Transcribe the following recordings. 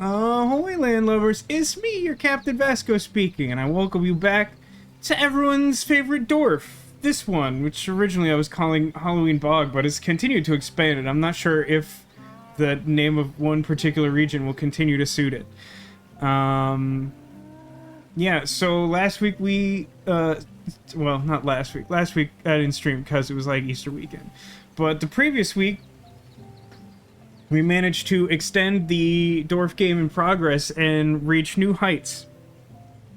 Holy land lovers, it's me, your Captain Vasco speaking, and I welcome you back to everyone's favorite dwarf. This one, which originally I was calling Halloween Bog, but has continued to expand it. I'm not sure if the name of one particular region will continue to suit it. Yeah, so last week we, well, not last week. Last week I didn't stream because it was like Easter weekend. But the previous week, we managed to extend the Dwarf game in progress and reach new heights.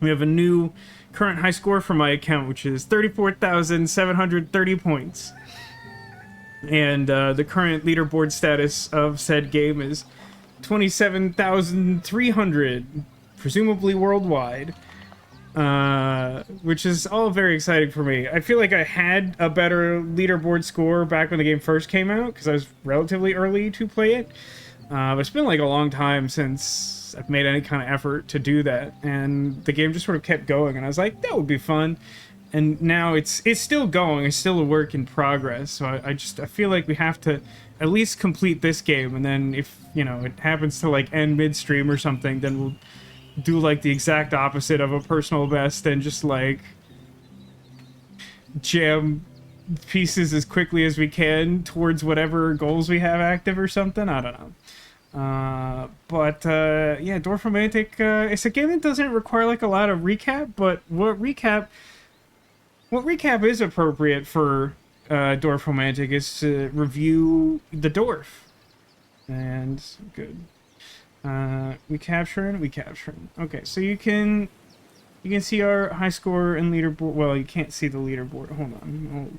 We have a new current high score for my account, which is 34,730 points. And the current leaderboard status of said game is 27,300, presumably worldwide. Which is all very exciting for me. I feel like I had a better leaderboard score back when the game first came out, because I was relatively early to play it. But it's been like a long time since I've made any kind of effort to do that, and the game just sort of kept going, and I was like, that would be fun. And now it's still going, it's still a work in progress, so I feel like we have to at least complete this game, and then if, you know, it happens to like end midstream or something, then we'll do like the exact opposite of a personal best and just like jam pieces as quickly as we can towards whatever goals we have active or something. I don't know. Yeah, Dorfromantik, it's a game that doesn't require like a lot of recap, but what recap is appropriate for Dorfromantik is to review the dwarf. And good. We capturing. Okay, so you can see our high score and leaderboard. Well, you can't see the leaderboard. Hold on, I'll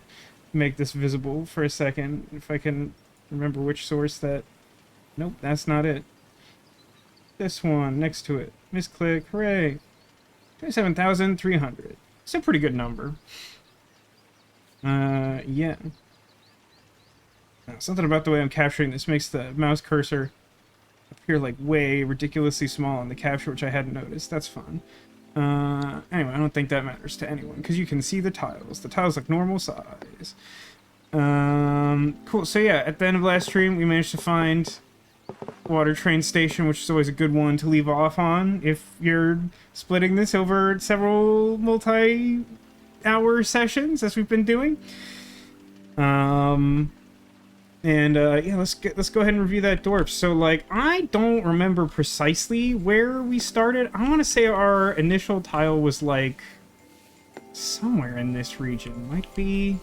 make this visible for a second if I can remember which source that. Nope, that's not it. This one next to it. Misclick. Hooray! 27,300. It's a pretty good number. Yeah. Something about the way I'm capturing this makes the mouse cursor appear like way ridiculously small in the capture, which I hadn't noticed. That's fun. Anyway, I don't think that matters to anyone because you can see the tiles. The tiles look normal size. Cool. So yeah, at the end of last stream, we managed to find water train station, which is always a good one to leave off on if you're splitting this over several multi-hour sessions, as we've been doing. Yeah, let's go ahead and review that dwarf. So, like, I don't remember precisely where we started. I want to say our initial tile was, like, somewhere in this region. Might be,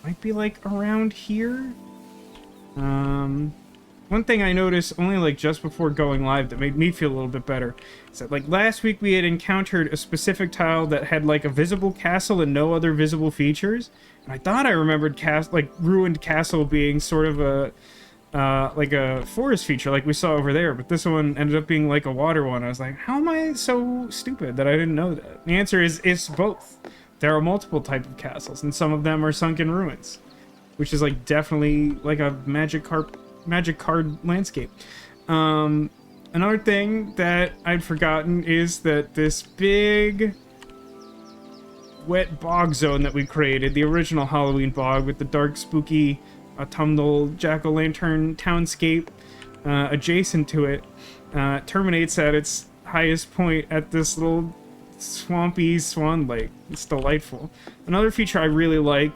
like, around here? One thing I noticed only, like, just before going live that made me feel a little bit better is that, like, last week we had encountered a specific tile that had, like, a visible castle and no other visible features. I thought I remembered ruined castle being sort of a like a forest feature like we saw over there, but this one ended up being like a water one. I was like, how am I so stupid that I didn't know that? The answer is it's both. There are multiple types of castles, and some of them are sunken ruins, which is like definitely like a magic card landscape. Another thing that I'd forgotten is that this big wet bog zone that we created, the original Halloween bog with the dark, spooky, autumnal jack-o'-lantern townscape adjacent to it, terminates at its highest point at this little swampy swan lake. It's delightful. Another feature I really like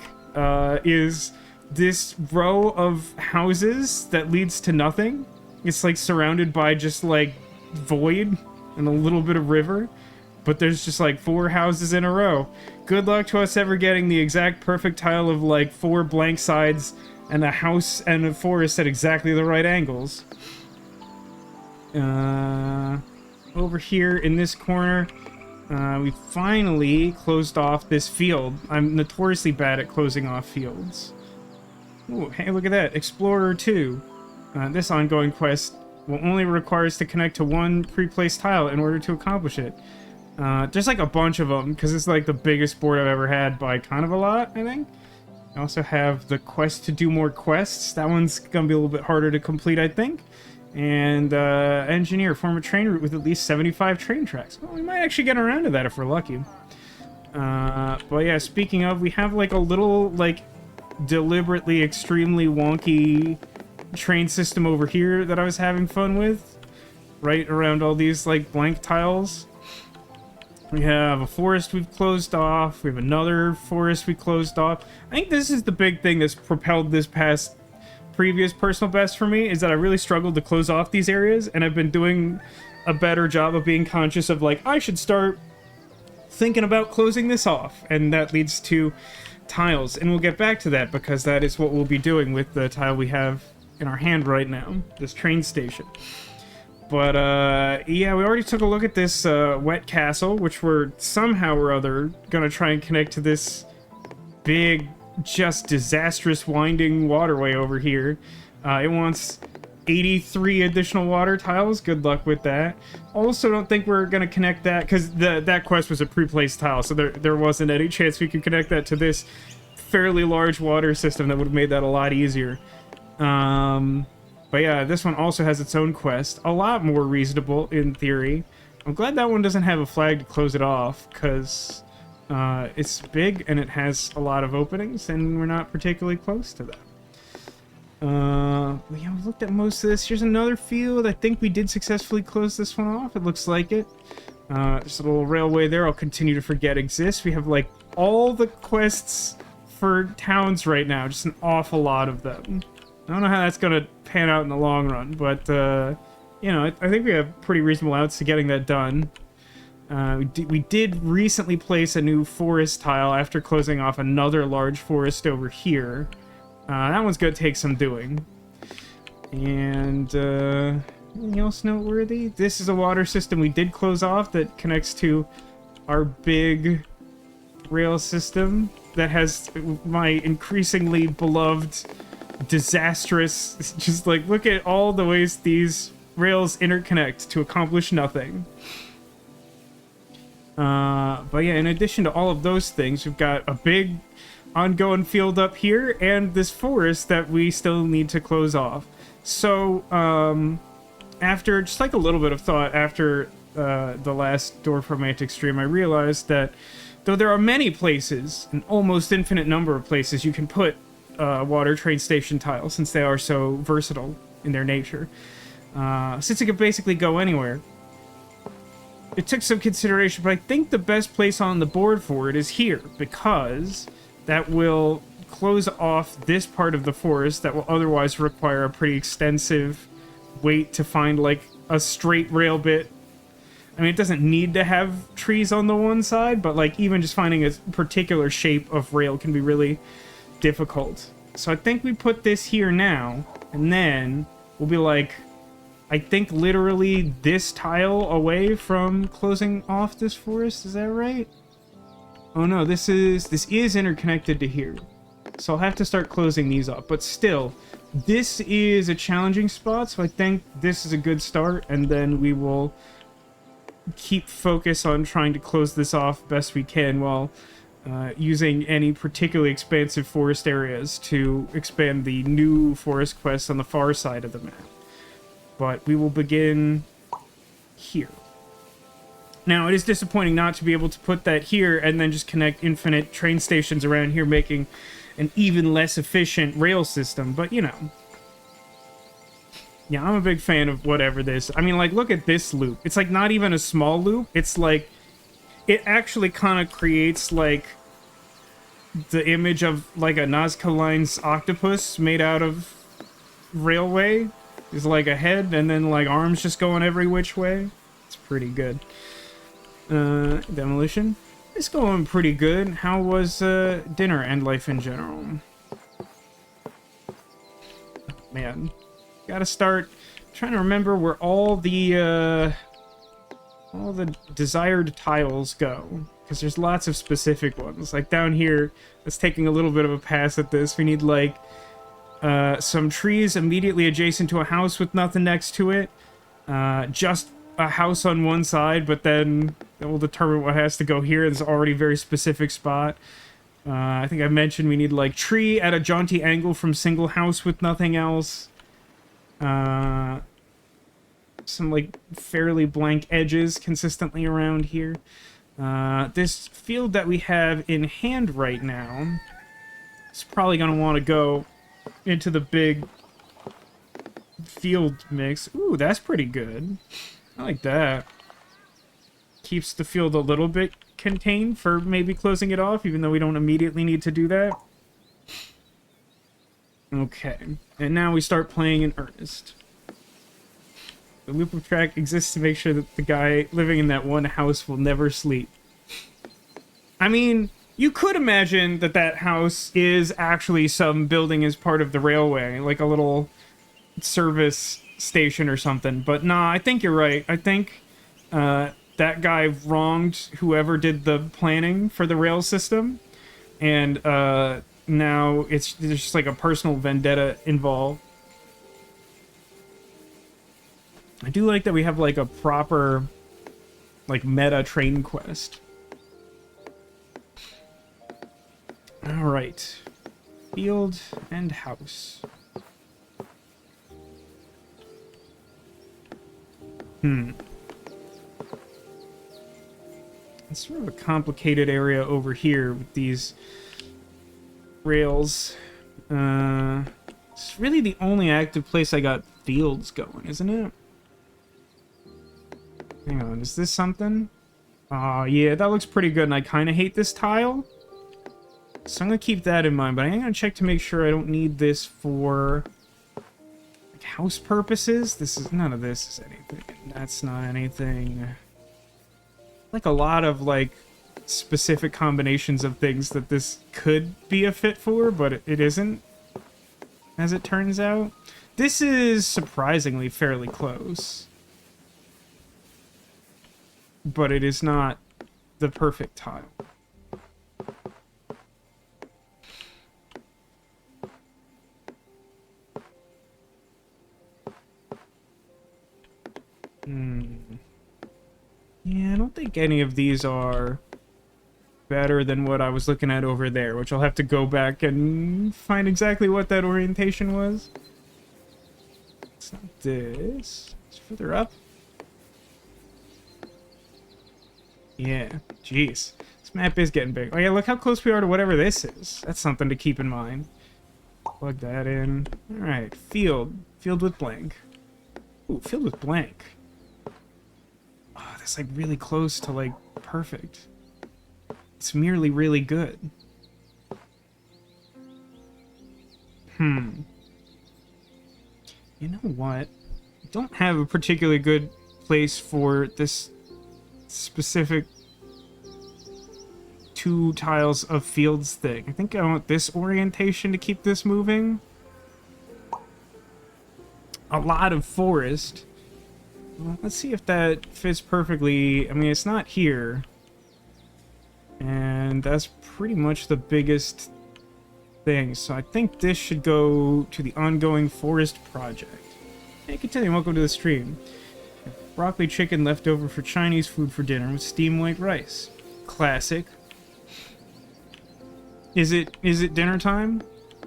is this row of houses that leads to nothing. It's like surrounded by just like void and a little bit of river. But there's just like 4 houses in a row. Good luck to us ever getting the exact perfect tile of like 4 blank sides and a house and a forest at exactly the right angles. Over here in this corner, we finally closed off this field. I'm notoriously bad at closing off fields. Ooh, hey, look at that. Explorer 2. This ongoing quest will only require us to connect to one pre-placed tile in order to accomplish it. There's like a bunch of them, because it's like the biggest board I've ever had by kind of a lot, I think. I also have the quest to do more quests. That one's gonna be a little bit harder to complete, I think. And engineer, form a train route with at least 75 train tracks. Well, we might actually get around to that if we're lucky. But yeah, speaking of, we have like a little, like, deliberately extremely wonky train system over here that I was having fun with. right around all these, like, blank tiles. We have a forest we've closed off. We have another forest we closed off. I think this is the big thing that's propelled this past previous personal best for me, is that I really struggled to close off these areas, and I've been doing a better job of being conscious of, like, I should start thinking about closing this off, and that leads to tiles, and we'll get back to that because that is what we'll be doing with the tile we have in our hand right now, this train station. But yeah, we already took a look at this wet castle, which we're somehow or other gonna try and connect to this big, just disastrous winding waterway over here. It wants 83 additional water tiles. Good luck with that. Also, don't think we're gonna connect that because that quest was a pre-placed tile, so there wasn't any chance we could connect that to this fairly large water system. That would have made that a lot easier. But yeah, this one also has its own quest, a lot more reasonable in theory. I'm glad that one doesn't have a flag to close it off, because it's big and it has a lot of openings, and we're not particularly close to that. Yeah, we looked at most of this. Here's another field. I think we did successfully close this one off. It looks like it. There's a little railway there I'll continue to forget exists. We have, like, all the quests for towns right now. Just an awful lot of them. I don't know how that's going to pan out in the long run, but, you know, I think we have pretty reasonable outs to getting that done. We did recently place a new forest tile after closing off another large forest over here. That one's going to take some doing. And, anything else noteworthy? This is a water system we did close off that connects to our big rail system that has my increasingly beloved, disastrous, just like, look at all the ways these rails interconnect to accomplish nothing. But yeah, in addition to all of those things, we've got a big ongoing field up here and this forest that we still need to close off. So, after just like a little bit of thought after the last Dorfromantik stream, I realized that though there are many places, an almost infinite number of places you can put water train station tiles, since they are so versatile in their nature, since it could basically go anywhere, it took some consideration, but I think the best place on the board for it is here, because that will close off this part of the forest that will otherwise require a pretty extensive wait to find, like, a straight rail bit. I mean, it doesn't need to have trees on the one side, but, like, even just finding a particular shape of rail can be really difficult. So I think we put this here now, and then we'll be, like, I think literally this tile away from closing off this forest. Is that right? Oh no, this is interconnected to here. So I'll have to start closing these up. But still, this is a challenging spot, so I think this is a good start, and then we will keep focus on trying to close this off best we can while using any particularly expansive forest areas to expand the new forest quests on the far side of the map. But we will begin here. Now, it is disappointing not to be able to put that here and then just connect infinite train stations around here, making an even less efficient rail system, but, you know. Yeah, I'm a big fan of whatever this... I mean, like, look at this loop. It's, like, not even a small loop. It's, like... It actually kind of creates, like, the image of, like, a Nazca Line's octopus made out of railway. There's, like, a head and then, like, arms just going every which way. It's pretty good. Demolition. It's going pretty good. How was dinner and life in general? Man, gotta start trying to remember where all the desired tiles go, because there's lots of specific ones. Like down here, that's taking a little bit of a pass at this. We need like some trees immediately adjacent to a house with nothing next to it. Just a house on one side, but then that will determine what has to go here. There's already a very specific spot. I think I mentioned we need like tree at a jaunty angle from single house with nothing else. Some like fairly blank edges consistently around here. This field that we have in hand right now is probably going to want to go into the big field mix. Ooh, that's pretty good. I like that. Keeps the field a little bit contained for maybe closing it off, even though we don't immediately need to do that. Okay, and now we start playing in earnest. The loop of track exists to make sure that the guy living in that one house will never sleep. I mean, you could imagine that that house is actually some building as part of the railway, like a little service station or something. But nah, I think you're right. I think that guy wronged whoever did the planning for the rail system, and now there's just like a personal vendetta involved. I do like that we have like a proper like meta train quest. All right, field and house. It's sort of a complicated area over here with these rails. It's really the only active place I got fields going, isn't it? Hang on, is this something? Oh, yeah, that looks pretty good, and I kind of hate this tile. So I'm going to keep that in mind, but I'm going to check to make sure I don't need this for like, house purposes. None of this is anything. That's not anything. Like a lot of, like, specific combinations of things that this could be a fit for, but it isn't, as it turns out. This is surprisingly fairly close. But it is not the perfect tile. Yeah, I don't think any of these are better than what I was looking at over there, which I'll have to go back and find exactly what that orientation was. It's not this. It's further up. Yeah, jeez. This map is getting big. Oh yeah, look how close we are to whatever this is. That's something to keep in mind. Plug that in. Alright, field. Field with blank. Ooh, field with blank. Oh, that's like really close to like perfect. It's merely really good. You know what? I don't have a particularly good place for this specific 2 tiles of fields thing. I think I want this orientation to keep this moving. A lot of forest. Well, let's see if that fits perfectly. I mean, it's not here. And that's pretty much the biggest thing. So I think this should go to the ongoing forest project. Hey, continue. Welcome to the stream. Broccoli chicken left over for Chinese food for dinner with steamed white rice. Classic. Is it dinner time?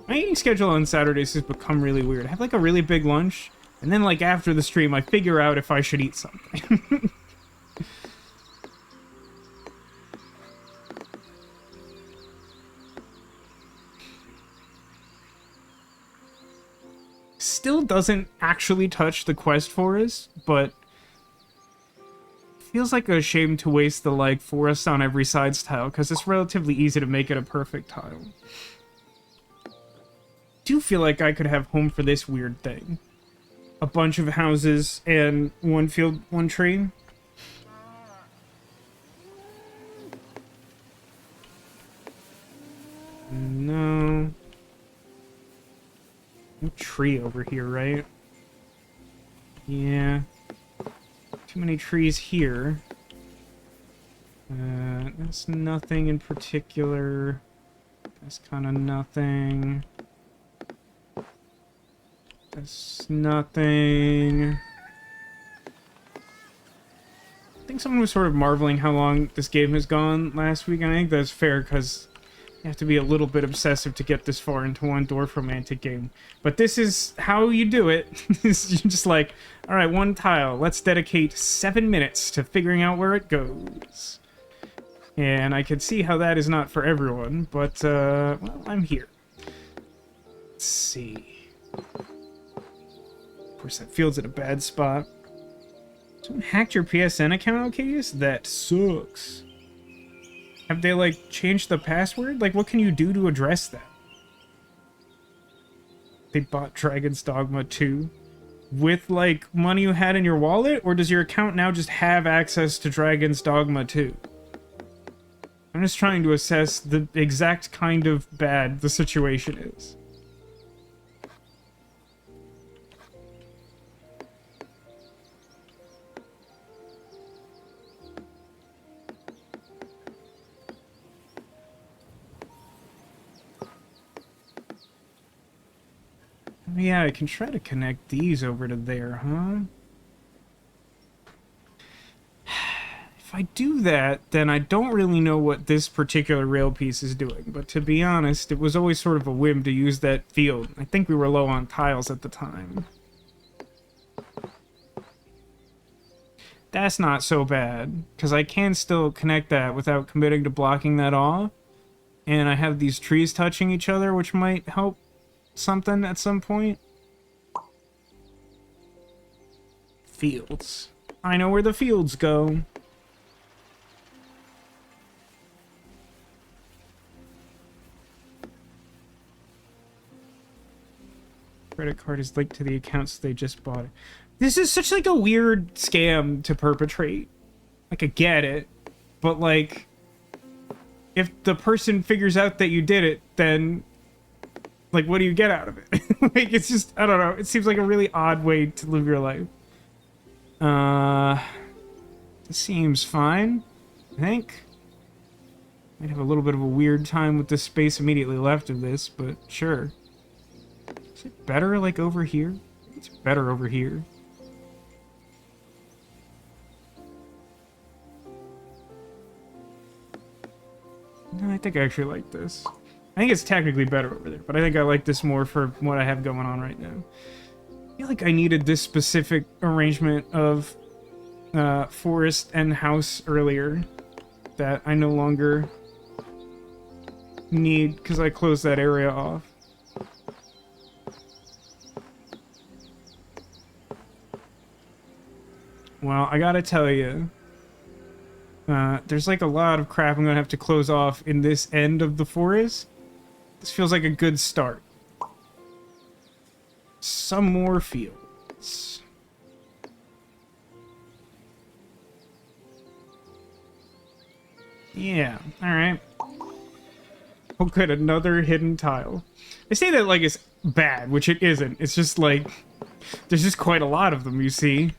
My eating schedule on Saturdays has become really weird. I have like a really big lunch, and then like after the stream I figure out if I should eat something. Still doesn't actually touch the quest forest, but feels like a shame to waste the like forest on every sides tile, because it's relatively easy to make it a perfect tile. Do feel like I could have home for this weird thing. A bunch of houses and one field, one tree. No. No tree over here, right? Yeah. Too many trees here. That's nothing in particular. That's kind of nothing. That's nothing. I think someone was sort of marveling how long this game has gone last week, and I think that's fair, because you have to be a little bit obsessive to get this far into one Dorfromantik game. But this is how you do it. You're just like, alright, one tile. Let's dedicate 7 minutes to figuring out where it goes. And I can see how that is not for everyone, but, well, I'm here. Let's see. Of course, that field's at a bad spot. Someone hacked your PSN account, Case? That sucks. Have they, like, changed the password? Like, what can you do to address that? They bought Dragon's Dogma 2 with, like, money you had in your wallet? Or does your account now just have access to Dragon's Dogma 2? I'm just trying to assess the exact kind of bad the situation is. Yeah, I can try to connect these over to there, huh? If I do that, then I don't really know what this particular rail piece is doing. But to be honest, it was always sort of a whim to use that field. I think we were low on tiles at the time. That's not so bad, because I can still connect that without committing to blocking that off. And I have these trees touching each other, which might help something at some point. Fields. I know where the fields go. Credit card is linked to the accounts they just bought it. This is such like a weird scam to perpetrate. Like, I get it, but like, if the person figures out that you did it, then like, what do you get out of it? Like, it's just, I don't know. It seems like a really odd way to live your life. This seems fine, I think. Might have a little bit of a weird time with the space immediately left of this, but sure. Is it better, like, over here? It's better over here. No, I think I actually like this. I think it's technically better over there, but I think I like this more for what I have going on right now. I feel like I needed this specific arrangement of forest and house earlier that I no longer need because I closed that area off. Well, I gotta tell you, there's like a lot of crap I'm gonna have to close off in this end of the forest. This feels like a good start. Some more fields. Yeah, alright. Oh good, another hidden tile. I say that like it's bad, which it isn't. It's just like, there's just quite a lot of them, you see.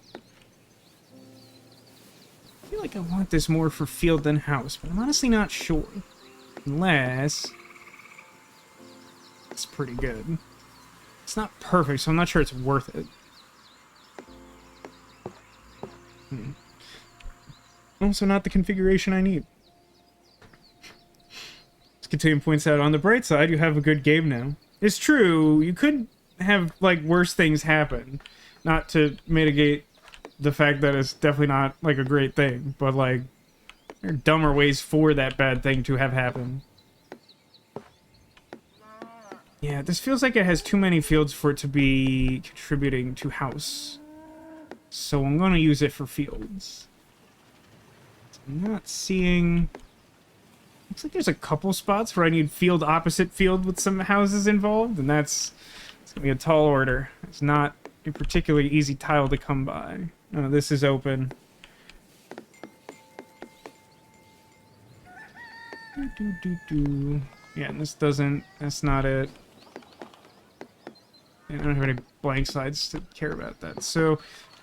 I feel like I want this more for field than house, but I'm honestly not sure. Unless... it's pretty good. It's not perfect, so I'm not sure it's worth it. Also not the configuration I need. Continuum points out, on the bright side, you have a good game now. It's true, you could have, like, worse things happen. Not to mitigate the fact that it's definitely not, like, a great thing, but, like, there are dumber ways for that bad thing to have happened. Yeah, this feels like it has too many fields for it to be contributing to house. So I'm going to use it for fields. I'm not seeing... looks like there's a couple spots where I need field opposite field with some houses involved, and it's going to be a tall order. It's not a particularly easy tile to come by. Oh, this is open. Yeah, and this doesn't... that's not it. I don't have any blank sides to care about that. So,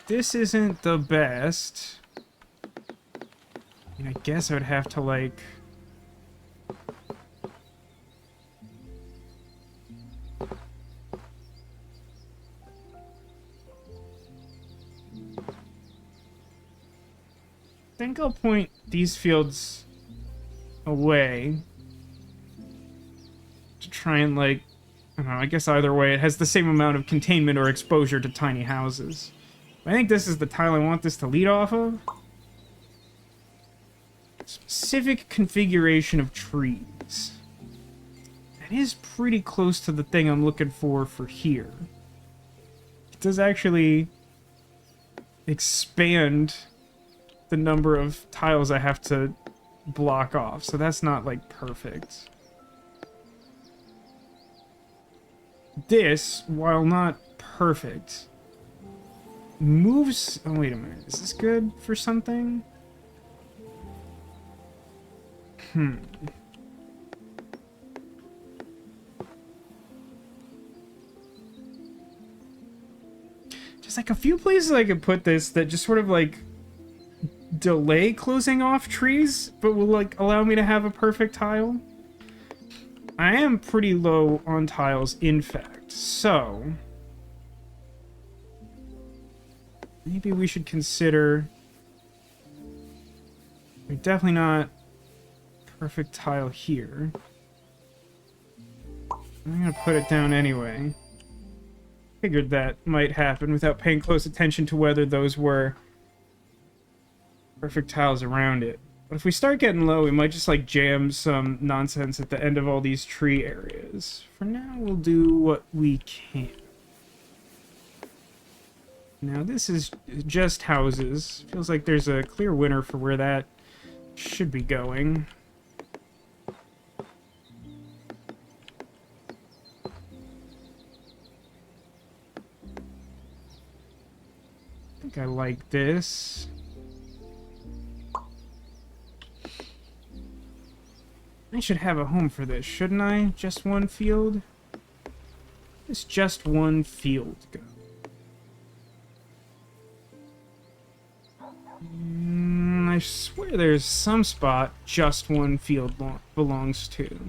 this isn't the best. I mean, I guess I would have to, like... I think I'll point these fields away to try and, like, I don't know, I guess either way it has the same amount of containment or exposure to tiny houses. I think this is the tile I want this to lead off of. Specific configuration of trees. That is pretty close to the thing I'm looking for here. It does actually expand the number of tiles I have to block off, so that's not, like, perfect. This, while not perfect, moves... Oh, wait a minute. Is this good for something? Just, like, a few places I could put this that just sort of, like, delay closing off trees, but will, like, allow me to have a perfect tile. I am pretty low on tiles, in fact, so maybe we should consider... We're definitely not perfect tile here. I'm gonna put it down anyway. Figured that might happen without paying close attention to whether those were perfect tiles around it. But if we start getting low, we might just, like, jam some nonsense at the end of all these tree areas. For now, we'll do what we can. Now, this is just houses. Feels like there's a clear winner for where that should be going. I think I like this. I should have a home for this, shouldn't I? Just one field? It's just one field go. I swear there's some spot just one field belongs to.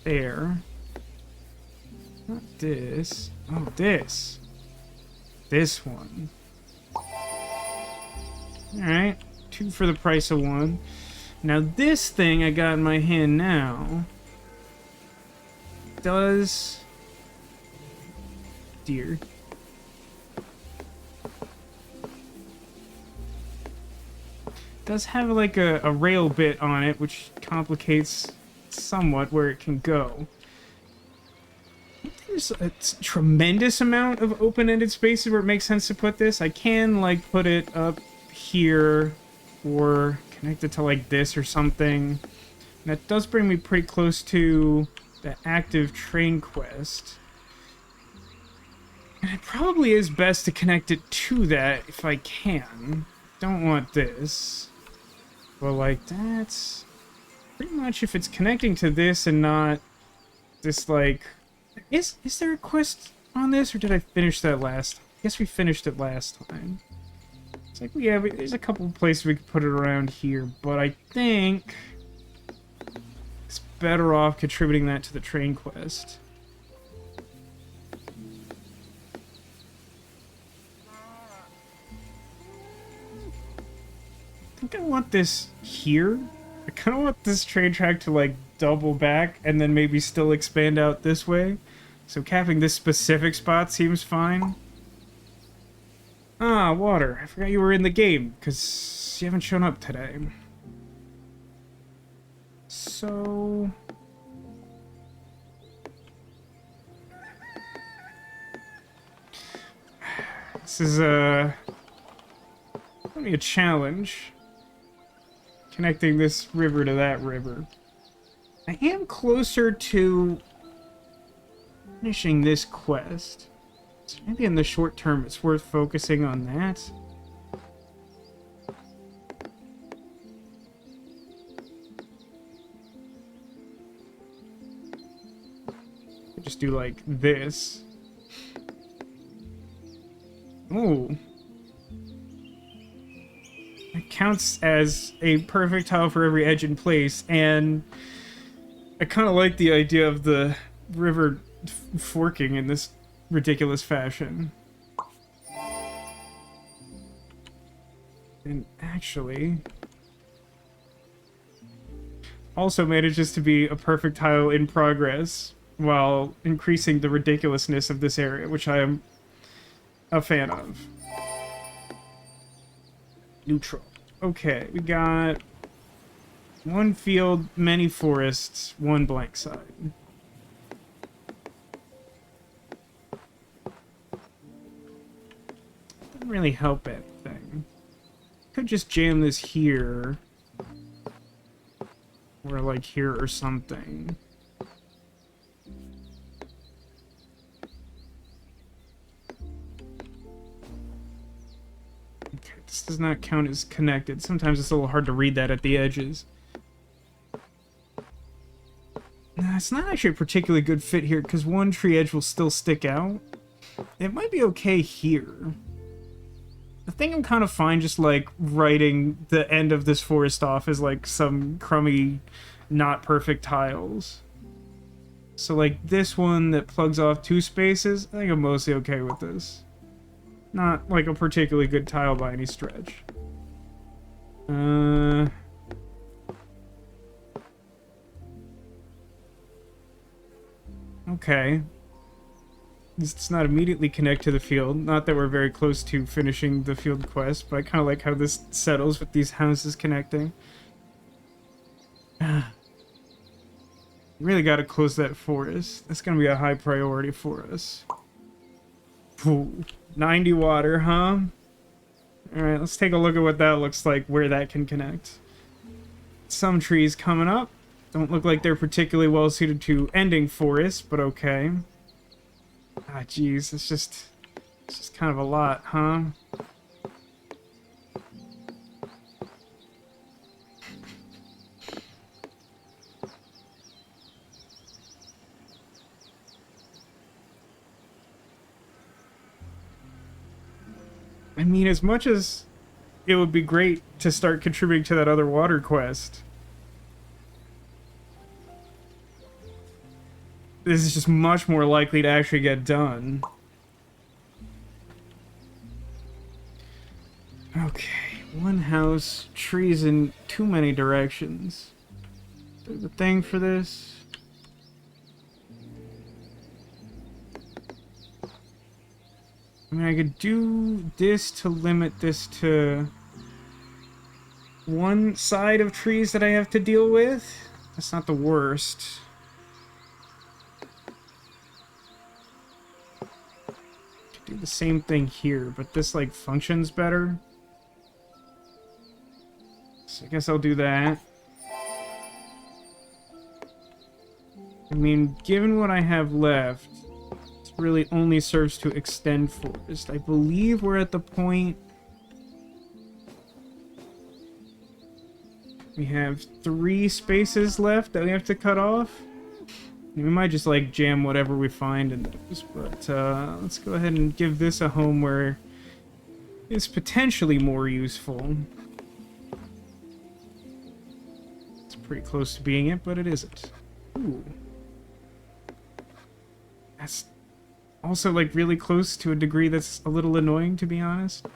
There. Not this. Oh, this. This one. Alright. 2 for the price of 1. Now, this thing I got in my hand now does... Dear. Does have, like, a rail bit on it, which complicates somewhat where it can go. There's a tremendous amount of open-ended spaces where it makes sense to put this. I can, like, put it up here or... connect it to, like, this or something. And that does bring me pretty close to the active train quest. And it probably is best to connect it to that if I can. Don't want this. Well, like, that's... pretty much if it's connecting to this and not this, like... Is there a quest on this, or did I finish that last? I guess we finished it last time. It's like, yeah, there's a couple of places we could put it around here, but I think it's better off contributing that to the train quest. I think I want this here. I kind of want this train track to, like, double back and then maybe still expand out this way. So capping this specific spot seems fine. Ah, water. I forgot you were in the game, because you haven't shown up today. So... this is gonna be a challenge. Connecting this river to that river. I am closer to finishing this quest. So maybe in the short term it's worth focusing on that. Just do like this. Ooh. It counts as a perfect tile for every edge in place, and I kind of like the idea of the river forking in this ridiculous fashion. And actually also manages to be a perfect tile in progress while increasing the ridiculousness of this area, which I am a fan of. Neutral. Okay, we got one field, many forests, one blank side. doesn't really help anything. Could just jam this here. Or like here or something. Okay, this does not count as connected. Sometimes it's a little hard to read that at the edges. Nah, it's not actually a particularly good fit here because one tree edge will still stick out. It might be okay here. I think I'm kind of fine just like writing the end of this forest off as like some crummy, not perfect tiles. So like this one that plugs off 2 spaces, I think I'm mostly okay with this. Not like a particularly good tile by any stretch. Okay. This does not immediately connect to the field. Not that we're very close to finishing the field quest, but I kind of like how this settles with these houses connecting. Really got to close that forest. That's going to be a high priority for us. Ooh, 90 water, huh? Alright, let's take a look at what that looks like, where that can connect. Some trees coming up. Don't look like they're particularly well suited to ending forest, but okay. Ah, jeez, it's just kind of a lot, huh? I mean, as much as it would be great to start contributing to that other water quest, this is just much more likely to actually get done. Okay, one house, trees in too many directions. There's a thing for this. I mean, I could do this to limit this to one side of trees that I have to deal with. That's not the worst. Do the same thing here, but this like functions better. So I guess I'll do that. I mean, given what I have left, it really only serves to extend forest. I believe we're at the point we have 3 spaces left that we have to cut off. We might just like jam whatever we find in those, but let's go ahead and give this a home where it's potentially more useful. It's pretty close to being it, but it isn't. Ooh. That's also like really close to a degree that's a little annoying, to be honest.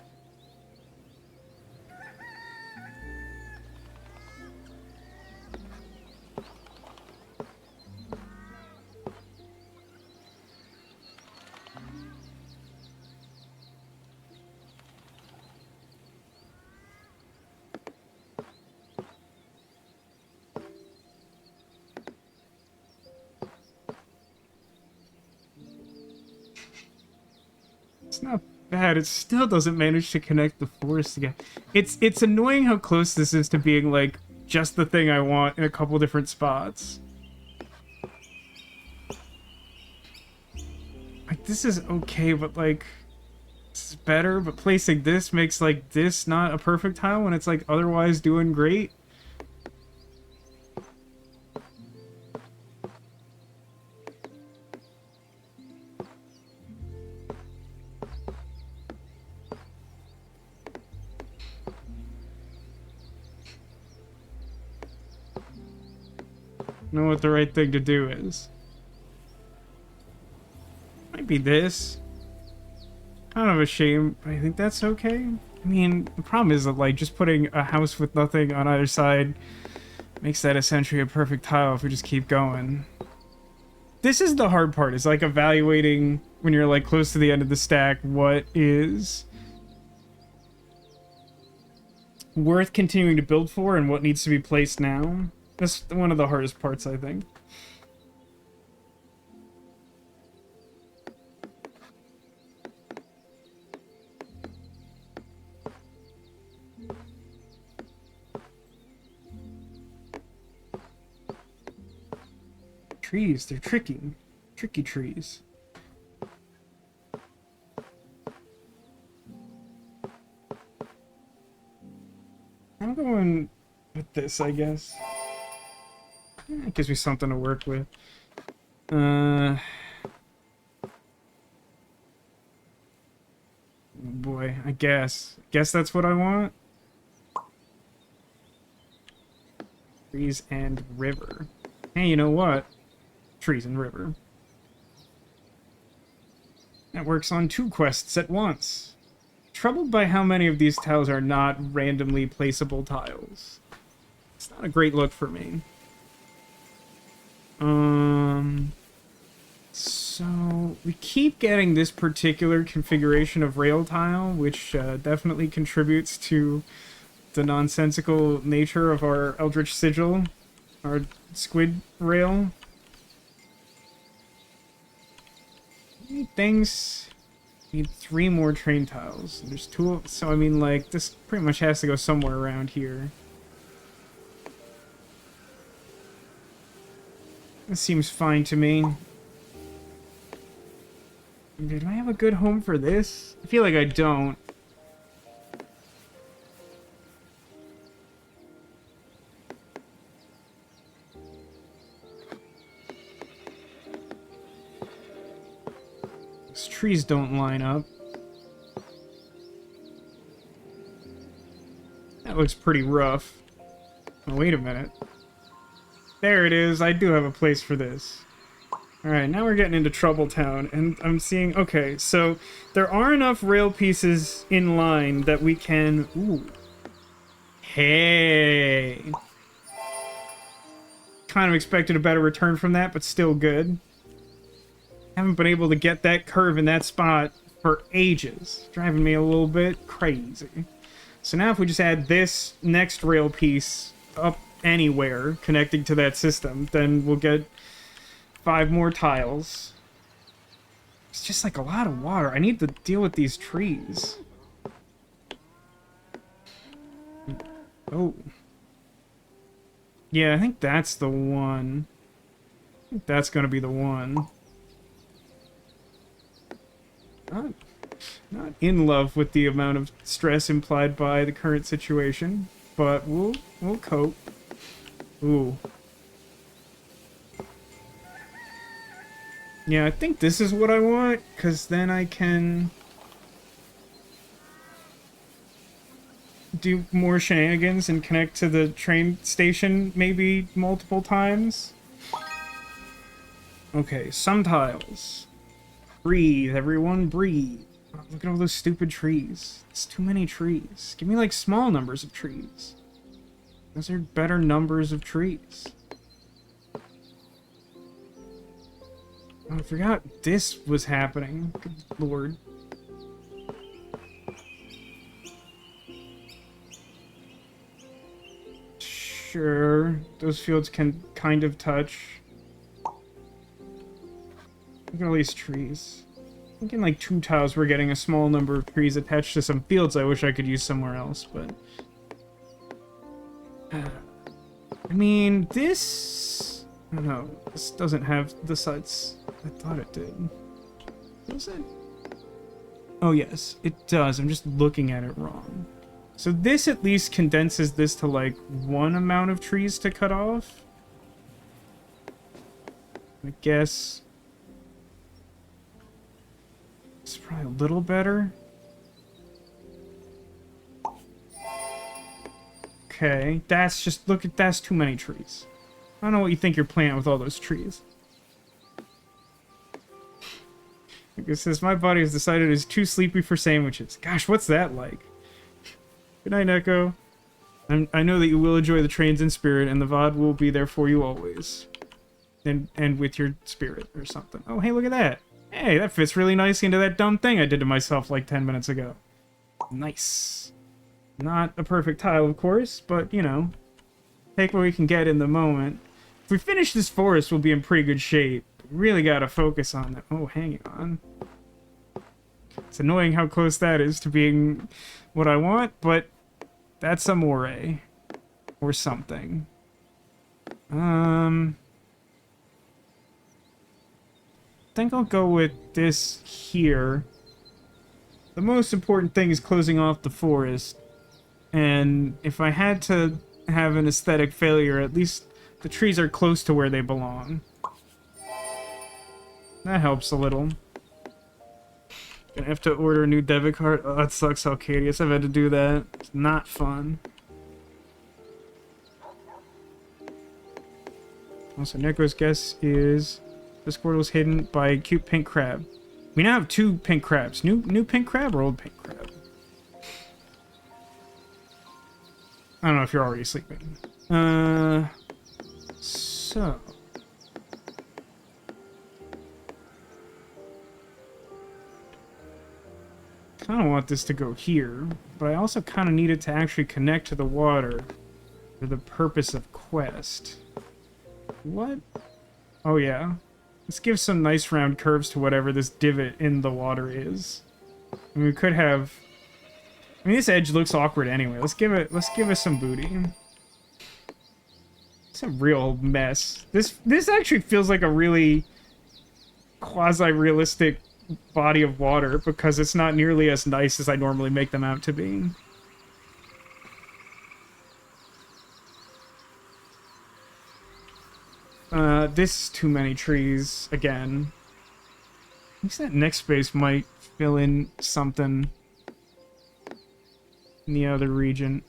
It's not bad. It still doesn't manage to connect the forest again. It's annoying how close this is to being like just the thing I want in a couple different spots. Like this is okay, but like this is better, but placing this makes like this not a perfect tile when it's like otherwise doing great. Know what the right thing to do is. Might be this. Kind of a shame, but I think that's okay. I mean, the problem is that like just putting a house with nothing on either side makes that essentially a perfect tile if we just keep going. This is the hard part, is like evaluating when you're like close to the end of the stack what is worth continuing to build for and what needs to be placed now. That's one of the hardest parts, I think. trees, they're tricky. Tricky trees. I'm going with this, I guess. It gives me something to work with. Oh boy, I guess. Guess that's what I want. Trees and river. Hey, you know what? Trees and river. That works on 2 quests at once. Troubled by how many of these tiles are not randomly placeable tiles. It's not a great look for me. So we keep getting this particular configuration of rail tile, which definitely contributes to the nonsensical nature of our Eldritch Sigil, our squid rail. Things need 3 more train tiles. There's 2 of, so I mean, like, this pretty much has to go somewhere around here. This seems fine to me. Do I have a good home for this? I feel like I don't. These trees don't line up. That looks pretty rough. Oh, wait a minute. There it is. I do have a place for this. Alright, now we're getting into Trouble Town, and I'm seeing... Okay, so there are enough rail pieces in line that we can... Ooh. Hey! Kind of expected a better return from that, but still good. Haven't been able to get that curve in that spot for ages. Driving me a little bit crazy. So now if we just add this next rail piece up anywhere connecting to that system, then we'll get 5 more tiles. It's just like a lot of water. I need to deal with these trees. Oh. Yeah, I think that's the one. I think that's gonna be the one. Not in love with the amount of stress implied by the current situation, but we'll cope. Ooh. Yeah, I think this is what I want, because then I can do more shenanigans and connect to the train station maybe multiple times. Okay, some tiles. Breathe, everyone, breathe. Oh, look at all those stupid trees. It's too many trees. Give me, like, small numbers of trees. Those are better numbers of trees. Oh, I forgot this was happening. Good lord. Sure, those fields can kind of touch. Look at all these trees. I think in like 2 tiles we're getting a small number of trees attached to some fields I wish I could use somewhere else, but... I mean, this... I don't know. This doesn't have the sides I thought it did. Does it? Oh yes, it does. I'm just looking at it wrong. So this at least condenses this to like 1 amount of trees to cut off. I guess... It's probably a little better. Okay, that's just, look at, that's too many trees. I don't know what you think you're planting with all those trees. It says, my body has decided it's too sleepy for sandwiches. Gosh, what's that like? Good night, Echo. I know that you will enjoy the trains in spirit, and the VOD will be there for you always. And with your spirit, or something. Oh, hey, look at that. Hey, that fits really nicely into that dumb thing I did to myself like 10 minutes ago. Nice. Not a perfect tile, of course, but, you know, take what we can get in the moment. If we finish this forest, we'll be in pretty good shape. We really gotta focus on that. Oh, hang on. It's annoying how close that is to being what I want, but that's a moray. Or something. think I'll go with this here. The most important thing is closing off the forest. And if I had to have an aesthetic failure, at least the trees are close to where they belong. That helps a little. Gonna have to order a new debit card. Oh, that sucks, Alcadius. I've had to do that. It's not fun. Also, Neko's guess is the Squirtle's hidden by a cute pink crab. We now have 2 pink crabs. New pink crab or old pink crab? I don't know if you're already sleeping. So... kind of want this to go here, but I also kind of need it to actually connect to the water for the purpose of quest. What? Oh yeah. Let's give some nice round curves to whatever this divot in the water is. I mean, we could have... I mean, this edge looks awkward anyway. Let's give it some booty. It's a real mess. This actually feels like a really quasi-realistic body of water because it's not nearly as nice as I normally make them out to be. This is too many trees again. At least that next space might fill in something in the other region.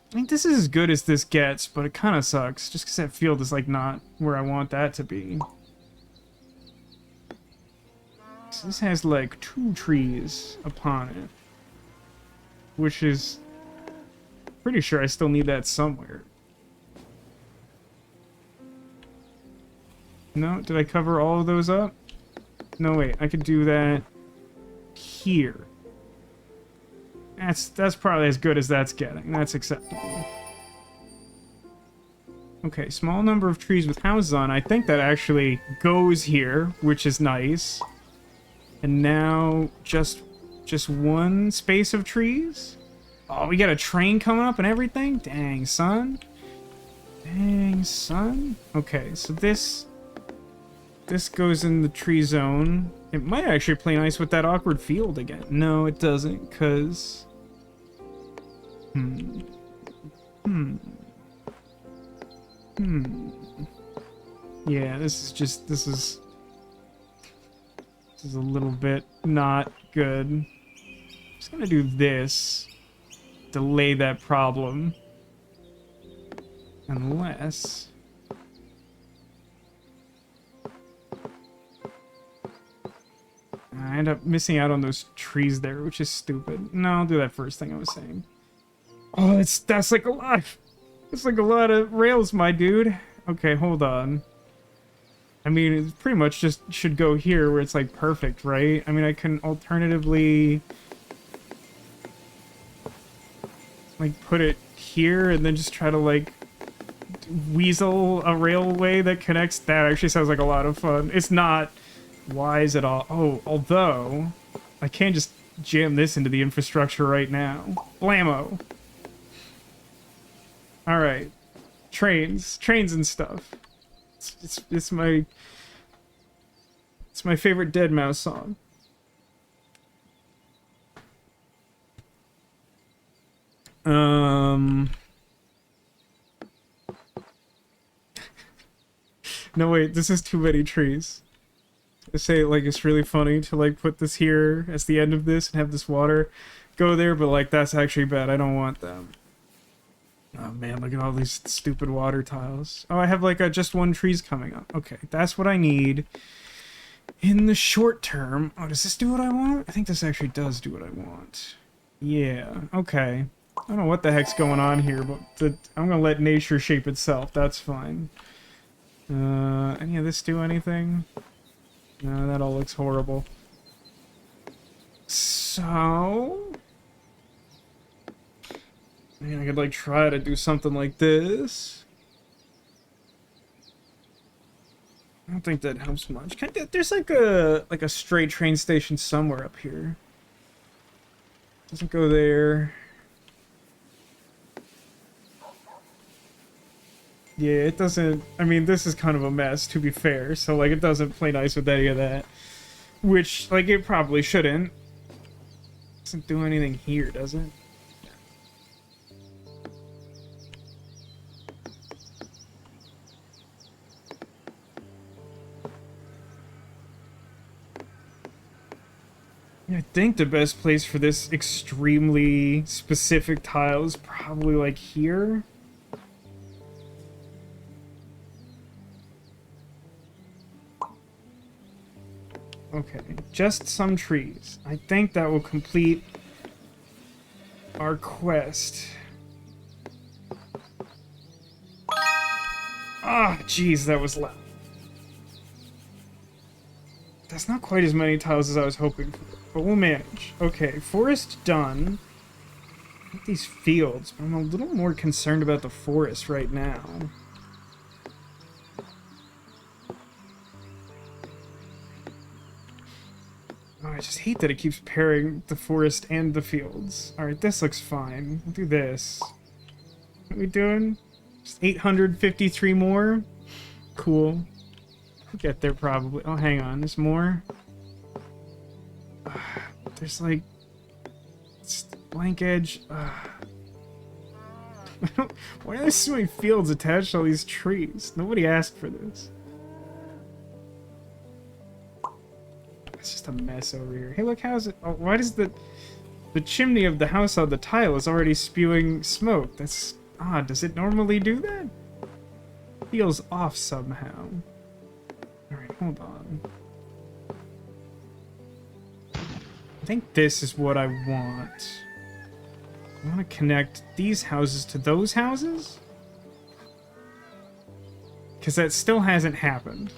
I think this is as good as this gets, but it kind of sucks, just because that field is, like, not where I want that to be. So this has, like, 2 trees upon it, which is... pretty sure I still need that somewhere. No? Did I cover all of those up? No, wait, I could do that here. That's probably as good as that's getting. That's acceptable. Okay, small number of trees with houses on. I think that actually goes here, which is nice. And now just 1 space of trees? Oh, we got a train coming up and everything? Dang, son. Dang, son. Okay, so this goes in the tree zone. It might actually play nice with that awkward field again. No, it doesn't, because... Yeah, this is a little bit not good. I'm just gonna do this. Delay that problem. Unless... I end up missing out on those trees there, which is stupid. No, I'll do that first thing I was saying. Oh, that's like a lot. It's like a lot of rails, my dude. Okay, hold on. I mean, it pretty much just should go here where it's like perfect, right? I mean, I can alternatively like put it here and then just try to like weasel a railway that connects. That actually sounds like a lot of fun. It's not wise at all. Oh, although I can just jam this into the infrastructure right now. Blammo. All right, trains and stuff. It's my favorite Deadmau5 song. No wait, this is too many trees. I say like it's really funny to like put this here as the end of this and have this water go there, but like that's actually bad. I don't want them. Oh man, look at all these stupid water tiles. Oh, I have like just 1 trees coming up. Okay, that's what I need in the short term. Oh, does this do what I want? I think this actually does do what I want. Yeah, okay. I don't know what the heck's going on here, but I'm gonna let nature shape itself. That's fine. Any of this do anything? No, that all looks horrible. So... man, I could like try to do something like this. I don't think that helps much. There's like a stray train station somewhere up here. Doesn't go there. Yeah, it doesn't... I mean, this is kind of a mess, to be fair. So, like, it doesn't play nice with any of that. Which, like, it probably shouldn't. Doesn't do anything here, does it? I think the best place for this extremely specific tile is probably, like, here. Okay, just some trees. I think that will complete our quest. Ah, jeez, that was loud. That's not quite as many tiles as I was hoping for, but we'll manage. Okay, forest done. I like these fields, but I'm a little more concerned about the forest right now. Oh, I just hate that it keeps pairing the forest and the fields. Alright, this looks fine. We'll do this. What are we doing? Just 853 more? Cool. We'll get there probably. Oh, hang on. There's more. There's like... blank edge. Why are there so many fields attached to all these trees? Nobody asked for this. It's just a mess over here. Hey, look, how's it... Oh, why does the chimney of the house on the tile is already spewing smoke? That's odd. Does it normally do that? Feels off somehow. Alright, hold on. I think this is what I want. I want to connect these houses to those houses? Because that still hasn't happened.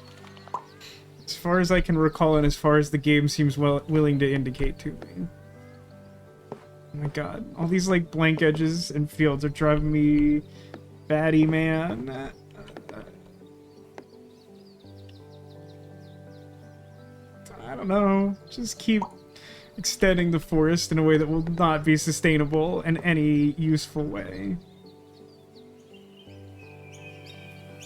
As far as I can recall and as far as the game seems willing to indicate to me. Oh my god. All these like blank edges and fields are driving me batty, man. I don't know. Just keep extending the forest in a way that will not be sustainable in any useful way.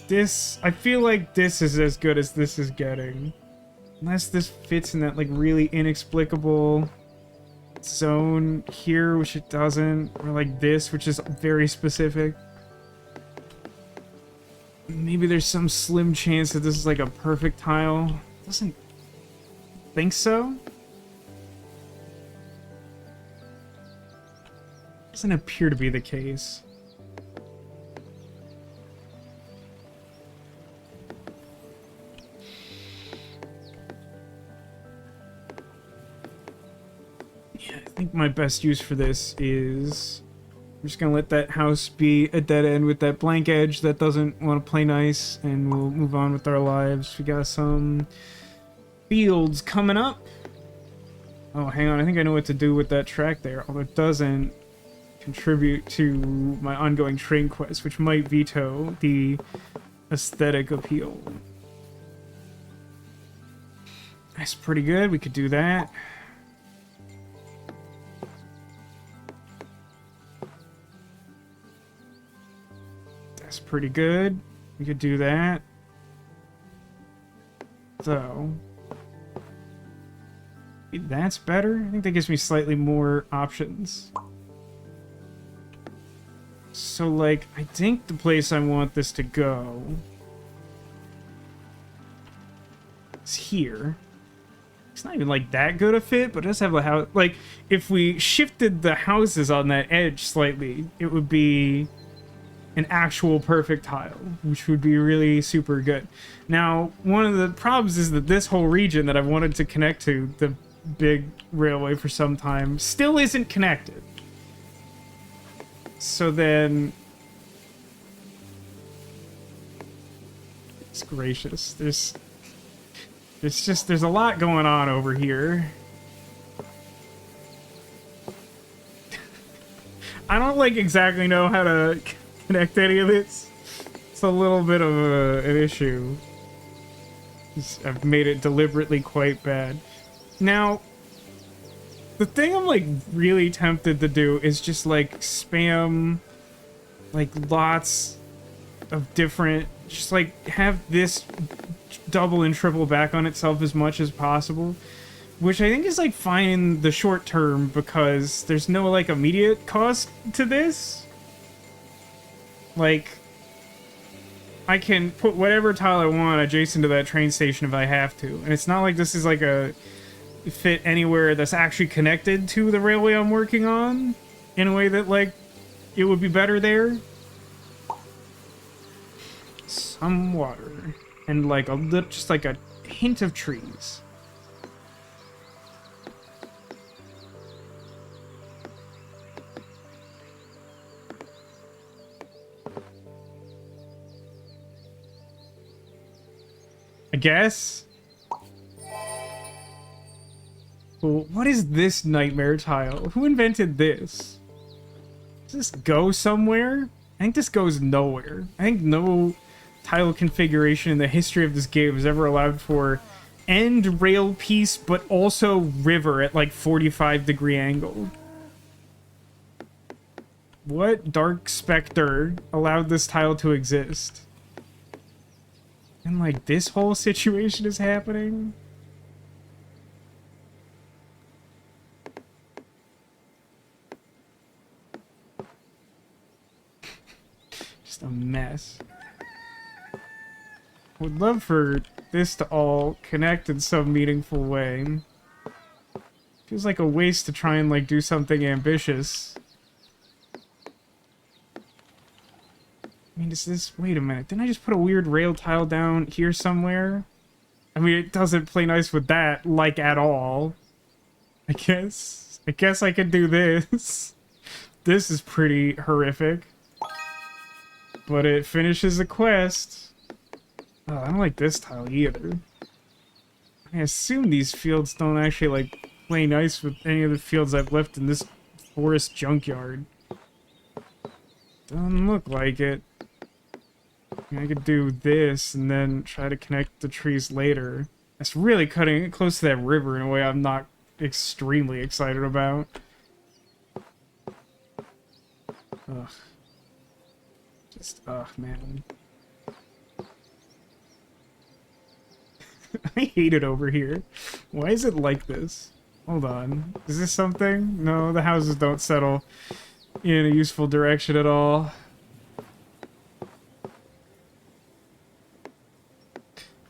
This, I feel like this is as good as this is getting. Unless this fits in that like really inexplicable zone here, which it doesn't. Or like this, which is very specific. Maybe there's some slim chance that this is like a perfect tile. Doesn't think so. Doesn't appear to be the case. Yeah, I think my best use for this is I'm just gonna let that house be a dead end with that blank edge that doesn't want to play nice, and we'll move on with our lives. We got some fields coming up. Oh, hang on. I think I know what to do with that track there, although it doesn't contribute to my ongoing train quest, which might veto the aesthetic appeal. That's pretty good. We could do that. That's pretty good. We could do that. So... that's better. I think that gives me slightly more options. So, like, I think the place I want this to go is here. It's not even, like, that good a fit, but it does have a house. Like, if we shifted the houses on that edge slightly, it would be an actual perfect tile, which would be really super good. Now, one of the problems is that this whole region that I've wanted to connect to, the big railway for some time, still isn't connected. So then, it's gracious. There's a lot going on over here. I don't like exactly know how to connect any of this. It's a little bit of an issue. I've made it deliberately quite bad. Now, the thing I'm, like, really tempted to do is just, like, spam, like, lots of different, just like have this double and triple back on itself as much as possible, which I think is like fine in the short term because there's no like immediate cost to this. Like, I can put whatever tile I want adjacent to that train station if I have to, and it's not like this is like a fit anywhere that's actually connected to the railway I'm working on in a way that like it would be better there. Some water and like a little, just like a hint of trees. I guess. Well, what is this nightmare tile? Who invented this? Does this go somewhere? I think this goes nowhere. I think no tile configuration in the history of this game has ever allowed for end rail piece, but also river at like 45-degree angle. What dark specter allowed this tile to exist? And like this whole situation is happening? Just a mess. Would love for this to all connect in some meaningful way. Feels like a waste to try and like do something ambitious. I mean, is this... Wait a minute. Didn't I just put a weird rail tile down here somewhere? I mean, it doesn't play nice with that, like, at all. I guess I could do this. This is pretty horrific. But it finishes the quest. Oh, I don't like this tile either. I assume these fields don't actually, like, play nice with any of the fields I've left in this forest junkyard. Doesn't look like it. I could do this and then try to connect the trees later. That's really cutting it close to that river in a way I'm not extremely excited about. Ugh. Just, ugh, man. I hate it over here. Why is it like this? Hold on. Is this something? No, the houses don't settle in a useful direction at all.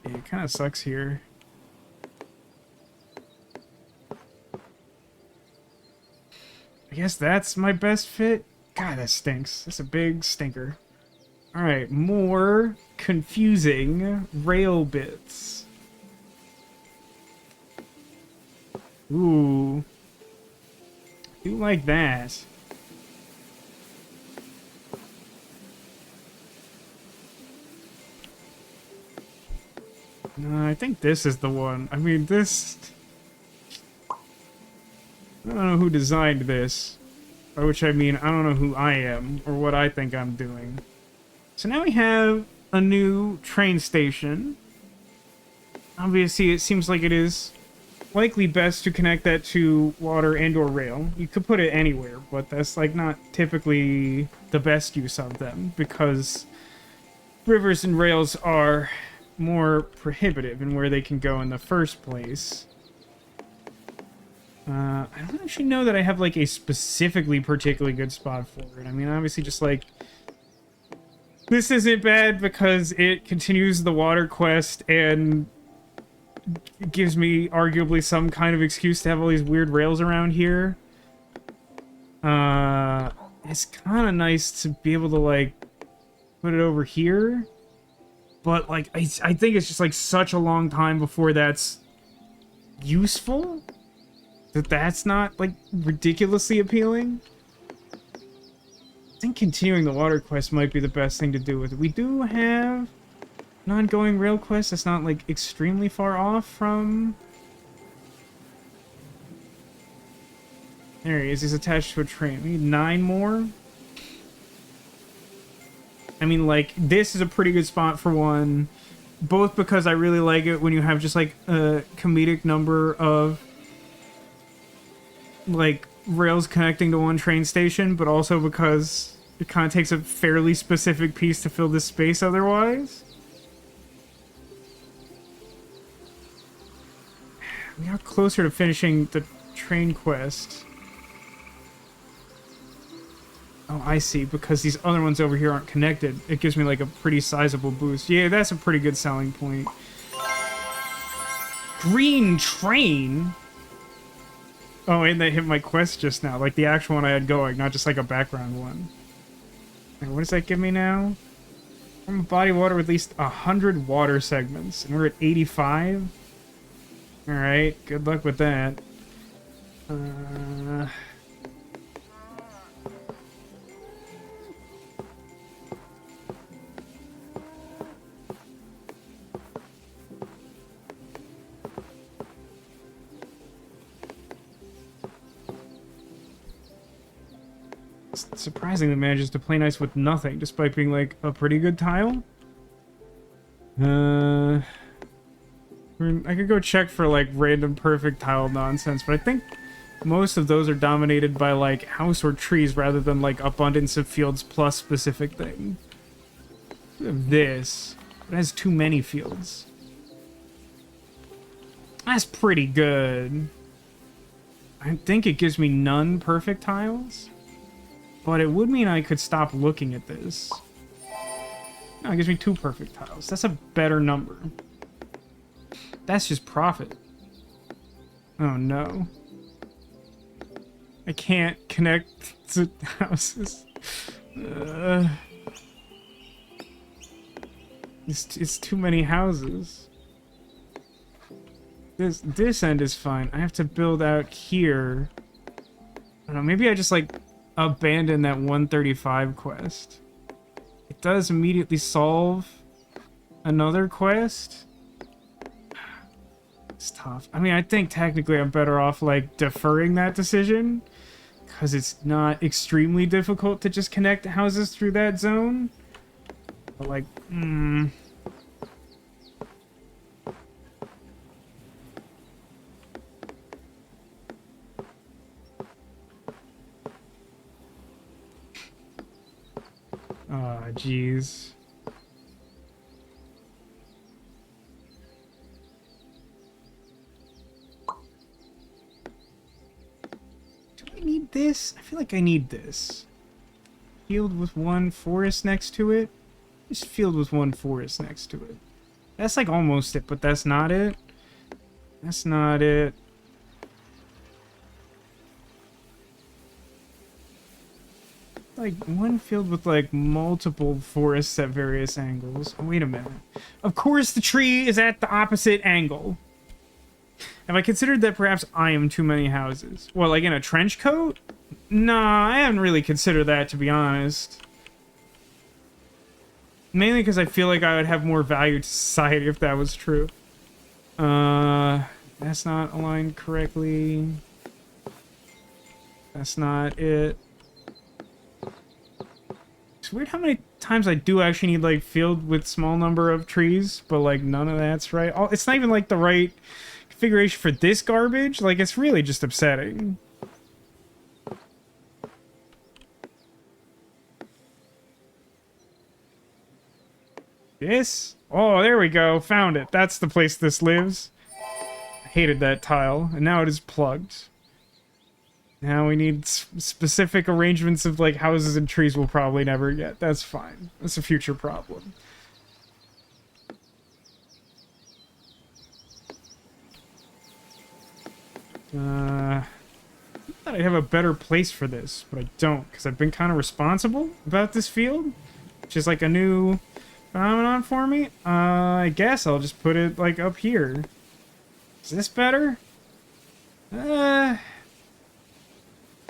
Yeah, it kind of sucks here. I guess that's my best fit? God, that stinks. That's a big stinker. Alright, more confusing rail bits. Ooh. I do like that. No, I think this is the one. I mean, this... I don't know who designed this. By which I mean, I don't know who I am, or what I think I'm doing. So now we have a new train station. Obviously, it seems like it is likely best to connect that to water and or rail. You could put it anywhere, but that's like not typically the best use of them, because rivers and rails are more prohibitive in where they can go in the first place. I don't actually know that I have like a specifically particularly good spot for it. I mean, obviously just like this isn't bad because it continues the water quest and gives me arguably some kind of excuse to have all these weird rails around here. It's kind of nice to be able to like put it over here. But, like, I think it's just, like, such a long time before that's useful that that's not, like, ridiculously appealing. I think continuing the water quest might be the best thing to do with it. We do have an ongoing rail quest that's not, like, extremely far off from... There he is. He's attached to a train. We need 9 more. I mean, like, this is a pretty good spot for one, both because I really like it when you have just, like, a comedic number of, like, rails connecting to one train station, but also because it kind of takes a fairly specific piece to fill this space otherwise. We got closer to finishing the train quest. Oh, I see. Because these other ones over here aren't connected, it gives me like a pretty sizable boost. Yeah, that's a pretty good selling point. Green train? Oh, and that hit my quest just now. Like the actual one I had going, not just like a background one. Wait, what does that give me now? From a body of water with at least 100 water segments. And we're at 85? Alright, good luck with that. Surprisingly manages to play nice with nothing, despite being like a pretty good tile. I could go check for like random perfect tile nonsense, but I think most of those are dominated by like house or trees rather than like abundance of fields plus specific thing. This, it has too many fields. That's pretty good. I think it gives me none perfect tiles. But it would mean I could stop looking at this. No, it gives me 2 perfect tiles. That's a better number. That's just profit. Oh no. I can't connect to houses. It's too many houses. This end is fine. I have to build out here. I don't know, maybe I just like abandon that 135 quest. It does immediately solve another quest. It's tough. I mean, I think technically I'm better off like deferring that decision because it's not extremely difficult to just connect houses through that zone. But like, oh, jeez. Do I need this? I feel like I need this. Field with 1 forest next to it? Just field with 1 forest next to it. That's like almost it, but that's not it. That's not it. Like 1 field with like multiple forests at various angles. Oh, wait a minute. Of course the tree is at the opposite angle. Have I considered that perhaps I am too many houses? Well, like in a trench coat? Nah, I haven't really considered that, to be honest. Mainly because I feel like I would have more value to society if that was true. That's not aligned correctly. That's not it. It's weird how many times I do actually need like field with small number of trees, but like none of that's right. Oh, it's not even like the right configuration for this garbage. Like it's really just upsetting. This? Oh, there we go. Found it. That's the place this lives. I hated that tile, and now it is plugged. Now we need specific arrangements of like houses and trees we'll probably never get. That's fine. That's a future problem. I thought I'd have a better place for this, but I don't, because I've been kind of responsible about this field, which is like a new phenomenon for me. I guess I'll just put it like up here. Is this better? I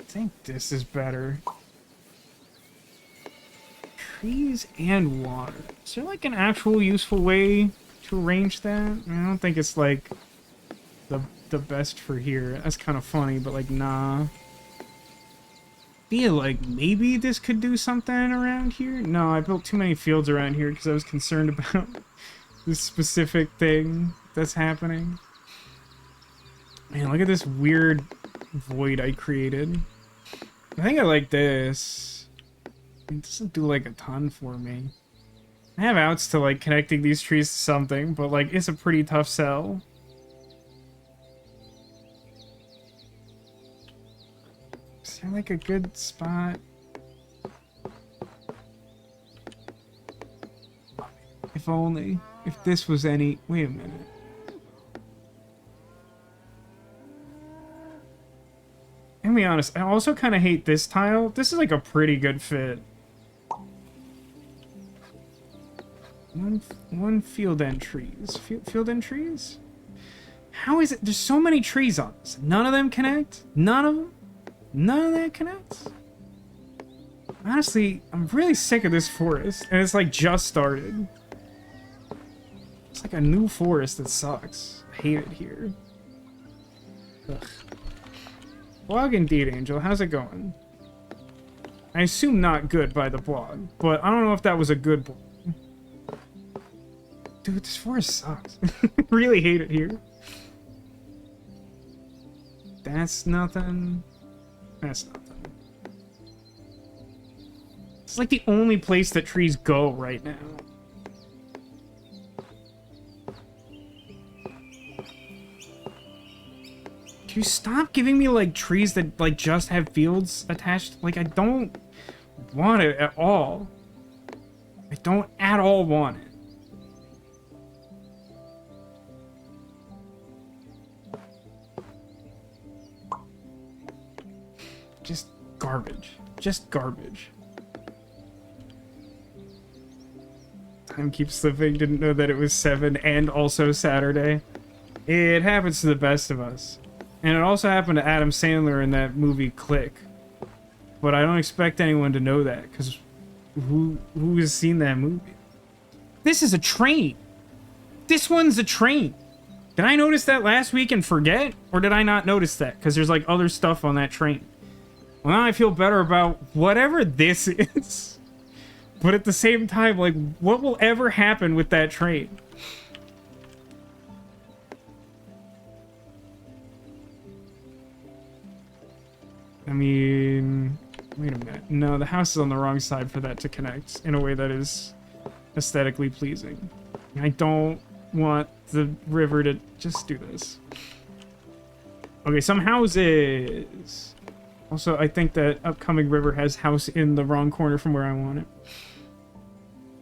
think this is better. Trees and water. Is there like an actual useful way to arrange that? I mean, I don't think it's like the best for here. That's kind of funny, but like nah. Feel like maybe this could do something around here. No, I built too many fields around here because I was concerned about this specific thing that's happening. Man, look at this weird void I created. I think I like this. It doesn't do like a ton for me. I have outs to like connecting these trees to something, but like it's a pretty tough sell. Is there like a good spot? If only. If this was any... Wait a minute. I'm gonna be honest, I also kind of hate this tile. This is like a pretty good fit. One field end trees. Field end trees? How is it? There's so many trees on this. None of them connect? None of them? None of that connects? Honestly, I'm really sick of this forest. And it's like just started. It's like a new forest that sucks. I hate it here. Ugh. Blog indeed, Angel. How's it going? I assume not good by the blog, but I don't know if that was a good blog. Dude, this forest sucks. I really hate it here. That's nothing. That's nothing. It's like the only place that trees go right now. Can you stop giving me like trees that like just have fields attached? Like I don't want it at all. I don't at all want it. Just garbage. Just garbage. Time keeps slipping. Didn't know that it was 7 and also Saturday. It happens to the best of us. And it also happened to Adam Sandler in that movie Click. But I don't expect anyone to know that, because who has seen that movie? This is a train. This one's a train. Did I notice that last week and forget? Or did I not notice that? Because there's like other stuff on that train. Well, now I feel better about whatever this is. But at the same time, like, what will ever happen with that train? I mean, wait a minute. No, the house is on the wrong side for that to connect in a way that is aesthetically pleasing. I don't want the river to just do this. Okay, some houses. Also, I think that upcoming river has house in the wrong corner from where I want it.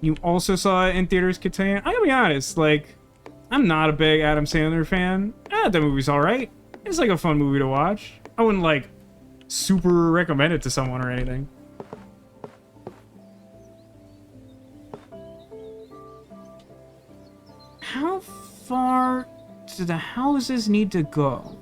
You also saw it in theaters, Kataya. I gotta be honest, like, I'm not a big Adam Sandler fan. The movie's alright. It's like a fun movie to watch. I wouldn't, like, super recommend it to someone or anything. How far do the houses need to go?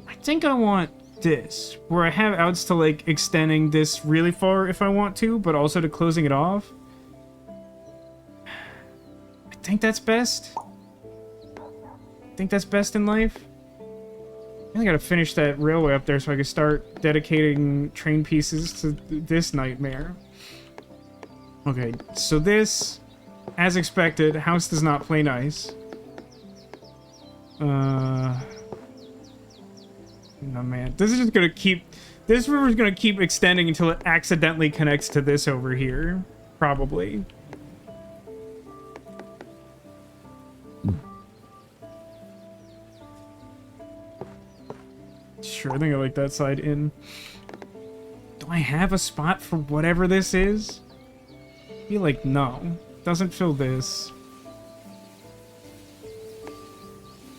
I think I want this, where I have outs to like extending this really far if I want to, but also to closing it off. I think that's best. I think that's best in life. I really gotta finish that railway up there so I can start dedicating train pieces to this nightmare. Okay, so this, as expected, house does not play nice. No, man. This is just gonna keep... This river's gonna keep extending until it accidentally connects to this over here. Probably. Sure, I think I like that side in. Do I have a spot for whatever this is? I feel like no. Doesn't fill this.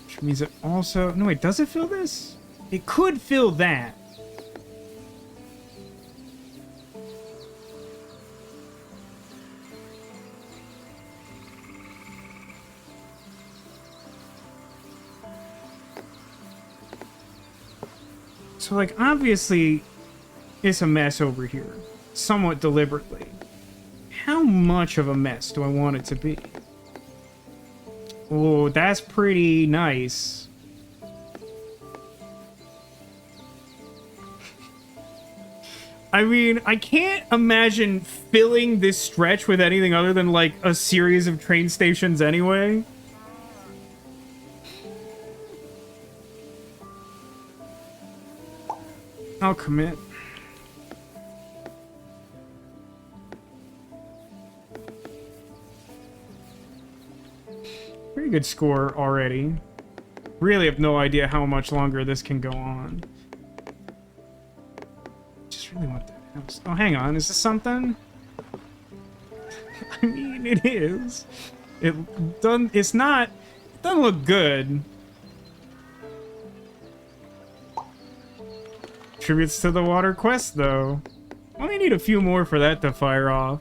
Which means it also... No, wait, does it fill this? It could fill that. So, like, obviously, it's a mess over here. Somewhat deliberately. How much of a mess do I want it to be? Oh, that's pretty nice. I mean, I can't imagine filling this stretch with anything other than, like, a series of train stations anyway. I'll commit. Pretty good score already. Really have no idea how much longer this can go on. Just really want that house. Oh, hang on. Is this something? I mean, it is. It's not... It doesn't look good. Tributes to the water quest, though. Only need a few more for that to fire off.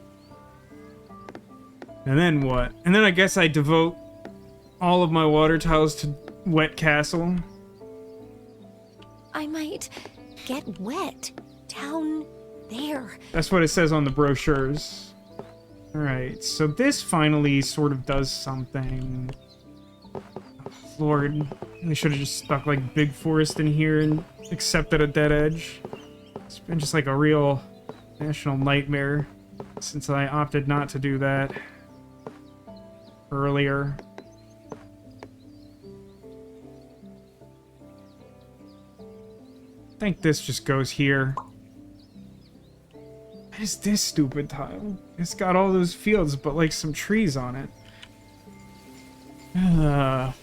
And then what? And then I guess I devote all of my water tiles to Wet Castle. I might get wet down there. That's what it says on the brochures. Alright, so this finally sort of does something. Lord, they should have just stuck like Big Forest in here and accepted a dead edge. It's been just like a real national nightmare since I opted not to do that earlier. I think this just goes here. What is this stupid tile? It's got all those fields, but like some trees on it. I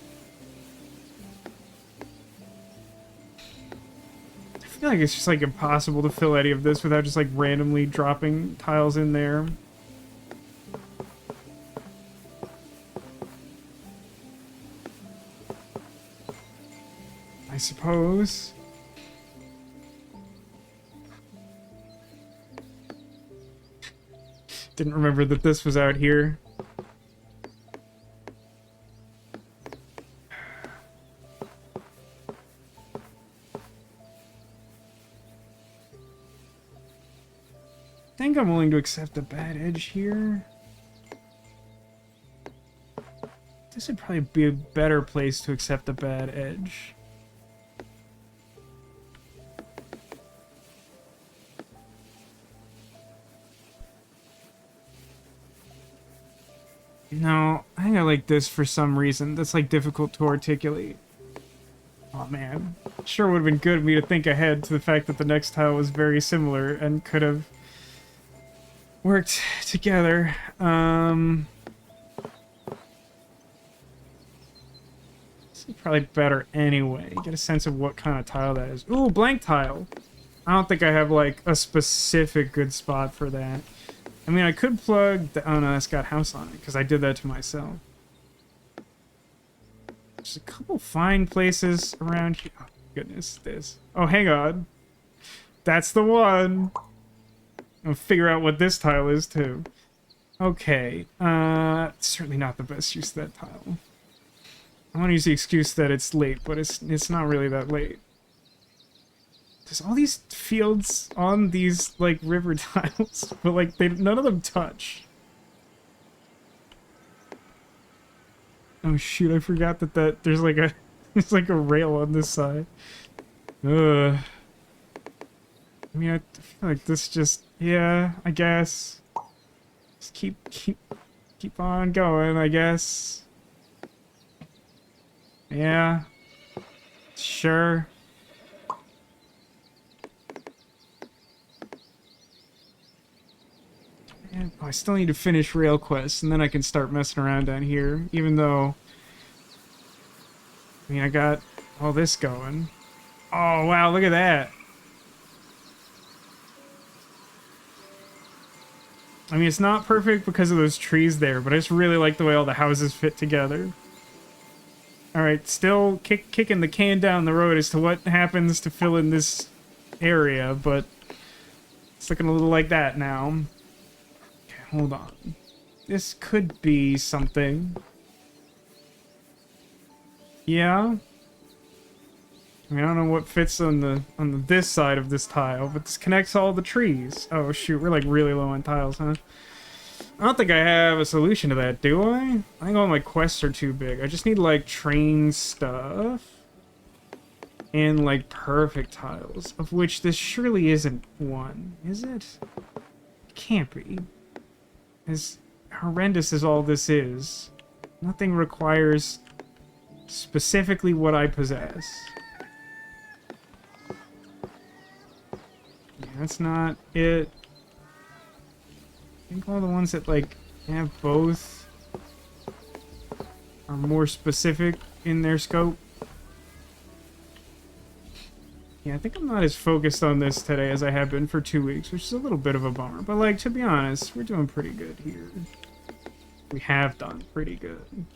feel like it's just like impossible to fill any of this without just like randomly dropping tiles in there. I suppose. Didn't remember that this was out here. I think I'm willing to accept a bad edge here. This would probably be a better place to accept a bad edge. No, I think I like this for some reason. That's like difficult to articulate. Oh man. Sure would have been good of me to think ahead to the fact that the next tile was very similar and could have worked together. This is probably better anyway. Get a sense of what kind of tile that is. Ooh, blank tile. I don't think I have like a specific good spot for that. I mean, I could plug the... Oh no, that's got house on it, because I did that to myself. There's a couple fine places around here. Oh, goodness, this. Oh, hang on. That's the one! I'll figure out what this tile is, too. Okay, certainly not the best use of that tile. I want to use the excuse that it's late, but it's not really that late. There's all these fields on these, like, river tiles, but, like, none of them touch. Oh, shoot, I forgot that there's, like, there's, like, a rail on this side. Ugh. I mean, I feel like this just, yeah, I guess. Just keep on going, I guess. Yeah. Sure. Oh, I still need to finish rail quests, and then I can start messing around down here, even though... I mean, I got all this going. Oh, wow, look at that. I mean, it's not perfect because of those trees there, but I just really like the way all the houses fit together. Alright, still kicking the can down the road as to what happens to fill in this area, but it's looking a little like that now. Hold on. This could be something. Yeah. I mean, I don't know what fits on this side of this tile, but this connects all the trees. Oh shoot, we're like really low on tiles, huh? I don't think I have a solution to that, do I? I think all my quests are too big. I just need like train stuff and like perfect tiles, of which this surely isn't one, is it? It can't be. As horrendous as all this is, nothing requires specifically what I possess. That's not it. I think all the ones that, like, have both are more specific in their scope. Yeah, I think I'm not as focused on this today as I have been for 2 weeks, which is a little bit of a bummer. But, like, to be honest, we're doing pretty good here. We have done pretty good.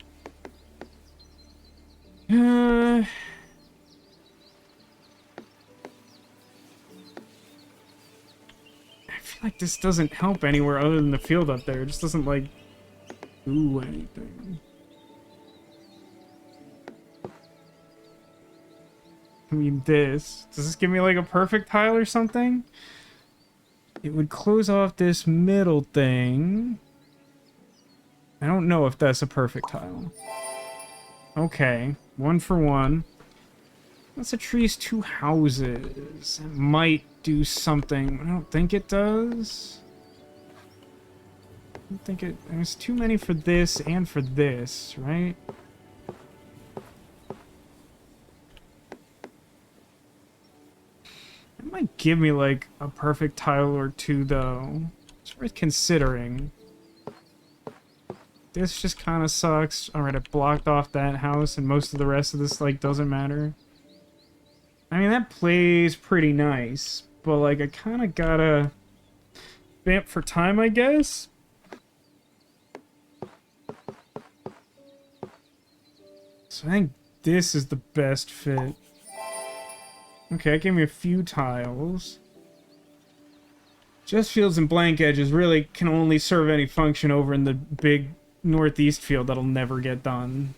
I feel like this doesn't help anywhere other than the field up there. It just doesn't, like, do anything. I mean, does this give me, like, a perfect tile or something? It would close off this middle thing. I don't know if that's a perfect tile. Okay, 1 for 1. That's a tree's 2 houses. It might do something. I don't think it does. I don't think it... There's too many for this and for this, right? It might give me, like, a perfect tile or 2, though. It's worth considering. This just kind of sucks. Alright, I blocked off that house, and most of the rest of this, like, doesn't matter. I mean, that plays pretty nice, but, like, I kind of gotta vamp for time, I guess? So I think this is the best fit. Okay, it gave me a few tiles. Just fields and blank edges really can only serve any function over in the big northeast field that'll never get done.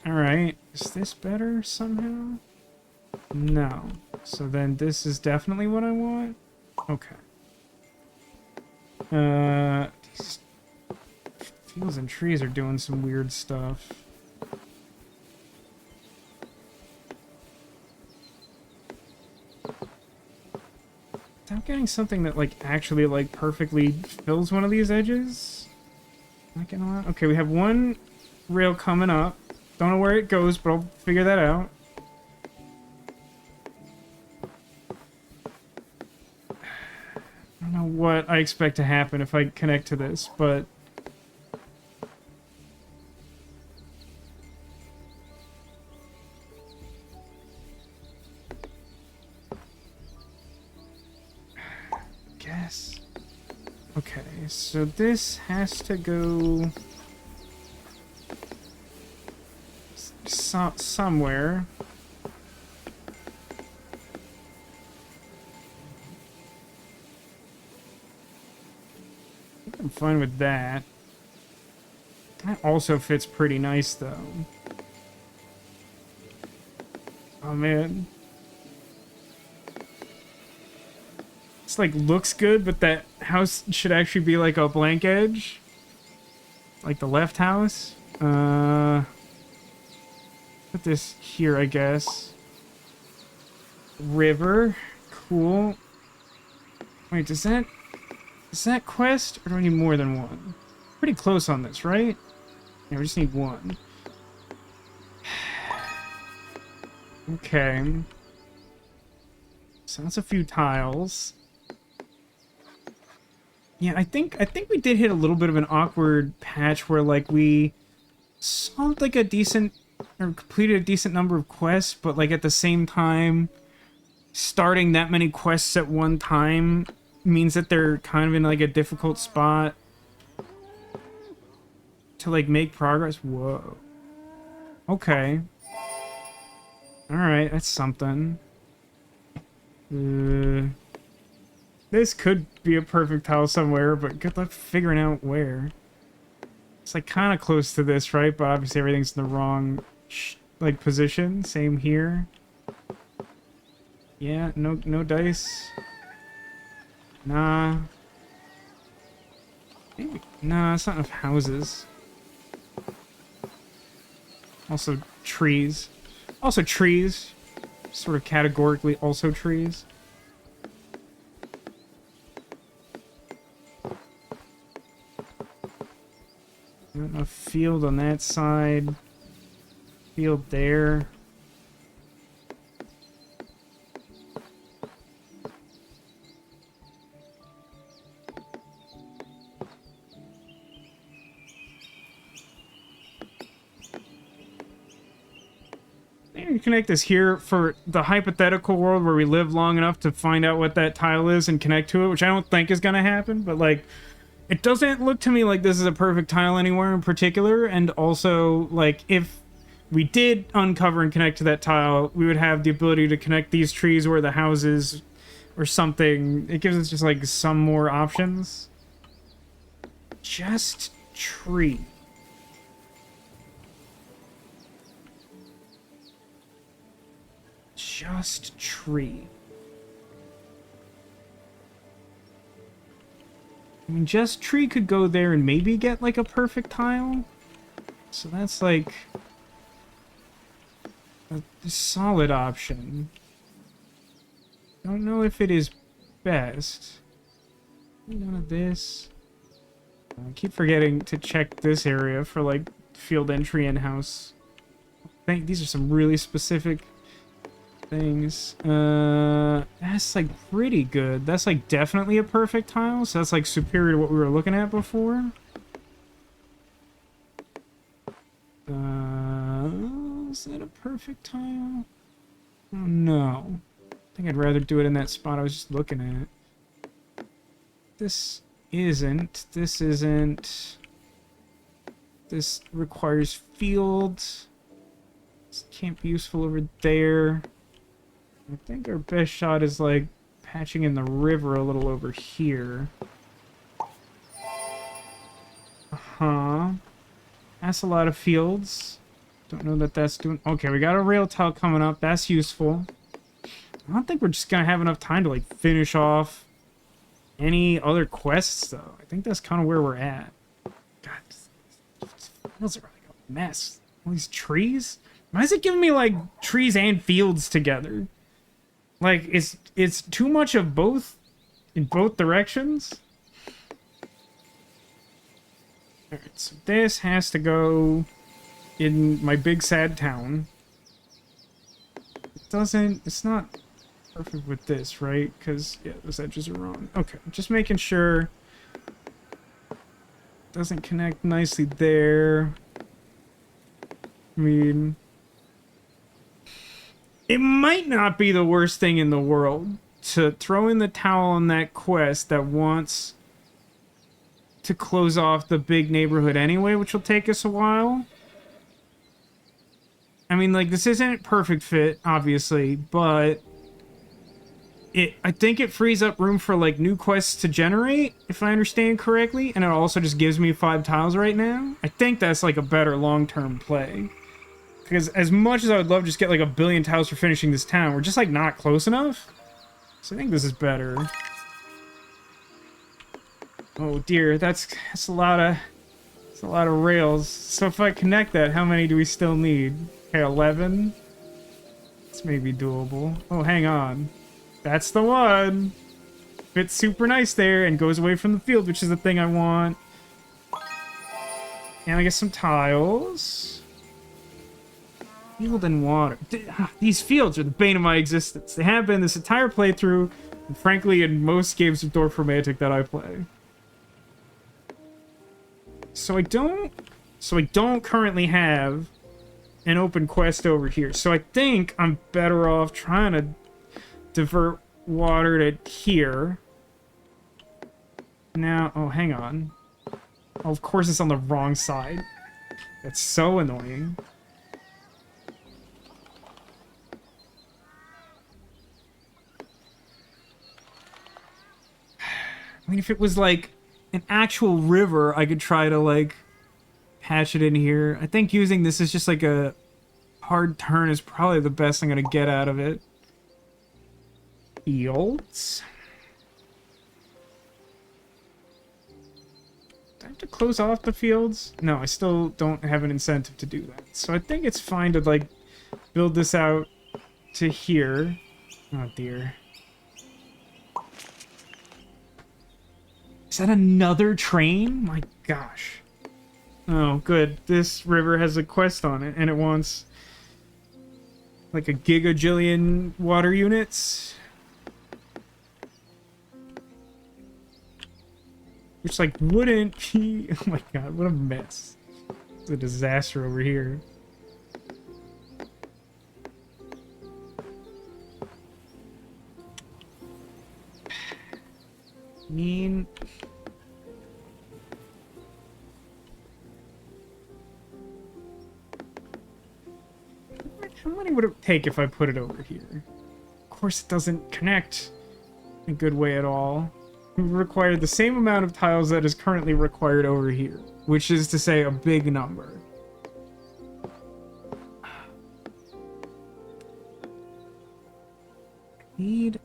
Alright, is this better somehow? No. So then this is definitely what I want? Okay. These fields and trees are doing some weird stuff. Without getting something that, like, actually, like, perfectly fills one of these edges? Not getting a lot? Okay, we have one rail coming up. Don't know where it goes, but I'll figure that out. I don't know what I expect to happen if I connect to this, but... guess. Okay, so this has to go... somewhere. I think I'm fine with that. That also fits pretty nice, though. Oh, man. It's like looks good, but that house should actually be like a blank edge. Like the left house. Put this here, I guess. River. Cool. Wait, does that... is that quest? Or do I need more than one? Pretty close on this, right? Yeah, we just need one. Okay. So that's a few tiles. Yeah, I think we did hit a little bit of an awkward patch where, like, we solved, like, a decent... or completed a decent number of quests, but, like, at the same time, starting that many quests at one time means that they're kind of in, like, a difficult spot to, like, make progress. Whoa. Okay. Alright, that's something. This could be a perfect tile somewhere, but good luck figuring out where. It's, like, kind of close to this, right? But obviously everything's in the wrong... like, position. Same here. Yeah, no dice. Nah. Maybe. Nah, it's not enough houses. Also trees. Also trees. Sort of categorically also trees. Not enough field on that side. Field there. can connect this here for the hypothetical world where we live long enough to find out what that tile is and connect to it, which I don't think is going to happen, but like, it doesn't look to me like this is a perfect tile anywhere in particular, and also, like, if we did uncover and connect to that tile, we would have the ability to connect these trees where the houses or something. It gives us just, like, some more options. Just tree. Just tree. I mean, just tree could go there and maybe get, like, a perfect tile. So that's, like, a solid option. Don't know if it is best. None of this. I keep forgetting to check this area for, like, field entry and house. I think these are some really specific things. That's like pretty good. That's like definitely a perfect tile, so that's like superior to what we were looking at before. Is that a perfect tile? Oh, no. I think I'd rather do it in that spot I was just looking at. This isn't. This isn't. This requires fields. This can't be useful over there. I think our best shot is, like, patching in the river a little over here. Uh-huh. That's a lot of fields. Don't know that that's doing... Okay, we got a rail tile coming up. That's useful. I don't think we're just gonna have enough time to, like, finish off any other quests, though. I think that's kind of where we're at. God, these fields are like a mess. All these trees? Why is it giving me, like, trees and fields together? Like, it's too much of both in both directions. Alright, so this has to go in my big sad town. It's not perfect with this, right? Because, yeah, those edges are wrong. Okay, just making sure. Doesn't connect nicely there. I mean... It might not be the worst thing in the world to throw in the towel on that quest that wants to close off the big neighborhood anyway, which will take us a while. I mean, like, this isn't perfect fit, obviously, but I think it frees up room for, like, new quests to generate, if I understand correctly, and it also just gives me 5 tiles right now. I think that's, like, a better long-term play. Because as much as I would love to just get like 1 billion tiles for finishing this town, we're just like not close enough. So I think this is better. Oh dear, that's a lot of rails. So if I connect that, how many do we still need? Okay, 11. This may be doable. Oh, hang on. That's the one. Fits super nice there and goes away from the field, which is the thing I want. And I guess some tiles. Field and water. These fields are the bane of my existence. They have been this entire playthrough, and frankly, in most games of Dorfromantik that I play. So I don't currently have an open quest over here. So I think I'm better off trying to divert water to here. Now, oh, hang on. Oh, of course it's on the wrong side. That's so annoying. I mean, if it was, like, an actual river, I could try to, like, patch it in here. I think using this as just, like, a hard turn is probably the best I'm gonna get out of it. Fields? Do I have to close off the fields? No, I still don't have an incentive to do that. So I think it's fine to, like, build this out to here. Oh, dear. Is that another train? My gosh. Oh, good. This river has a quest on it, and it wants like a gigajillion water units. Which, like, wouldn't be... Oh my god, what a mess. It's a disaster over here. mean... How many would it take if I put it over here? Of course it doesn't connect in a good way at all. It would require the same amount of tiles that is currently required over here, which is to say a big number. Need...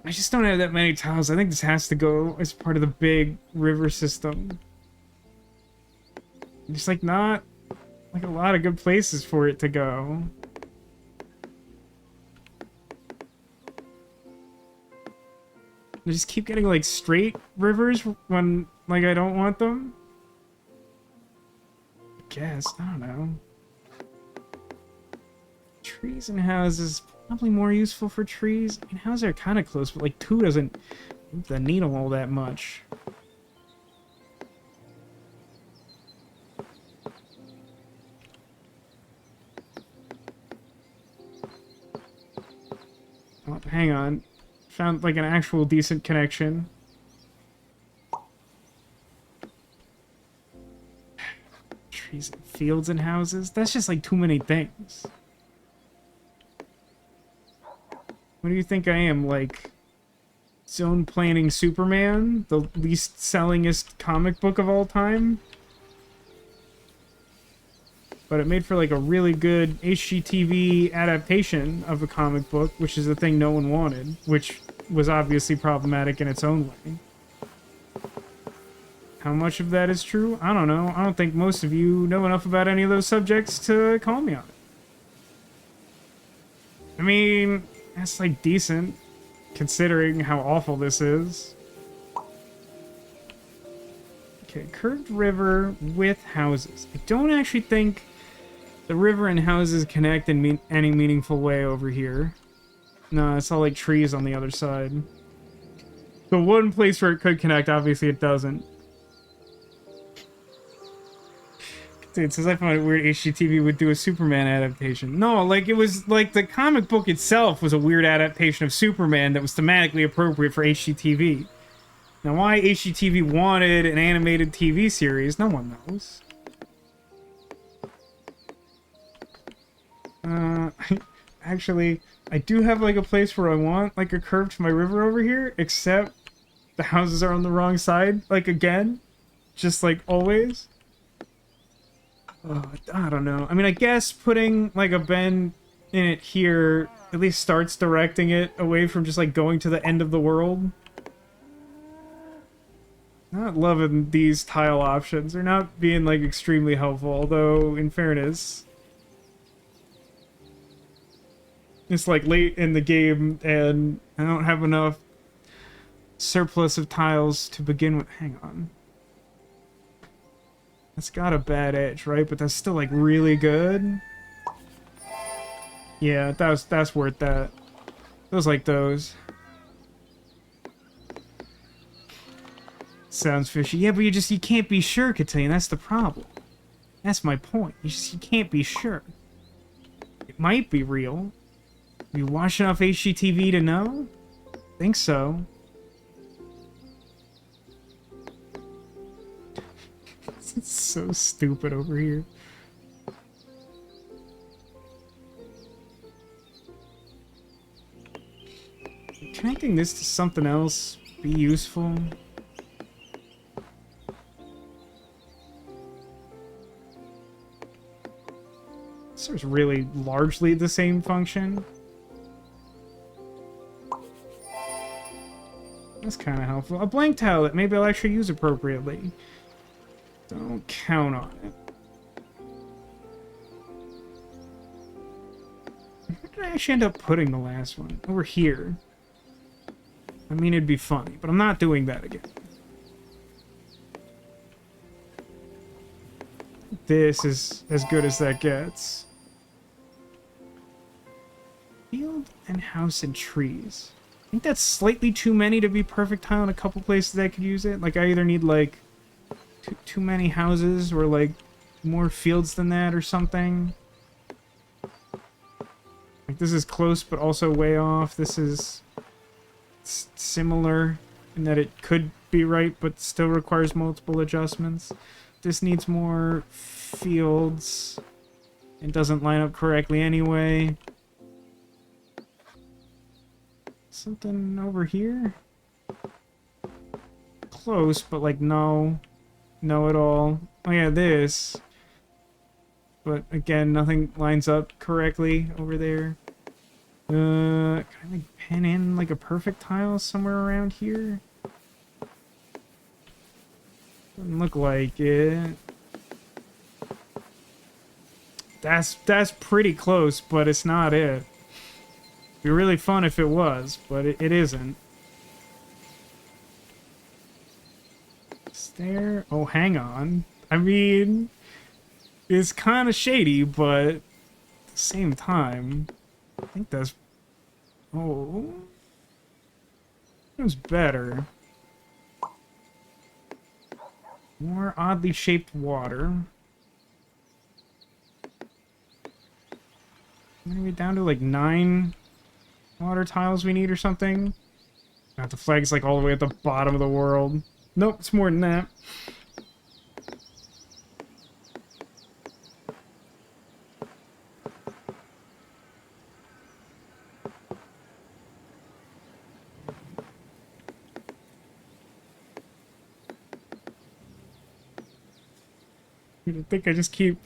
I just don't have that many tiles. I think this has to go as part of the big river system. There's like not like a lot of good places for it to go. I just keep getting like straight rivers when like I don't want them. I guess, I don't know. Trees and houses, probably more useful for trees. I mean, houses are kind of close, but like 2 doesn't move the needle all that much. Oh, hang on. Found like an actual decent connection. Trees and fields and houses. That's just like too many things. What do you think I am, like zone planning Superman? The least sellingest comic book of all time? But it made for like a really good HGTV adaptation of a comic book, which is the thing no one wanted, which was obviously problematic in its own way. How much of that is true? I don't know. I don't think most of you know enough about any of those subjects to call me on it. I mean, that's like decent, considering how awful this is. Okay, curved river with houses. I don't actually think the river and houses connect in any meaningful way over here. No, it's all like trees on the other side. The one place where it could connect, obviously it doesn't. Dude, it says I find it weird HGTV would do a Superman adaptation. No, like it was like the comic book itself was a weird adaptation of Superman that was thematically appropriate for HGTV. Now why HGTV wanted an animated TV series, no one knows. Actually, I do have like a place where I want like a curve to my river over here, except the houses are on the wrong side, like again, just like always. I don't know. I mean, I guess putting like a bend in it here at least starts directing it away from just like going to the end of the world. Not loving these tile options. They're not being like extremely helpful, although in fairness, it's like late in the game and I don't have enough surplus of tiles to begin with. Hang on. That's got a bad edge, right? But that's still like really good. Yeah, that's worth that. Those like those. Sounds fishy. Yeah, but you can't be sure, Katane. That's the problem. That's my point. You can't be sure. It might be real. You watch enough HGTV to know? Think so. It's so stupid over here. Connecting this to something else be useful? This is really largely the same function. That's kind of helpful. A blank tile that maybe I'll actually use appropriately. Don't count on it. Where did I actually end up putting the last one? Over here. I mean, it'd be funny, but I'm not doing that again. This is as good as that gets. Field and house and trees. I think that's slightly too many to be perfect tile in a couple places I could use it. Like, I either need, like, too many houses or, like, more fields than that or something. Like, this is close, but also way off. This is similar in that it could be right, but still requires multiple adjustments. This needs more fields. It doesn't line up correctly anyway. Something over here? Close, but like no. No at all. Oh yeah, this. But again, nothing lines up correctly over there. Can I like pin in like a perfect tile somewhere around here? Doesn't look like it. That's pretty close, but it's not it. It'd be really fun if it was, but it isn't. Is there? Oh, hang on. I mean, it's kind of shady, but at the same time, I think that's... Oh... It was better. More oddly shaped water. Maybe down to like 9 water tiles we need or something. God, the flag's like all the way at the bottom of the world. Nope, it's more than that. I think I just keep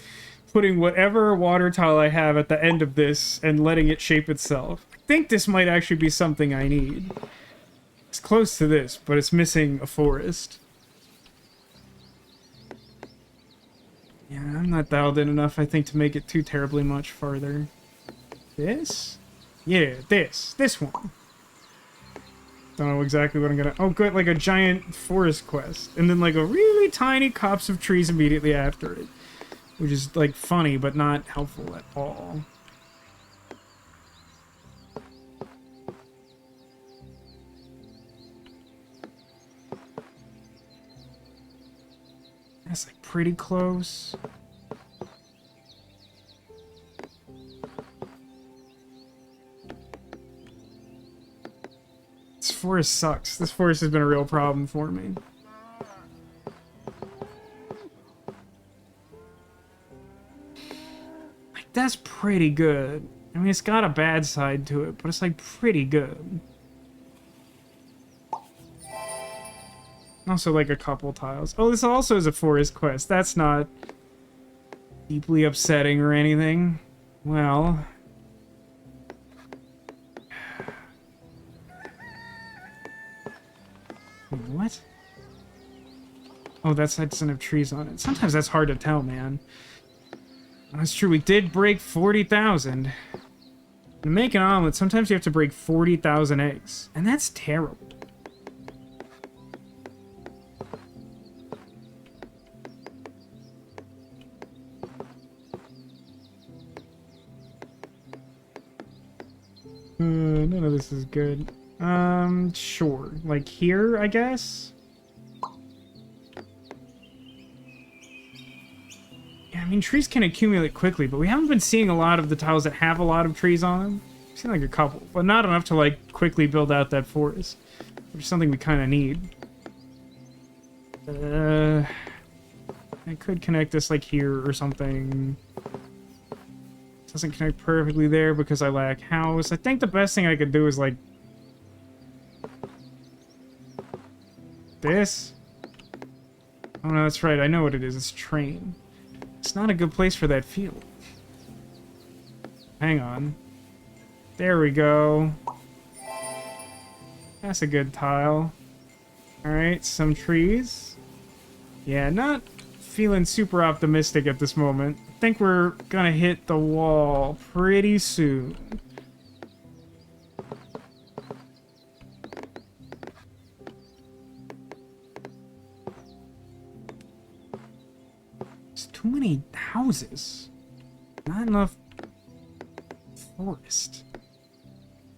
putting whatever water tile I have at the end of this and letting it shape itself. I think this might actually be something I need. It's close to this, but it's missing a forest. Yeah, I'm not dialed in enough, I think, to make it too terribly much farther. This? Yeah, this one. Don't know exactly what I'm gonna... Oh, good, like a giant forest quest. And then like a really tiny copse of trees immediately after it. Which is like funny, but not helpful at all. That's like pretty close. This forest sucks. This forest has been a real problem for me. Like, that's pretty good. I mean, it's got a bad side to it, but it's like pretty good. Also, like a couple tiles. Oh, this also is a forest quest. That's not deeply upsetting or anything. Well... What? Oh, that side doesn't have trees on it. Sometimes that's hard to tell, man. That's true, we did break 40,000. To make an omelet, sometimes you have to break 40,000 eggs. And that's terrible. None of this is good. Sure. Like here, I guess? Yeah, I mean, trees can accumulate quickly, but we haven't been seeing a lot of the tiles that have a lot of trees on them. We've seen like a couple, but not enough to like quickly build out that forest, which is something we kind of need. I could connect this like here or something. Doesn't connect perfectly there because I lack house. I think the best thing I could do is like this. Oh no, that's right. I know what it is. It's train. It's not a good place for that field. Hang on. There we go. That's a good tile. Alright, some trees. Yeah, not feeling super optimistic at this moment. I think we're gonna hit the wall pretty soon. There's too many houses. Not enough forest.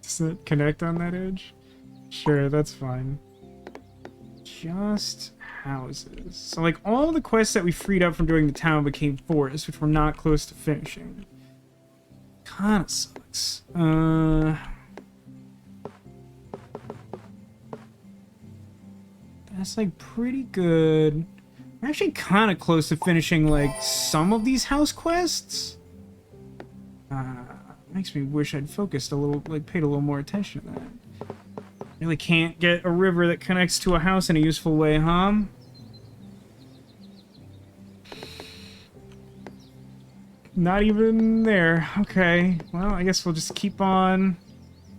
Does it connect on that edge? Sure, that's fine. Just houses. So, like, all the quests that we freed up from doing the town became forests, which we're not close to finishing. Kinda sucks. That's like pretty good. We're actually kind of close to finishing like some of these house quests. Makes me wish I'd focused a little, like paid a little more attention to that. Really can't get a river that connects to a house in a useful way, huh? Not even there. Okay. Well, I guess we'll just keep on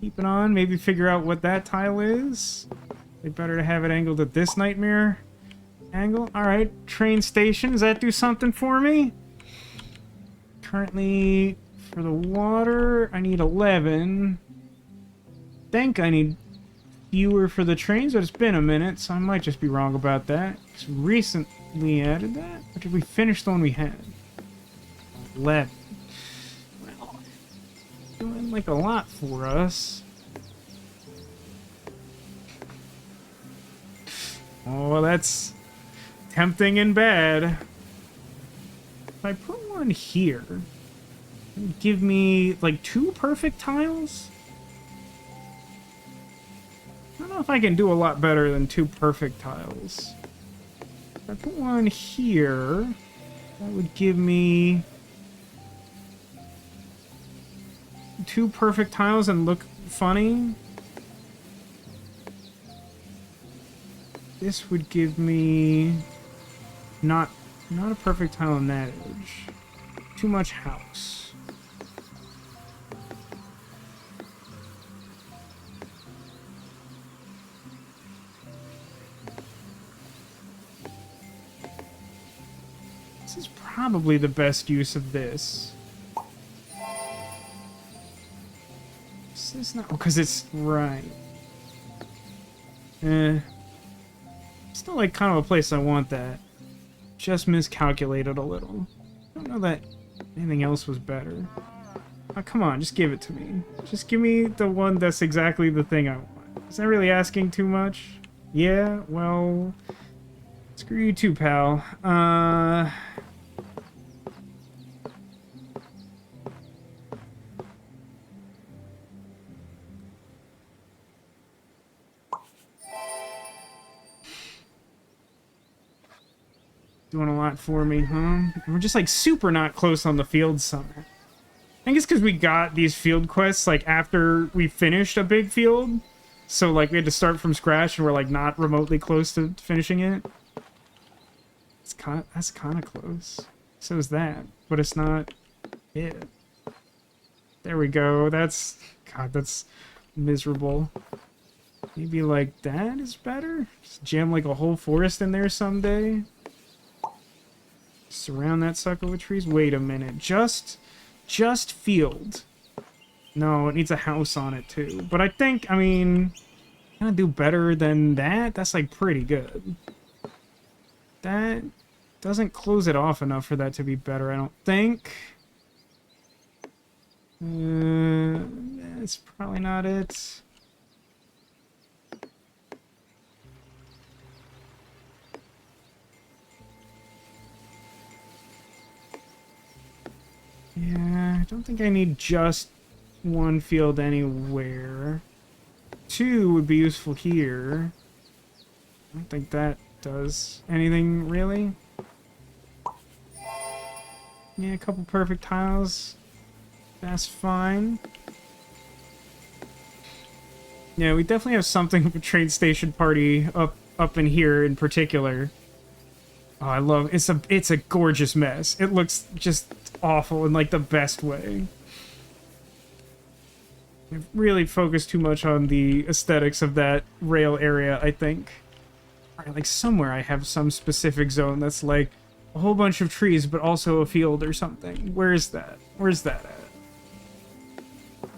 keeping on. Maybe figure out what that tile is. It's better to have it angled at this nightmare angle. Alright, train station. Does that do something for me? Currently, for the water, I need 11. Think I need fewer for the trains, but it's been a minute, so I might just be wrong about that. Just recently added that? Or did we finish the one we had? 11. Well, doing like a lot for us. Oh, that's tempting and bad. If I put one here, it would give me like 2 perfect tiles. I don't know if I can do a lot better than 2 perfect tiles. If I put one here, that would give me 2 perfect tiles and look funny. This would give me not a perfect tile on that edge. Too much house. This is probably the best use of this. Is this not? Because it's right. Still like kind of a place I want that. Just miscalculated a little. I don't know that anything else was better. Oh, come on, just give it to me. Just give me the one that's exactly the thing I want. Is that really asking too much? Yeah, well... Screw you too, pal. Doing a lot for me, huh? We're just like super not close on the field center. I think it's because we got these field quests like after we finished a big field. So like we had to start from scratch and we're like not remotely close to finishing it. That's kind of close. So is that, but it's not it. There we go. That's, God, that's miserable. Maybe like that is better? Just jam like a whole forest in there someday. Surround that sucker with trees. Wait a minute. Just field. No, it needs a house on it too. But I think, I mean, can I do better than that? That's like pretty good. That doesn't close it off enough for that to be better, I don't think. That's probably not it. Yeah, I don't think I need just one field anywhere. 2 would be useful here. I don't think that does anything, really. Yeah, a couple perfect tiles. That's fine. Yeah, we definitely have something of a train station party up in here in particular. Oh, I love it's a gorgeous mess. It looks just awful in like the best way. We've really focused too much on the aesthetics of that rail area, I think. Alright, like somewhere I have some specific zone that's like a whole bunch of trees but also a field or something. Where is that? Where's that at?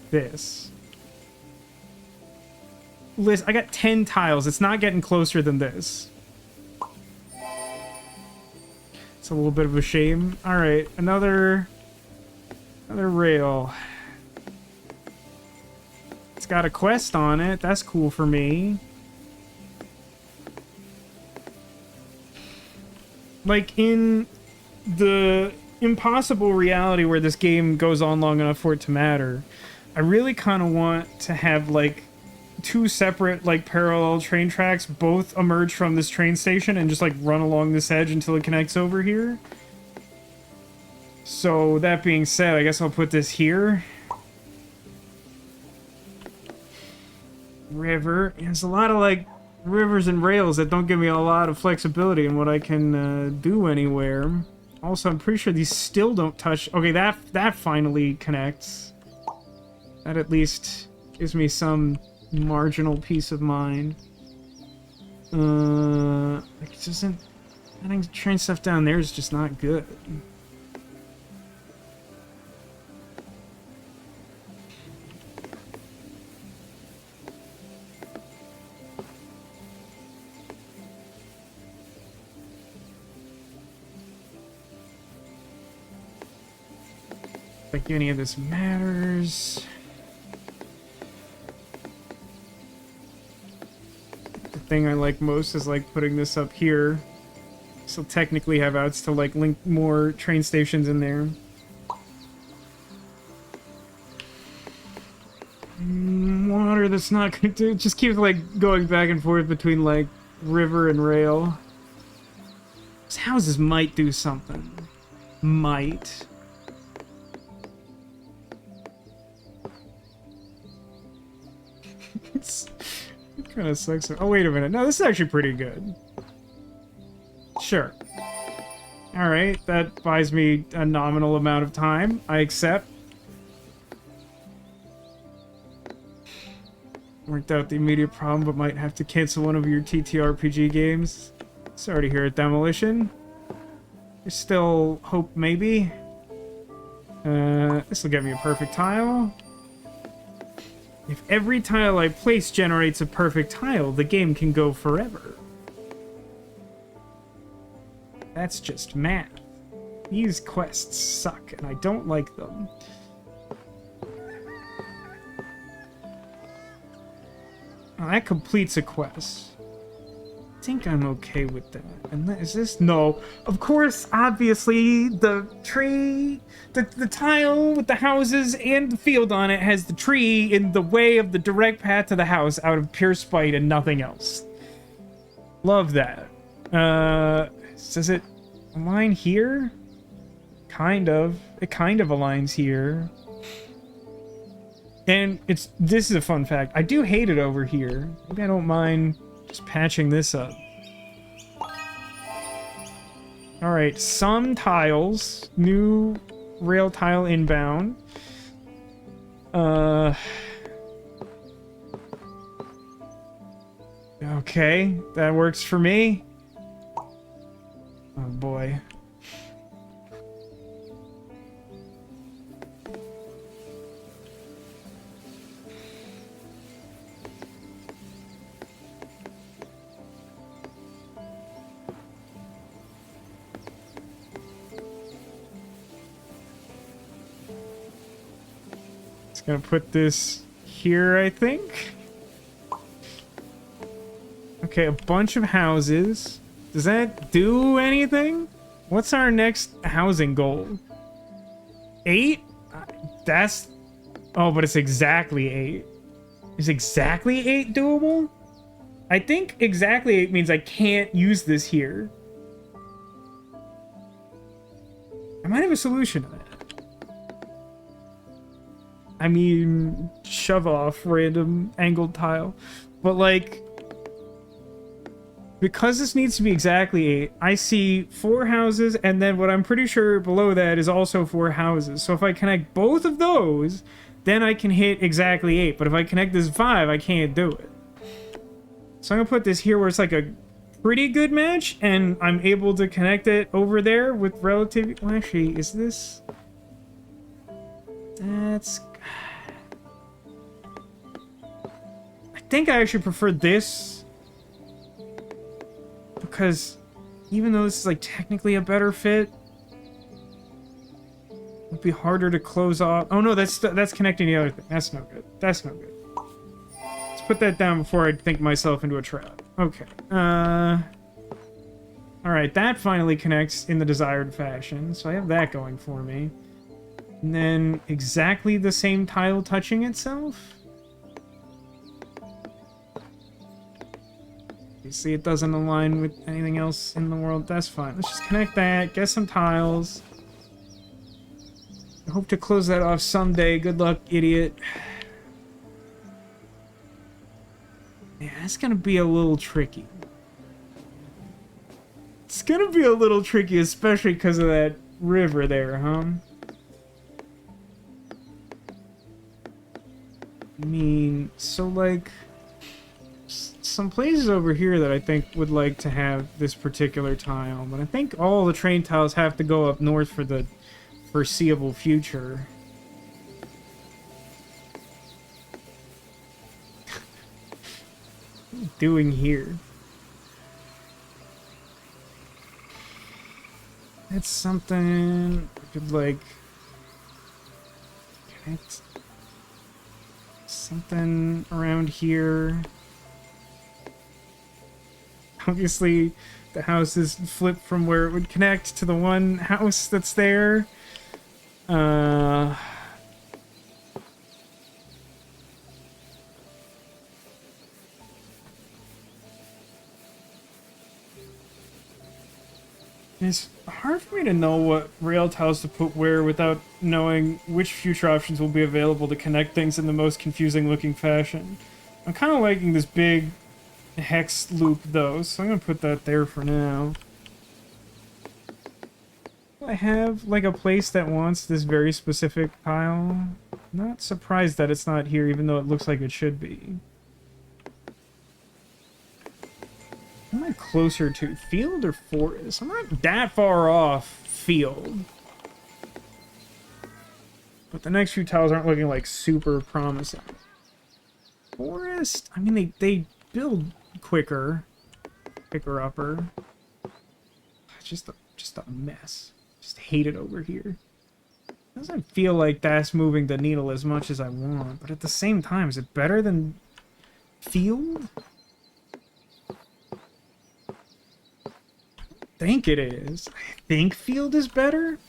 This. Liz, I got 10 tiles. It's not getting closer than this. It's a little bit of a shame. Alright, another rail. It's got a quest on it. That's cool for me. Like in the impossible reality where this game goes on long enough for it to matter, I really kind of want to have, like, two separate, like, parallel train tracks both emerge from this train station and just, like, run along this edge until it connects over here. So, that being said, I guess I'll put this here. River. There's a lot of, like, rivers and rails that don't give me a lot of flexibility in what I can do anywhere. Also, I'm pretty sure these still don't touch. Okay, that finally connects. That at least gives me some marginal peace of mind. Like, it doesn't... Adding train stuff down there is just not good. Like any of this matters. The thing I like most is like putting this up here. So technically have outs to like link more train stations in there. Water that's not gonna do, just keeps like going back and forth between like river and rail. These houses might do something. Might. It kind of sucks. Oh, wait a minute. No, this is actually pretty good. Sure. Alright, that buys me a nominal amount of time. I accept. Worked out the immediate problem, but might have to cancel one of your TTRPG games. Sorry to hear it, Demolition. There's still hope, maybe. This will get me a perfect tile. If every tile I place generates a perfect tile, the game can go forever. That's just math. These quests suck, and I don't like them. Oh, that completes a quest. I think I'm okay with that. And is this? No. Of course, obviously, the tree, the tile with the houses and the field on it has the tree in the way of the direct path to the house out of pure spite and nothing else. Love that. Does it align here? Kind of. It kind of aligns here. And this is a fun fact. I do hate it over here. Maybe I don't mind just patching this up. Alright, some tiles. New rail tile inbound. Okay, that works for me. Oh boy. Gonna put this here, I think. Okay, a bunch of houses. Does that do anything? What's our next housing goal? 8? That's... Oh, but it's exactly 8. Is exactly 8 doable? I think exactly 8 means I can't use this here. I might have a solution to that. I mean, shove off random angled tile. But, like, because this needs to be exactly 8, I see 4 houses, and then what I'm pretty sure below that is also 4 houses. So if I connect both of those, then I can hit exactly 8. But if I connect this 5, I can't do it. So I'm going to put this here where it's like a pretty good match, and I'm able to connect it over there with relative... Well, actually, is this... That's... I think I actually prefer this, because even though this is like technically a better fit, it'd be harder to close off. Oh no, that's connecting the other thing. That's no good. That's no good. Let's put that down before I think myself into a trap. Okay. Alright, Alright, that finally connects in the desired fashion, so I have that going for me. And then exactly the same tile touching itself? You see, it doesn't align with anything else in the world. That's fine. Let's just connect that, get some tiles. I hope to close that off someday. Good luck, idiot. Yeah, that's gonna be a little tricky. It's gonna be a little tricky, especially because of that river there, huh? I mean, so like, some places over here that I think would like to have this particular tile, but I think all the train tiles have to go up north for the foreseeable future. What are you doing here? It's something I could like connect something around here. Obviously, the house is flipped from where it would connect to the one house that's there. It's hard for me to know what rail tiles to put where without knowing which future options will be available to connect things in the most confusing looking fashion. I'm kind of liking this big hex loop though, so I'm gonna put that there for now. I have like a place that wants this very specific tile. Not surprised that it's not here, even though it looks like it should be. Am I closer to field or forest? I'm not that far off field. But the next few tiles aren't looking like super promising. Forest? I mean, they build quicker. Picker upper. It's just a mess. Just hate it over here. Doesn't feel like that's moving the needle as much as I want, but at the same time, is it better than field? I think it is. I think field is better.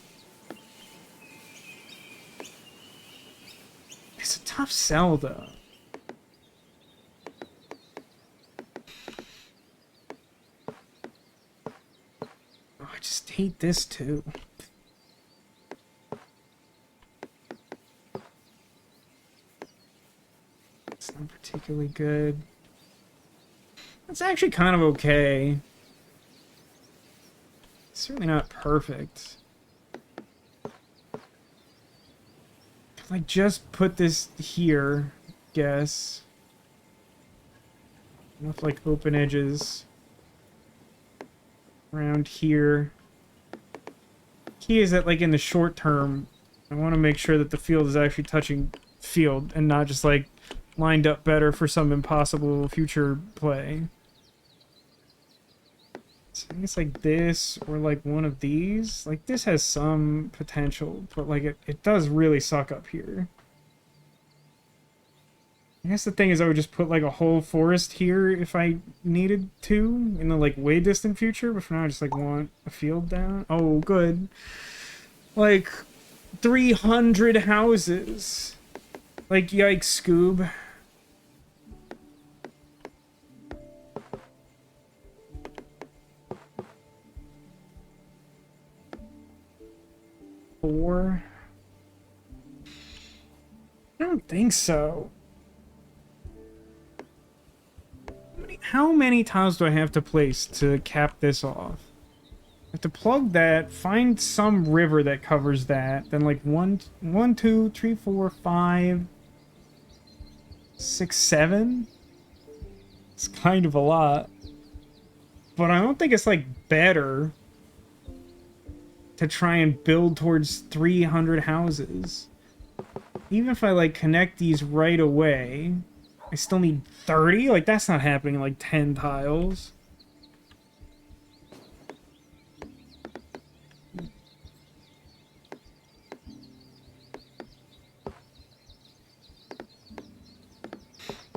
It's a tough sell though. Oh, I just hate this too. It's not particularly good. It's actually kind of okay. Certainly not perfect. If I just put this here, guess. Enough like open edges around here. Key is that like in the short term, I want to make sure that the field is actually touching field and not just like lined up better for some impossible future play. So I guess like this or like one of these. Like this has some potential, but like it does really suck up here. I guess the thing is I would just put like a whole forest here if I needed to in the like way distant future, but for now I just like want a field down. Oh, good. Like 300 houses. Like yikes, Scoob. Four? I don't think so. How many tiles do I have to place to cap this off? I have to plug that, find some river that covers that, then like 1, 2, 3, 4, 5, 6, 7? It's kind of a lot. But I don't think it's like better to try and build towards 300 houses. Even if I like connect these right away, I still need 30? Like that's not happening in like 10 tiles.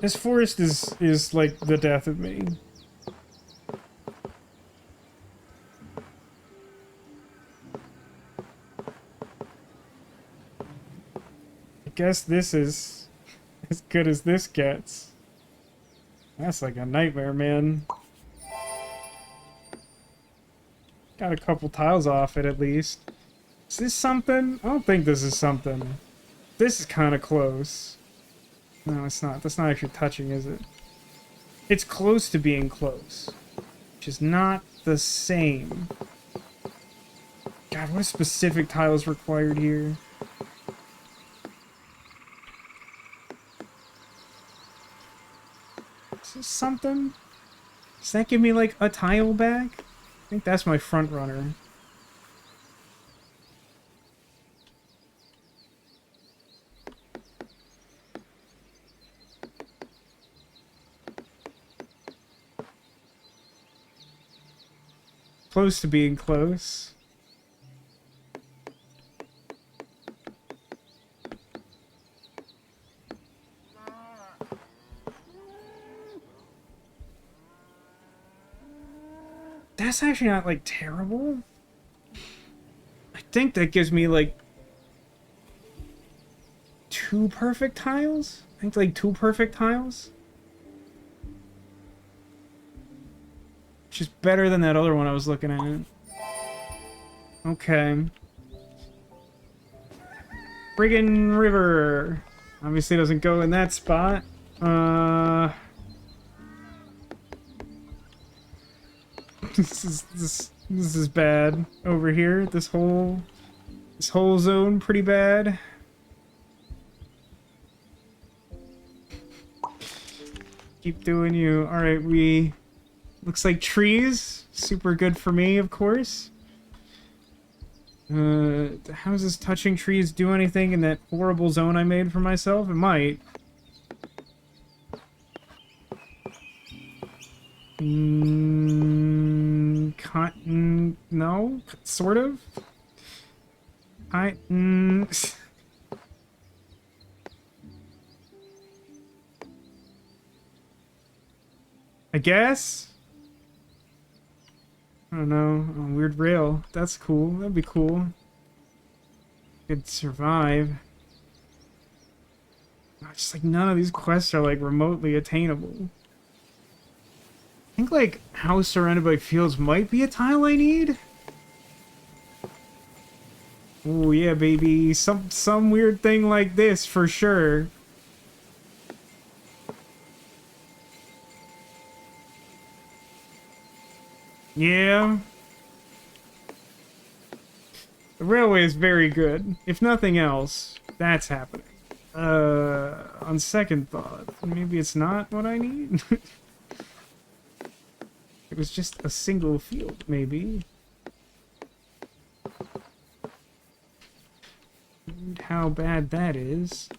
This forest is like the death of me. guess this is as good as this gets. That's like a nightmare, man. Got a couple tiles off it at least. Is this something? I don't think this is something. This is kind of close. No, it's not. That's not actually touching, is it? It's close to being close, which is not the same. God, what specific tile is required here? Is this something? Does that give me, like, a tile back? I think that's my front runner. Close to being close. That's actually not, like, terrible. I think that gives me, like, 2 perfect tiles? I think, like, 2 perfect tiles? Which is better than that other one I was looking at. Okay. Friggin' river. Obviously doesn't go in that spot. This is bad over here. This whole zone pretty bad. Keep doing you. All right, we looks like trees. Super good for me, of course. How does this touching trees do anything in that horrible zone I made for myself? It might. Cotton, no, sort of. I guess. I don't know. A weird rail. That's cool. That'd be cool. Could survive. Just like none of these quests are like remotely attainable. I think like house surrounded by fields might be a tile I need. Oh yeah, baby. Some weird thing like this for sure. Yeah. The railway is very good. If nothing else, that's happening. On second thought, maybe it's not what I need. It was just a single field, maybe. And how bad that is.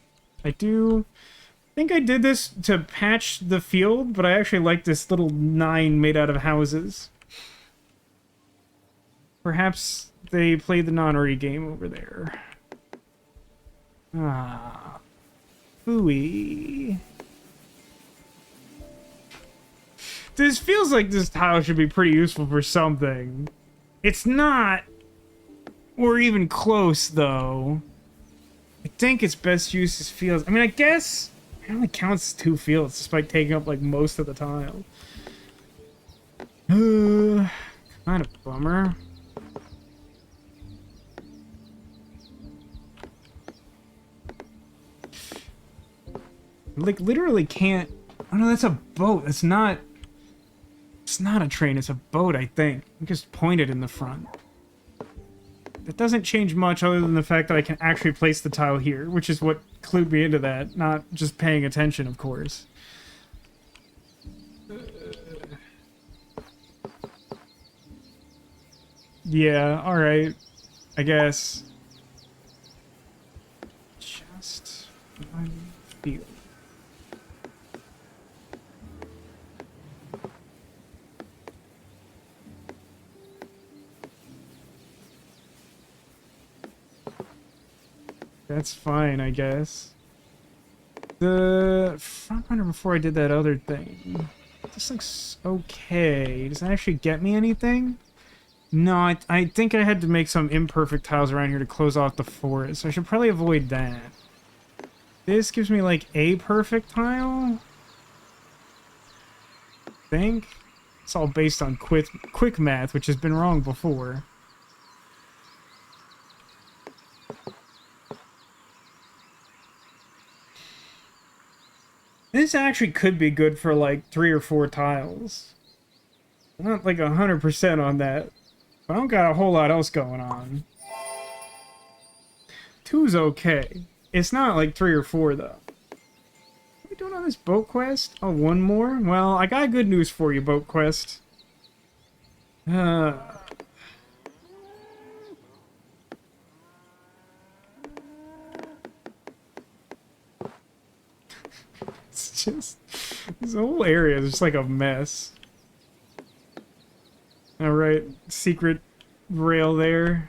I think I did this to patch the field, but I actually like this little 9 made out of houses. Perhaps they played the non-re game over there. Ah. Ooey. This feels like this tile should be pretty useful for something. It's not. Or even close, though. I think its best use is fields. I mean, I guess it only counts as 2 fields, despite taking up, like, most of the tile. Kind of bummer. Like, literally can't... Oh, no, that's a boat. That's not... It's not a train, it's a boat, I think. I'm just pointed in the front. That doesn't change much other than the fact that I can actually place the tile here, which is what clued me into that, not just paying attention, of course. Yeah, alright. I guess. Just one field. That's fine, I guess. The front runner before I did that other thing. This looks okay. Does that actually get me anything? No, I think I had to make some imperfect tiles around here to close off the forest. So I should probably avoid that. This gives me like a perfect tile. I think. It's all based on quick math, which has been wrong before. This actually could be good for like 3 or 4 tiles. I'm not like 100% on that. But I don't got a whole lot else going on. 2's okay. It's not like 3 or 4 though. What are we doing on this boat quest? Oh, one more? Well, I got good news for you, boat quest. It's just... this whole area is just like a mess. Alright, secret rail there.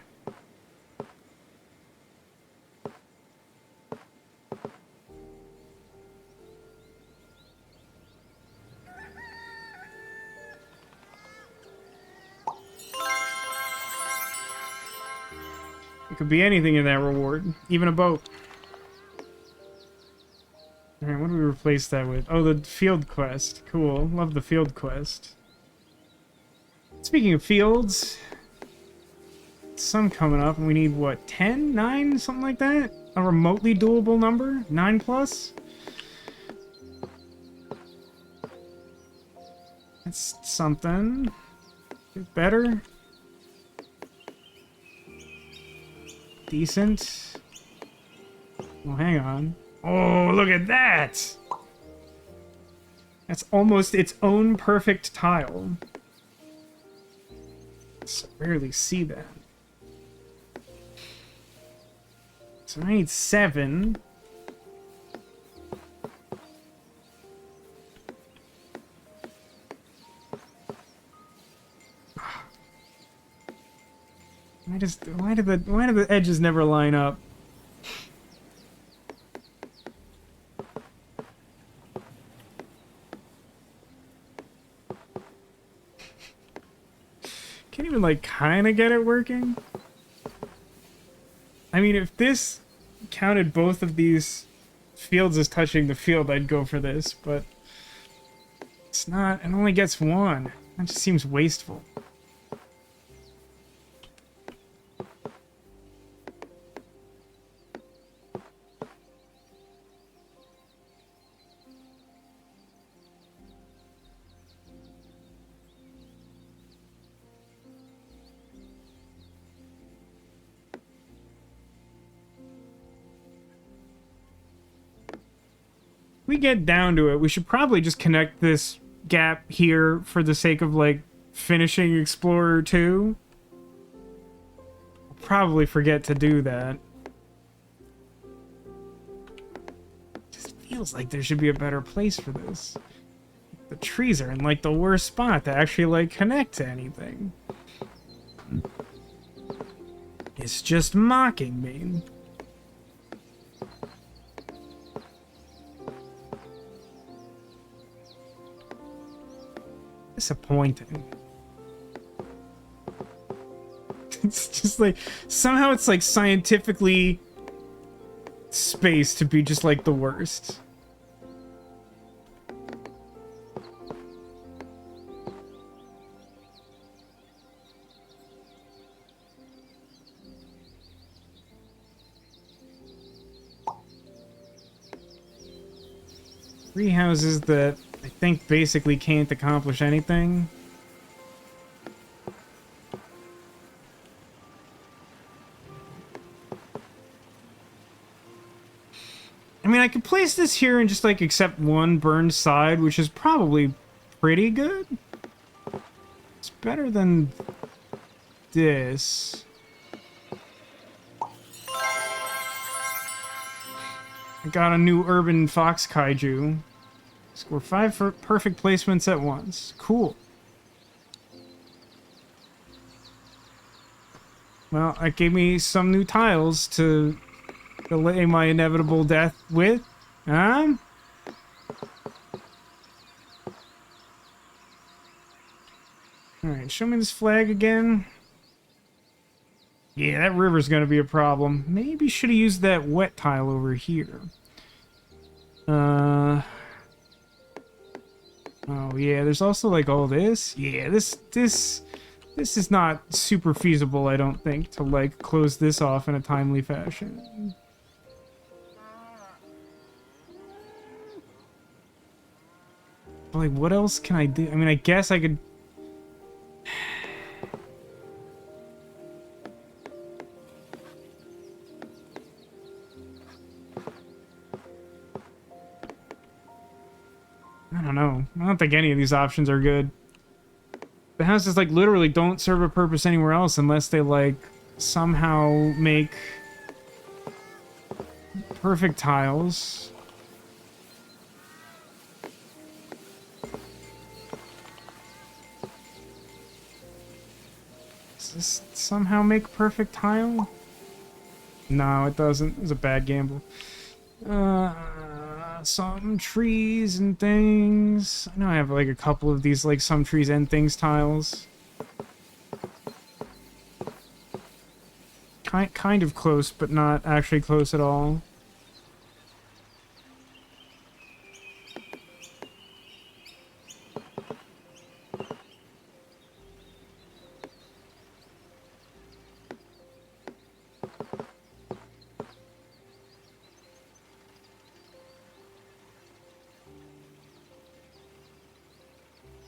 It could be anything in that reward, even a boat. Alright, what do we replace that with? Oh, the field quest. Cool. Love the field quest. Speaking of fields, some coming up, and we need, what, 10? 9? Something like that? A remotely doable number? 9 plus? That's something. Get better. Decent. Well, hang on. Oh, look at that! That's almost its own perfect tile. I rarely see that. So I need 7. Why do the edges never line up? Can't even like kind of get it working. I mean, if this counted both of these fields as touching the field, I'd go for this, but it's not. It only gets 1. That just seems wasteful. We get down to it, we should probably just connect this gap here for the sake of like finishing Explorer 2. I'll probably forget to do that. Just feels like there should be a better place for this. The trees are in like the worst spot to actually like connect to anything. It's just mocking me. Disappointing. It's just like somehow it's like scientifically spaced to be just like the worst. Three houses that I think basically can't accomplish anything. I mean, I could place this here and just like accept 1 burned side, which is probably pretty good. It's better than this. I got a new urban fox kaiju. Score 5 for perfect placements at once. Cool. Well, that gave me some new tiles to delay my inevitable death with. Alright, show me this flag again. Yeah, that river's gonna be a problem. Maybe should have used that wet tile over here. Oh yeah, there's also like all this. Yeah, this is not super feasible, I don't think, to like close this off in a timely fashion. But, like, what else can I do? I mean, I guess I could. I don't know. I don't think any of these options are good. The houses, like, literally don't serve a purpose anywhere else unless they, like, somehow make perfect tiles. Does this somehow make perfect tile? No, it doesn't. It was a bad gamble. Some trees and things. I know I have like a couple of these like some trees and things tiles. Kind of close, but not actually close at all.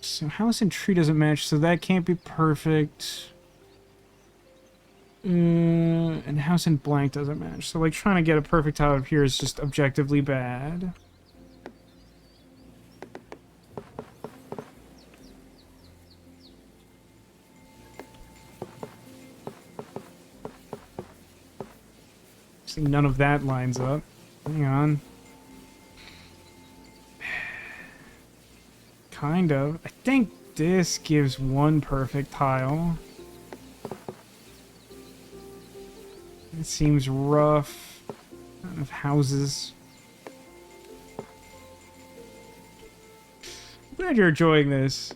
So house and tree doesn't match, so that can't be perfect. And house and blank doesn't match. So like trying to get a perfect tile up here is just objectively bad. See, none of that lines up. Hang on. Kind of. I think this gives one perfect tile. It seems rough. Kind of houses. I'm glad you're enjoying this.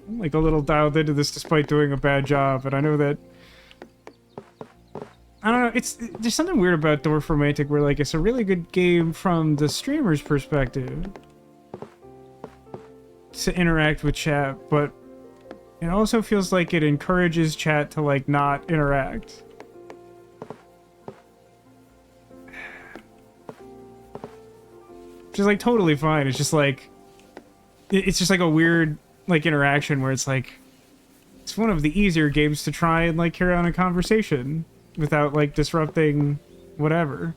I'm like a little dialed into this despite doing a bad job, but I know that... I don't know, there's something weird about Dorfromantik where like it's a really good game from the streamer's perspective to interact with chat, but it also feels like it encourages chat to like not interact. Which is like totally fine. It's just like it's just like a weird like interaction where it's like it's one of the easier games to try and like carry on a conversation without like disrupting whatever.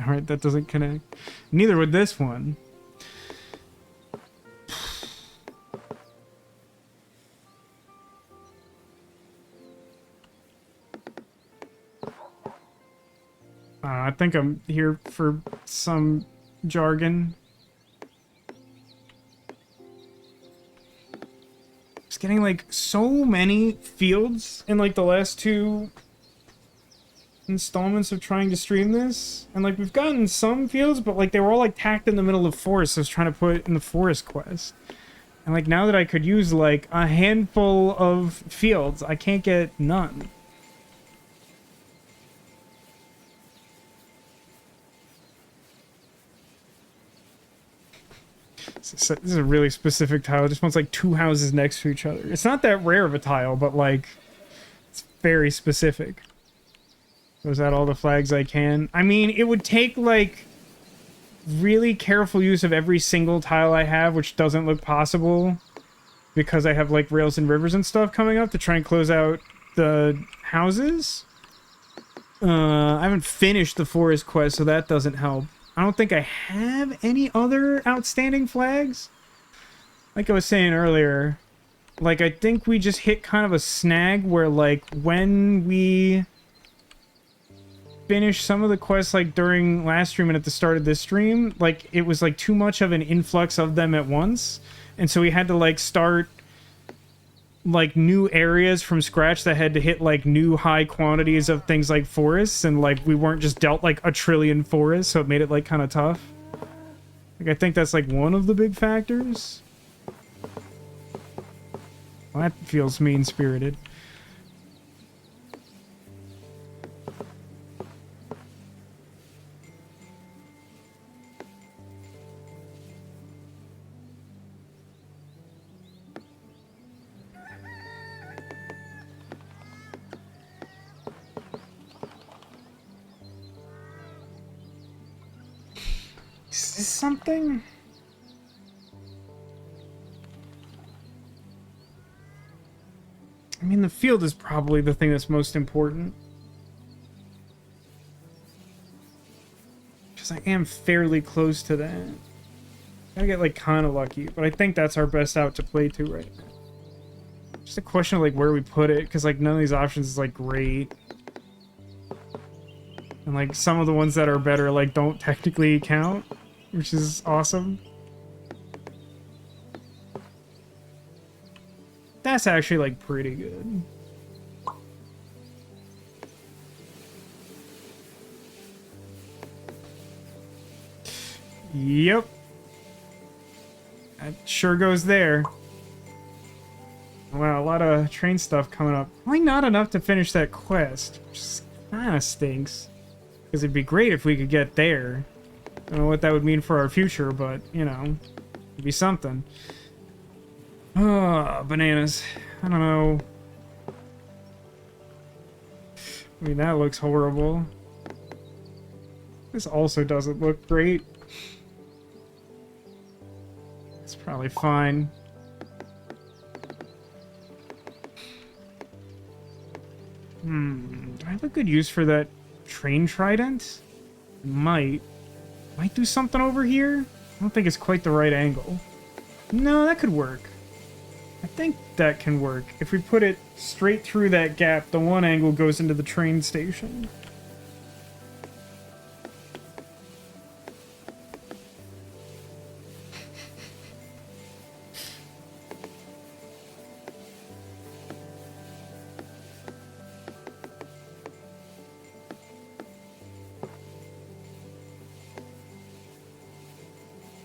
Alright, that doesn't connect. Neither would this one. I think I'm here for some jargon. Just getting like so many fields in like the last two installments of trying to stream this, and like we've gotten some fields, but like they were all like tacked in the middle of forest. So I was trying to put in the forest quest, and like now that I could use like a handful of fields, I can't get none. This is a really specific tile. It just wants like two houses next to each other. It's not that rare of a tile, but like it's very specific. Was that all the flags I can? I mean, it would take like really careful use of every single tile I have, which doesn't look possible because I have like rails and rivers and stuff coming up to try and close out the houses. I haven't finished the forest quest, so that doesn't help. I don't think I have any other outstanding flags. Like I was saying earlier, like I think we just hit kind of a snag where like when we finish some of the quests like during last stream and at the start of this stream, like it was like too much of an influx of them at once, and so we had to like start like new areas from scratch that had to hit like new high quantities of things like forests, and like we weren't just dealt like a trillion forests, so it made it like kind of tough. Like I think that's like one of the big factors. Well, that feels mean-spirited. Is this something? I mean, the field is probably the thing that's most important. Because I am fairly close to that. Gotta get, like, kind of lucky. But I think that's our best out to play to right now. Just a question of, like, where we put it. Because, like, none of these options is, like, great. And, like, some of the ones that are better, like, don't technically count. Which is awesome. That's actually, like, pretty good. Yep. That sure goes there. Wow, a lot of train stuff coming up. Only not enough to finish that quest, which kind of stinks. Because it'd be great if we could get there. Don't know what that would mean for our future, but, you know, it'd be something. Oh, bananas. I don't know. I mean, that looks horrible. This also doesn't look great. It's probably fine. Do I have a good use for that train trident? Might do something over here? I don't think it's quite the right angle. No, that could work. I think that can work. If we put it straight through that gap, the one angle goes into the train station.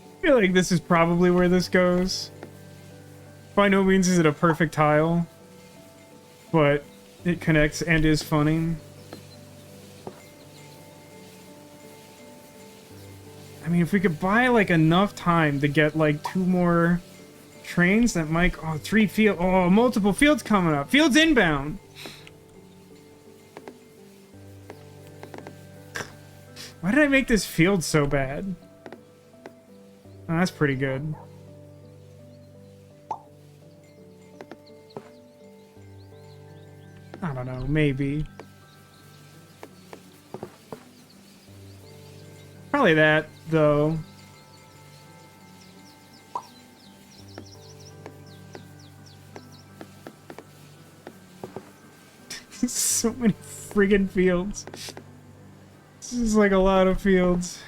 I feel like this is probably where this goes. By no means is it a perfect tile, but it connects and is funny. I mean, if we could buy, like, enough time to get, like, 2 more trains, that might... Oh, 3 field... Oh, multiple fields coming up. Fields inbound! Why did I make this field so bad? Oh, that's pretty good. I don't know, maybe. Probably that, though. So many friggin' fields. This is like a lot of fields.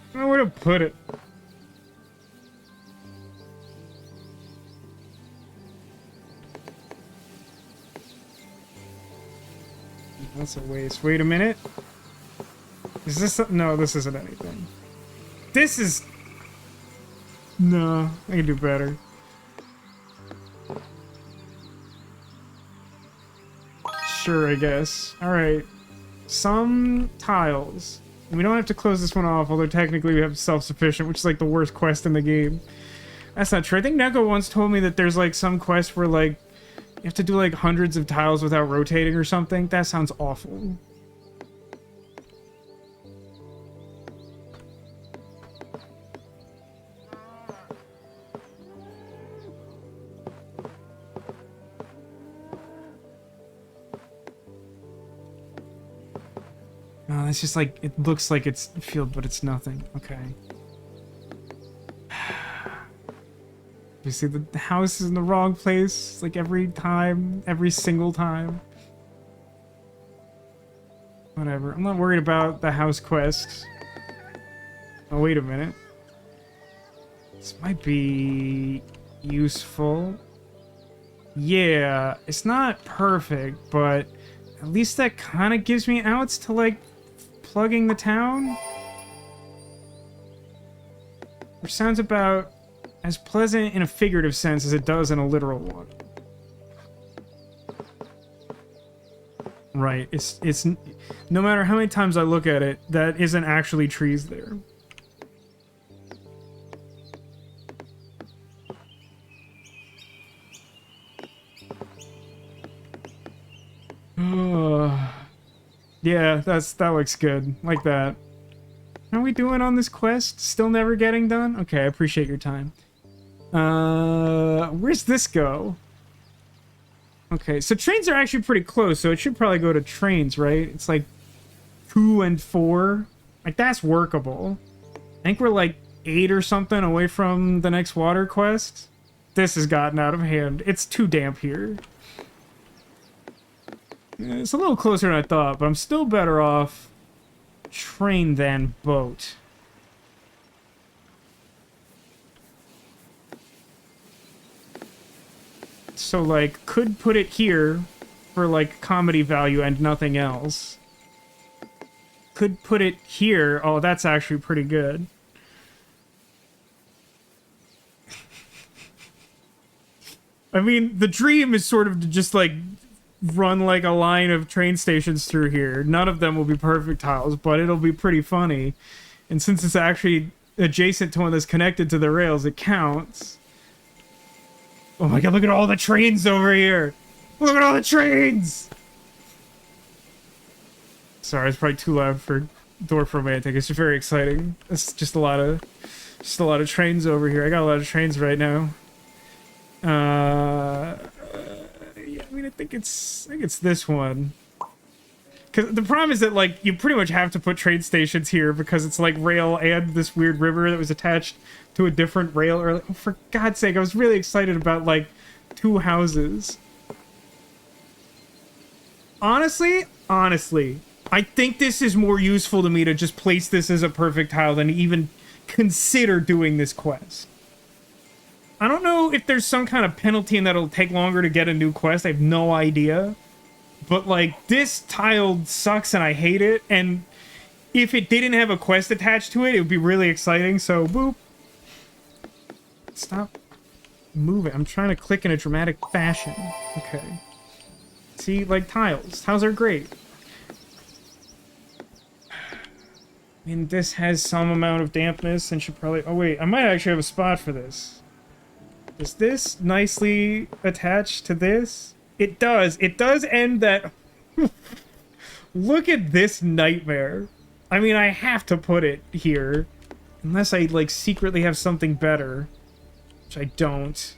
I don't know where to put it. That's a waste. Wait a minute. Is this something? No, this isn't anything. This is... No, I can do better. Sure, I guess. Alright. Some tiles. We don't have to close this one off, although technically we have self-sufficient, which is like the worst quest in the game. That's not true. I think Neko once told me that there's like some quest where like you have to do like hundreds of tiles without rotating or something. That sounds awful. No, it's just like, it looks like it's field, but it's nothing. Okay. You see, the house is in the wrong place, like every time, every single time. Whatever. I'm not worried about the house quest. Oh, wait a minute. This might be useful. Yeah, it's not perfect, but at least that kind of gives me outs to, like, plugging the town. Which sounds about as pleasant in a figurative sense as it does in a literal one. Right, it's no matter how many times I look at it, that isn't actually trees there. Yeah, that looks good. Like that. How are we doing on this quest? Still never getting done? Okay, I appreciate your time. Where's this go? Okay, so trains are actually pretty close, so it should probably go to trains, right? It's like 2 and 4. Like, that's workable. I think we're like 8 or something away from the next water quest. This has gotten out of hand. It's too damp here. It's a little closer than I thought, but I'm still better off train than boat. So, like, could put it here for, like, comedy value and nothing else. Could put it here. Oh, that's actually pretty good. I mean, the dream is sort of to just, like, run, like, a line of train stations through here. None of them will be perfect tiles, but it'll be pretty funny. And since it's actually adjacent to one that's connected to the rails, it counts. Oh my god, look at all the trains over here! Look at all the trains! Sorry, it's probably too loud for Dorfromantik. It's very exciting. It's just a lot of trains over here. I got a lot of trains right now. Yeah, I mean, I think it's this one. Because the problem is that, like, you pretty much have to put train stations here because it's, like, rail and this weird river that was attached to a different rail. Or, oh, for God's sake, I was really excited about, like, 2 houses. Honestly, I think this is more useful to me to just place this as a perfect tile than even consider doing this quest. I don't know if there's some kind of penalty and that it'll take longer to get a new quest. I have no idea. But, like, this tile sucks and I hate it. And if it didn't have a quest attached to it, it would be really exciting. So, boop. Stop moving. I'm trying to click in a dramatic fashion. Okay. See, like, tiles. Tiles are great. I mean, this has some amount of dampness and should probably... Oh, wait. I might actually have a spot for this. Is this nicely attached to this? It does. It does end that... Look at this nightmare. I mean, I have to put it here. Unless I, like, secretly have something better. Which I don't.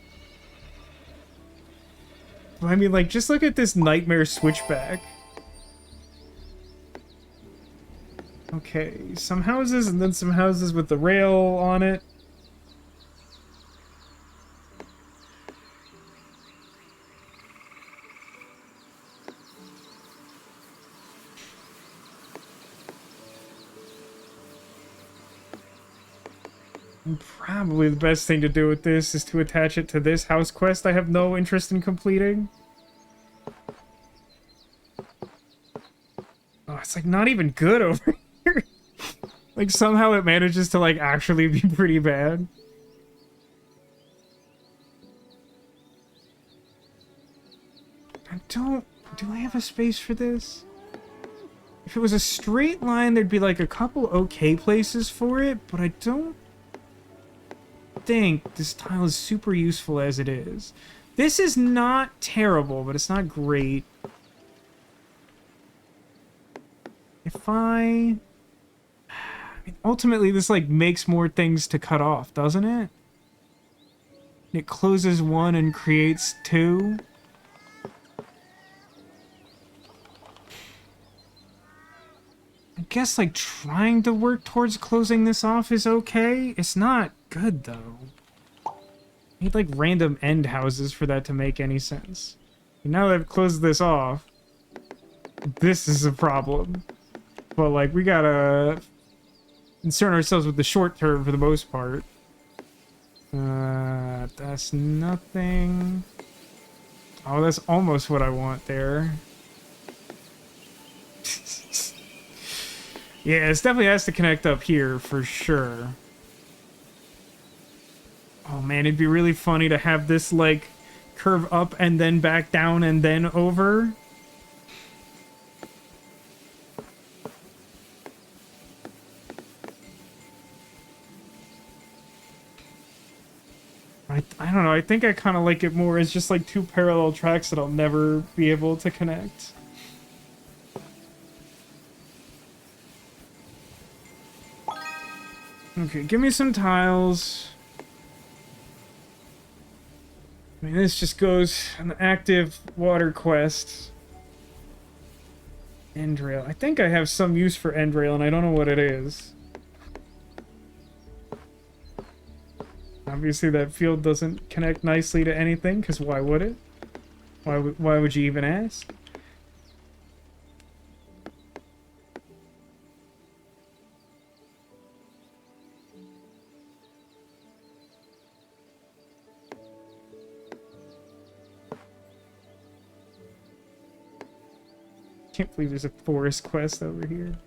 But I mean, like, just look at this nightmare switchback. Okay, some houses and then some houses with the rail on it. Probably the best thing to do with this is to attach it to this house quest I have no interest in completing. Oh, it's like not even good over here. Like somehow it manages to like actually be pretty bad. Do I have a space for this? If it was a straight line, there'd be like a couple okay places for it, but I don't think this tile is super useful as it is. This is not terrible, but it's not great. If I mean, ultimately this like makes more things to cut off, doesn't it? It closes one and creates two. I guess, like, trying to work towards closing this off is okay. It's not good, though. I need, like, random end houses for that to make any sense. And now that I've closed this off, this is a problem. But, like, we gotta concern ourselves with the short term for the most part. That's nothing. Oh, that's almost what I want there. Yeah, it definitely has to connect up here for sure. Oh man, it'd be really funny to have this like curve up and then back down and then over. I don't know, I think I kind of like it more as just like two parallel tracks that I'll never be able to connect. Okay, give me some tiles. I mean, this just goes an active water quest. End rail. I think I have some use for end rail, and I don't know what it is. Obviously, that field doesn't connect nicely to anything, because why would it? Why would you even ask? Can't believe there's a forest quest over here.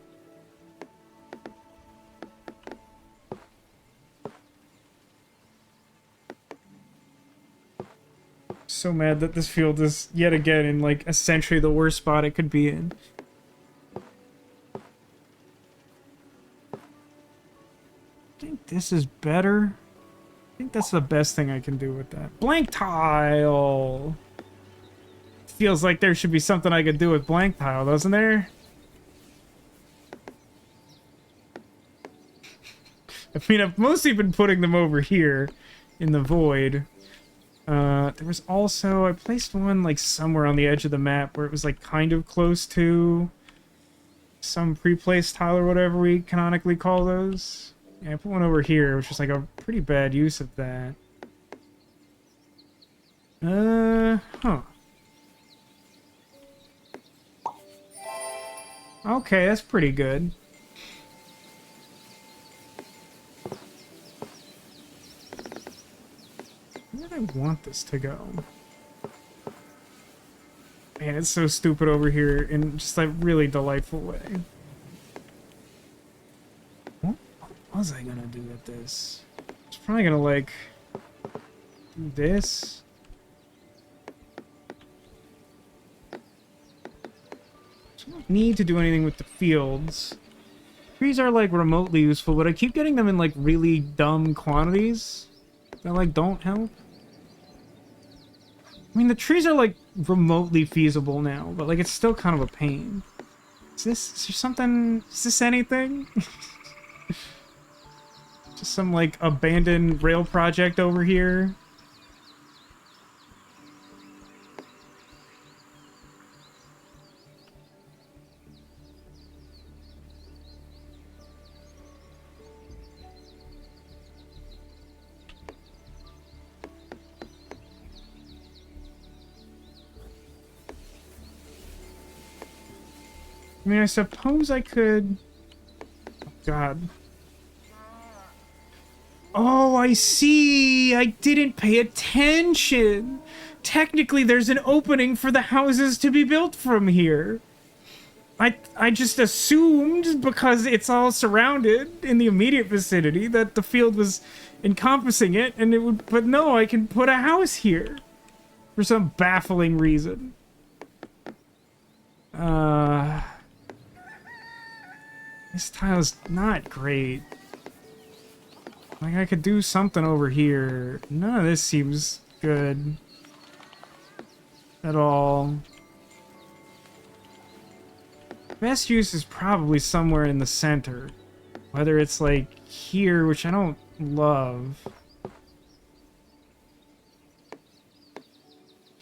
So mad that this field is yet again in like essentially the worst spot it could be in. I think this is better. I think that's the best thing I can do with that. Blank tile! Feels like there should be something I could do with blank tile, doesn't there? I mean, I've mostly been putting them over here in the void. There was also, I placed one like somewhere on the edge of the map where it was like kind of close to some pre-placed tile or whatever we canonically call those. Yeah, I put one over here, which was like a pretty bad use of that. Huh. Okay, that's pretty good. Where do I want this to go? Man, it's so stupid over here in just a really delightful way. What was I gonna do with this? I was probably gonna, like, do this. So I don't need to do anything with the fields. Trees are, like, remotely useful, but I keep getting them in, like, really dumb quantities that, like, don't help. I mean, the trees are, like, remotely feasible now, but, like, it's still kind of a pain. Is there something... Is this anything? Just some, like, abandoned rail project over here. I mean, I suppose I could... Oh, God. Oh, I see! I didn't pay attention! Technically, there's an opening for the houses to be built from here. I just assumed, because it's all surrounded in the immediate vicinity, that the field was encompassing it, and it would... But no, I can put a house here. For some baffling reason. This tile's not great. Like, I could do something over here. None of this seems good. At all. Best use is probably somewhere in the center. Whether it's, like, here, which I don't love.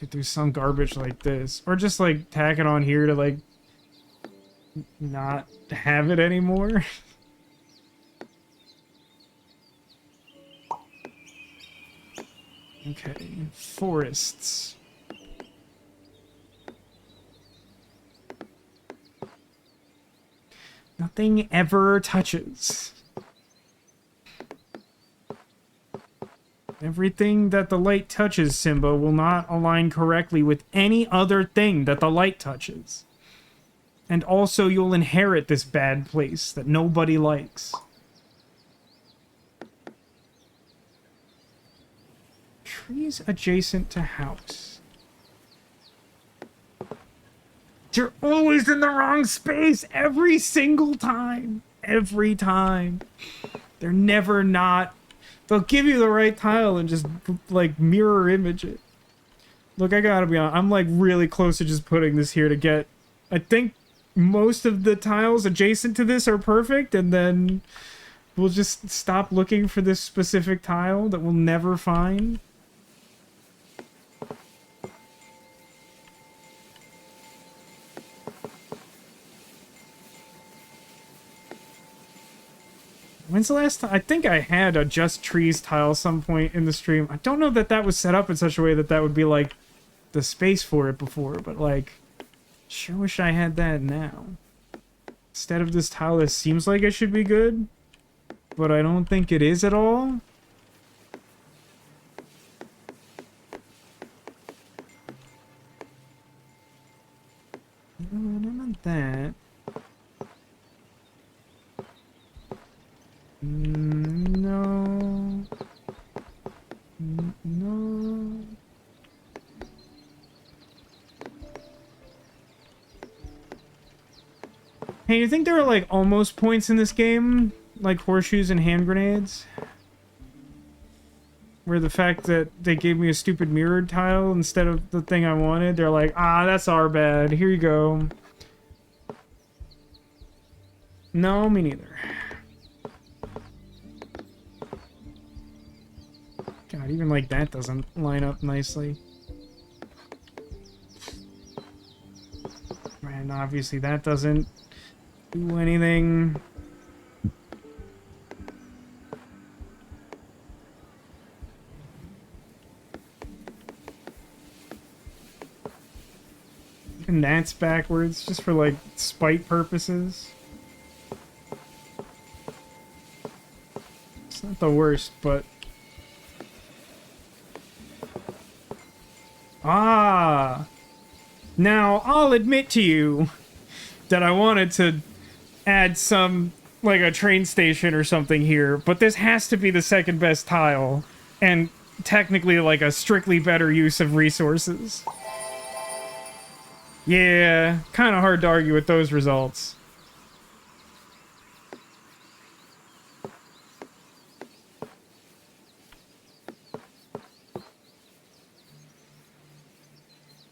Could do some garbage like this. Or just, like, tack it on here to, like, not have it anymore. Okay, forests. Nothing ever touches. Everything that the light touches, Simba, will not align correctly with any other thing that the light touches. And also, you'll inherit this bad place that nobody likes. Trees adjacent to house. You're always in the wrong space every single time. Every time. They're never not. They'll give you the right tile and just, like, mirror image it. Look, I gotta be honest. I'm, like, really close to just putting this here to get... I think most of the tiles adjacent to this are perfect, and then we'll just stop looking for this specific tile that we'll never find. When's the last time? I think I had a just trees tile some point in the stream. I don't know that that was set up in such a way that that would be like the space for it before, but like, sure wish I had that now. Instead of this tile, this seems like it should be good, but I don't think it is at all. No, not that. No. No. Hey, you think there are like almost points in this game? Like horseshoes and hand grenades? Where the fact that they gave me a stupid mirrored tile instead of the thing I wanted, they're like, ah, that's our bad. Here you go. No, me neither. God, even like that doesn't line up nicely. And obviously that doesn't do anything. And that's backwards, just for like spite purposes. It's not the worst, but... Ah! Now, I'll admit to you that I wanted to add some, like a train station or something here, but this has to be the second best tile, and technically like a strictly better use of resources. Yeah, kind of hard to argue with those results.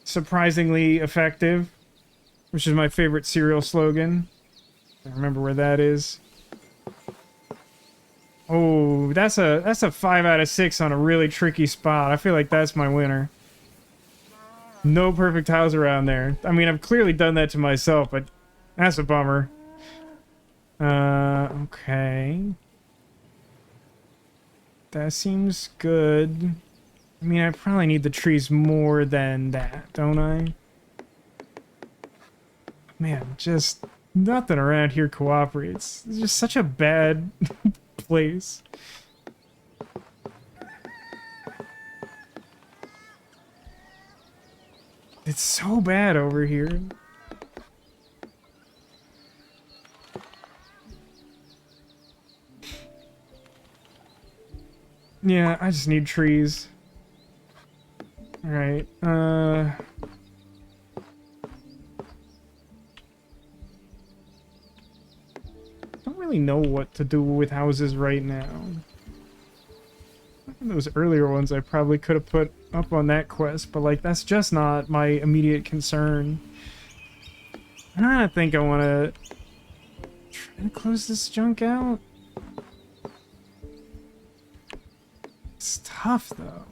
Surprisingly effective, which is my favorite cereal slogan. I remember where that is. Oh, that's a 5 out of 6 on a really tricky spot. I feel like that's my winner. No perfect tiles around there. I mean, I've clearly done that to myself, but that's a bummer. Okay. That seems good. I mean, I probably need the trees more than that, don't I? Man, just nothing around here cooperates. It's just such a bad place. It's so bad over here. Yeah, I just need trees. Alright, don't really know what to do with houses right now. Those earlier ones I probably could have put up on that quest, but like that's just not my immediate concern. I think I want to try to close this junk out. It's tough though.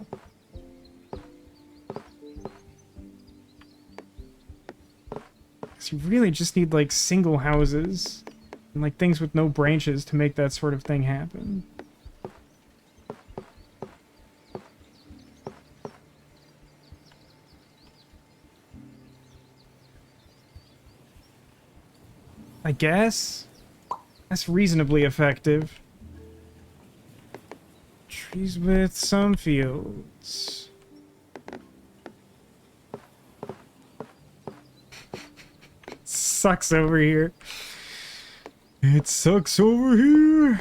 You really just need like single houses and like things with no branches to make that sort of thing happen. I guess that's reasonably effective. Trees with some fields. Sucks over here. It sucks over here.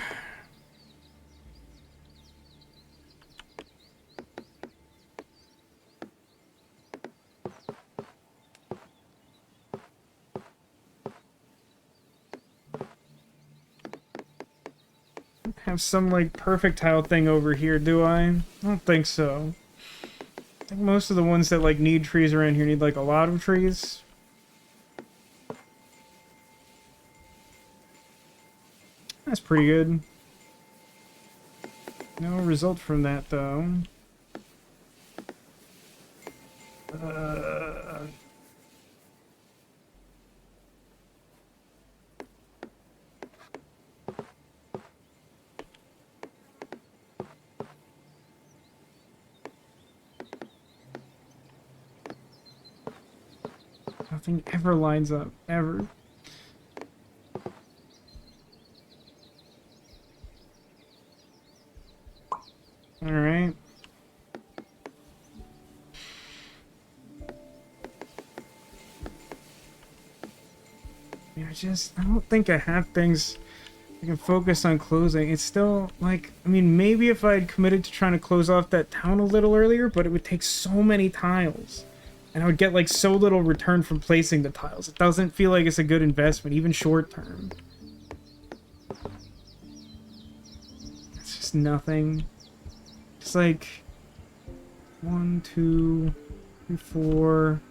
Have some like perfect tile thing over here, do I? I don't think so. I think most of the ones that like need trees around here need like a lot of trees. That's pretty good. No result from that though. Nothing ever lines up, ever. Alright. Yeah, I don't think I have things I can focus on closing. It's still, like, I mean, maybe if I had committed to trying to close off that town a little earlier, but it would take so many tiles. And I would get, like, so little return from placing the tiles. It doesn't feel like it's a good investment, even short term. It's just nothing. It's like 1, 2, 3, 4,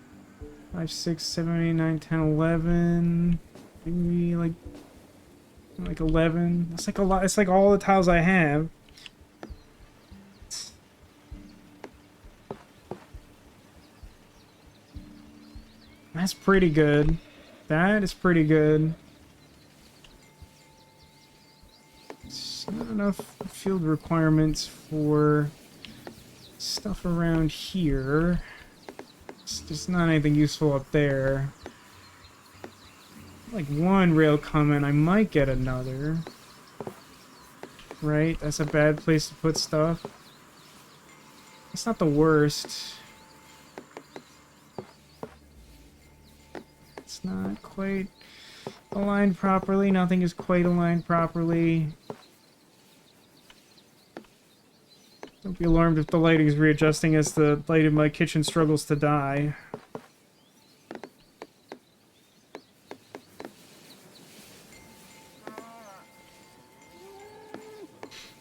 5, 6, 7, 8, 9, 10, 11. Maybe like 11. It's like a lot. It's like all the tiles I have. That's pretty good. That is pretty good. It's not enough field requirements for stuff around here. It's just not anything useful up there. Like one rail comment, I might get another. Right? That's a bad place to put stuff. It's not the worst. It's not quite aligned properly. Nothing is quite aligned properly. Don't be alarmed if the lighting is readjusting as the light in my kitchen struggles to die.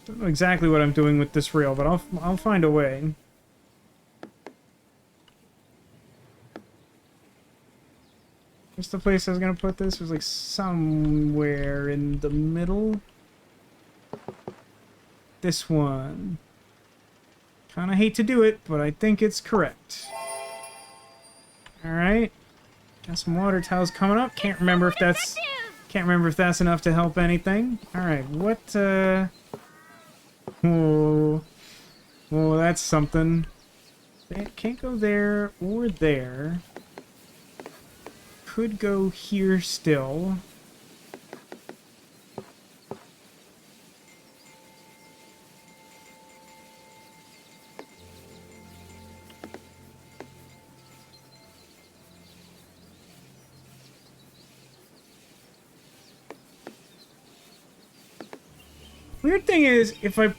Don't know exactly what I'm doing with this rail, but I'll find a way. What's the place I was gonna put this? It was like somewhere in the middle. This one. Kinda hate to do it, but I think it's correct. Alright. Got some water tiles coming up. Can't remember if that's enough to help anything. Alright, what Oh, that's something. It can't go there or there. Could go here still. Weird thing is, if I...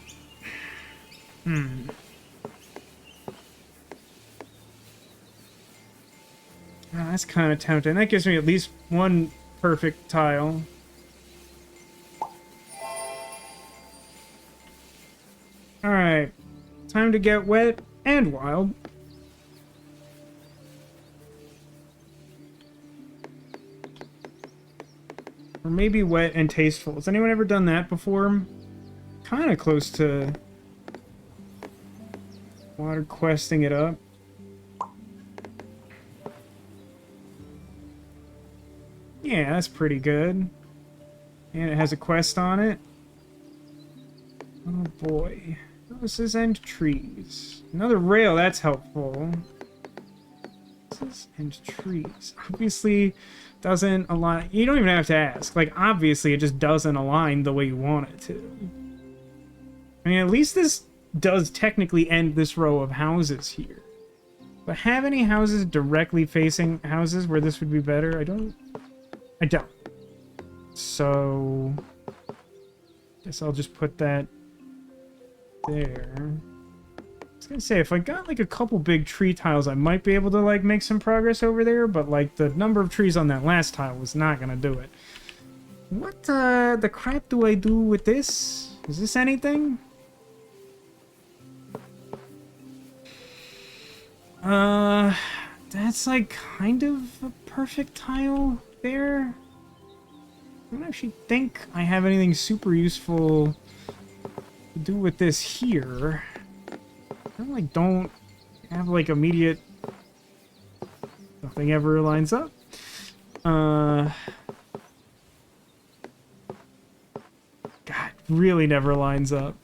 Oh, that's kind of tempting. That gives me at least one perfect tile. Alright. Time to get wet and wild. Or maybe wet and tasteful. Has anyone ever done that before? Kind of close to water questing it up. Yeah, that's pretty good. And it has a quest on it. Oh boy. This is end trees. Another rail, that's helpful. This is end trees. Obviously doesn't align. You don't even have to ask. Like, obviously it just doesn't align the way you want it to. I mean, at least this does technically end this row of houses here. But have any houses directly facing houses where this would be better? I don't. So, guess I'll just put that there. I was gonna say, if I got like a couple big tree tiles, I might be able to like make some progress over there, but like the number of trees on that last tile was not gonna do it. What the crap do I do with this? Is this anything? That's like kind of a perfect tile there. I don't actually think I have anything super useful to do with this here. I like don't have like immediate. Nothing ever lines up. God, really never lines up.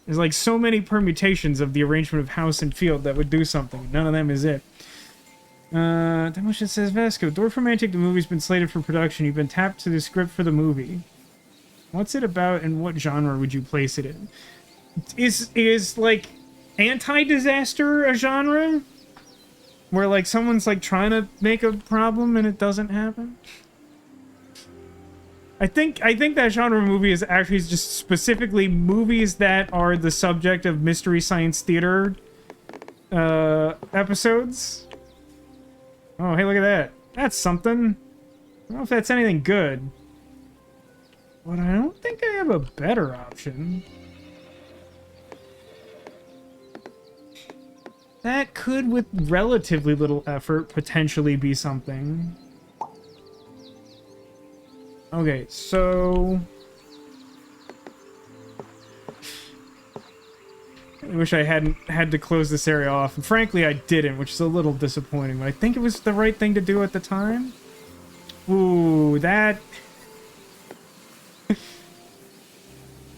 There's like so many permutations of the arrangement of house and field that would do something. None of them is it. Demolition says, Vasco, Dorfromantik, the movie's been slated for production. You've been tapped to the script for the movie. What's it about and what genre would you place it in? Is like anti-disaster a genre? Where like someone's like trying to make a problem and it doesn't happen? I think that genre movie is actually just specifically movies that are the subject of Mystery Science Theater episodes. Oh, hey, look at that. That's something. I don't know if that's anything good. But I don't think I have a better option. That could, with relatively little effort, potentially be something. Okay, so... I wish I hadn't had to close this area off, and frankly I didn't, which is a little disappointing, but I think it was the right thing to do at the time. Ooh, that...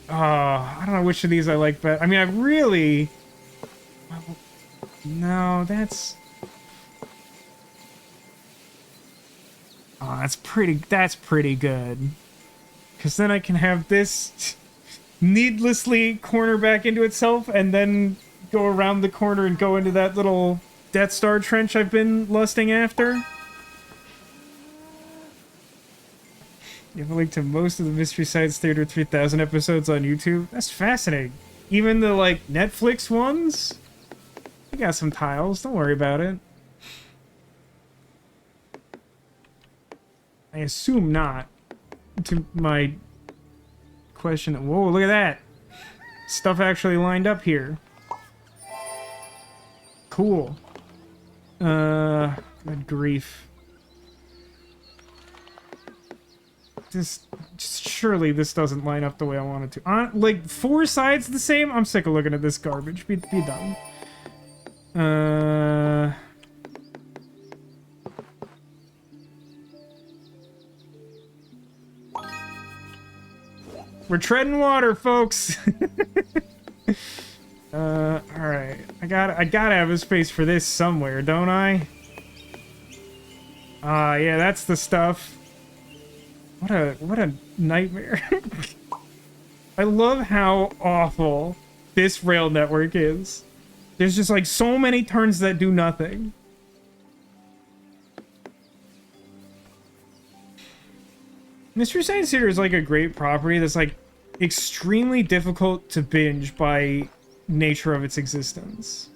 I don't know which of these I like better. I mean, I really... No, that's... Oh, that's pretty good. Because then I can have this needlessly corner back into itself and then go around the corner and go into that little Death Star trench I've been lusting after. You have a link to most of the Mystery Science Theater 3000 episodes on YouTube. That's fascinating. Even the, like, Netflix ones? I got some tiles. Don't worry about it. I assume not. To my question. Whoa, look at that. Stuff actually lined up here. Cool. Good grief. Surely this doesn't line up the way I want it to. Like, 4 sides the same? I'm sick of looking at this garbage. Be done. We're treading water, folks. Alright. I gotta have a space for this somewhere, don't I? Yeah, that's the stuff. What a nightmare. I love how awful this rail network is. There's just like so many turns that do nothing. Mystery Science Theater is like a great property that's like extremely difficult to binge by nature of its existence.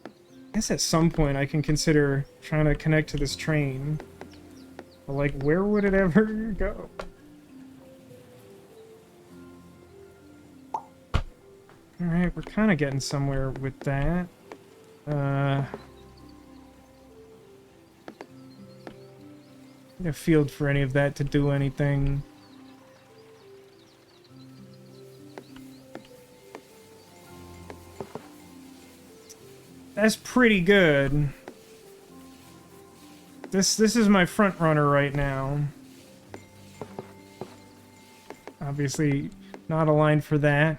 I guess at some point I can consider trying to connect to this train. But like, where would it ever go? Alright, we're kind of getting somewhere with that. A field for any of that to do anything. That's pretty good. This is my front runner right now. Obviously not aligned for that.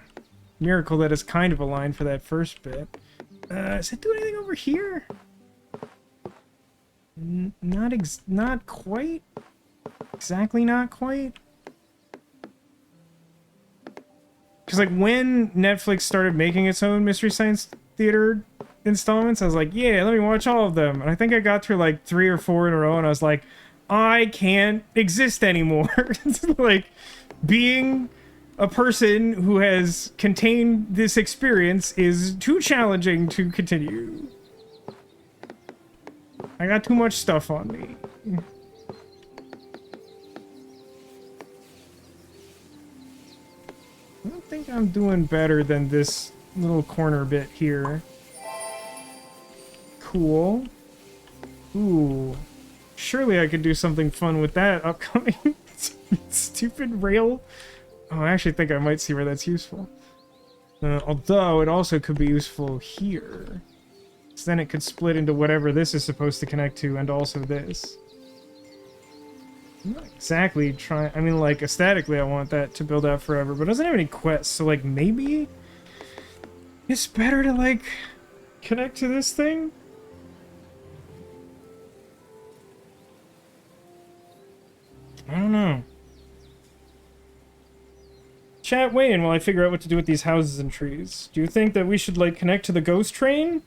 Miracle that is kind of aligned for that first bit. Does it do anything over here? Not quite. Exactly not quite. Because Because, like, when Netflix started making its own Mystery Science Theater installments, I was like, yeah, let me watch all of them. And I think I got through, like, 3 or 4 in a row, and I was like, I can't exist anymore. Like, being a person who has contained this experience is too challenging to continue. I got too much stuff on me. I don't think I'm doing better than this little corner bit here. Cool. Ooh. Surely I could do something fun with that upcoming stupid rail. Oh, I actually think I might see where that's useful. Although it also could be useful here. So then it could split into whatever this is supposed to connect to and also this. I'm not exactly trying... I mean, like, aesthetically I want that to build out forever, but it doesn't have any quests, so, like, maybe it's better to, like, connect to this thing? I don't know. Chat, weigh in while I figure out what to do with these houses and trees. Do you think that we should, like, connect to the ghost train?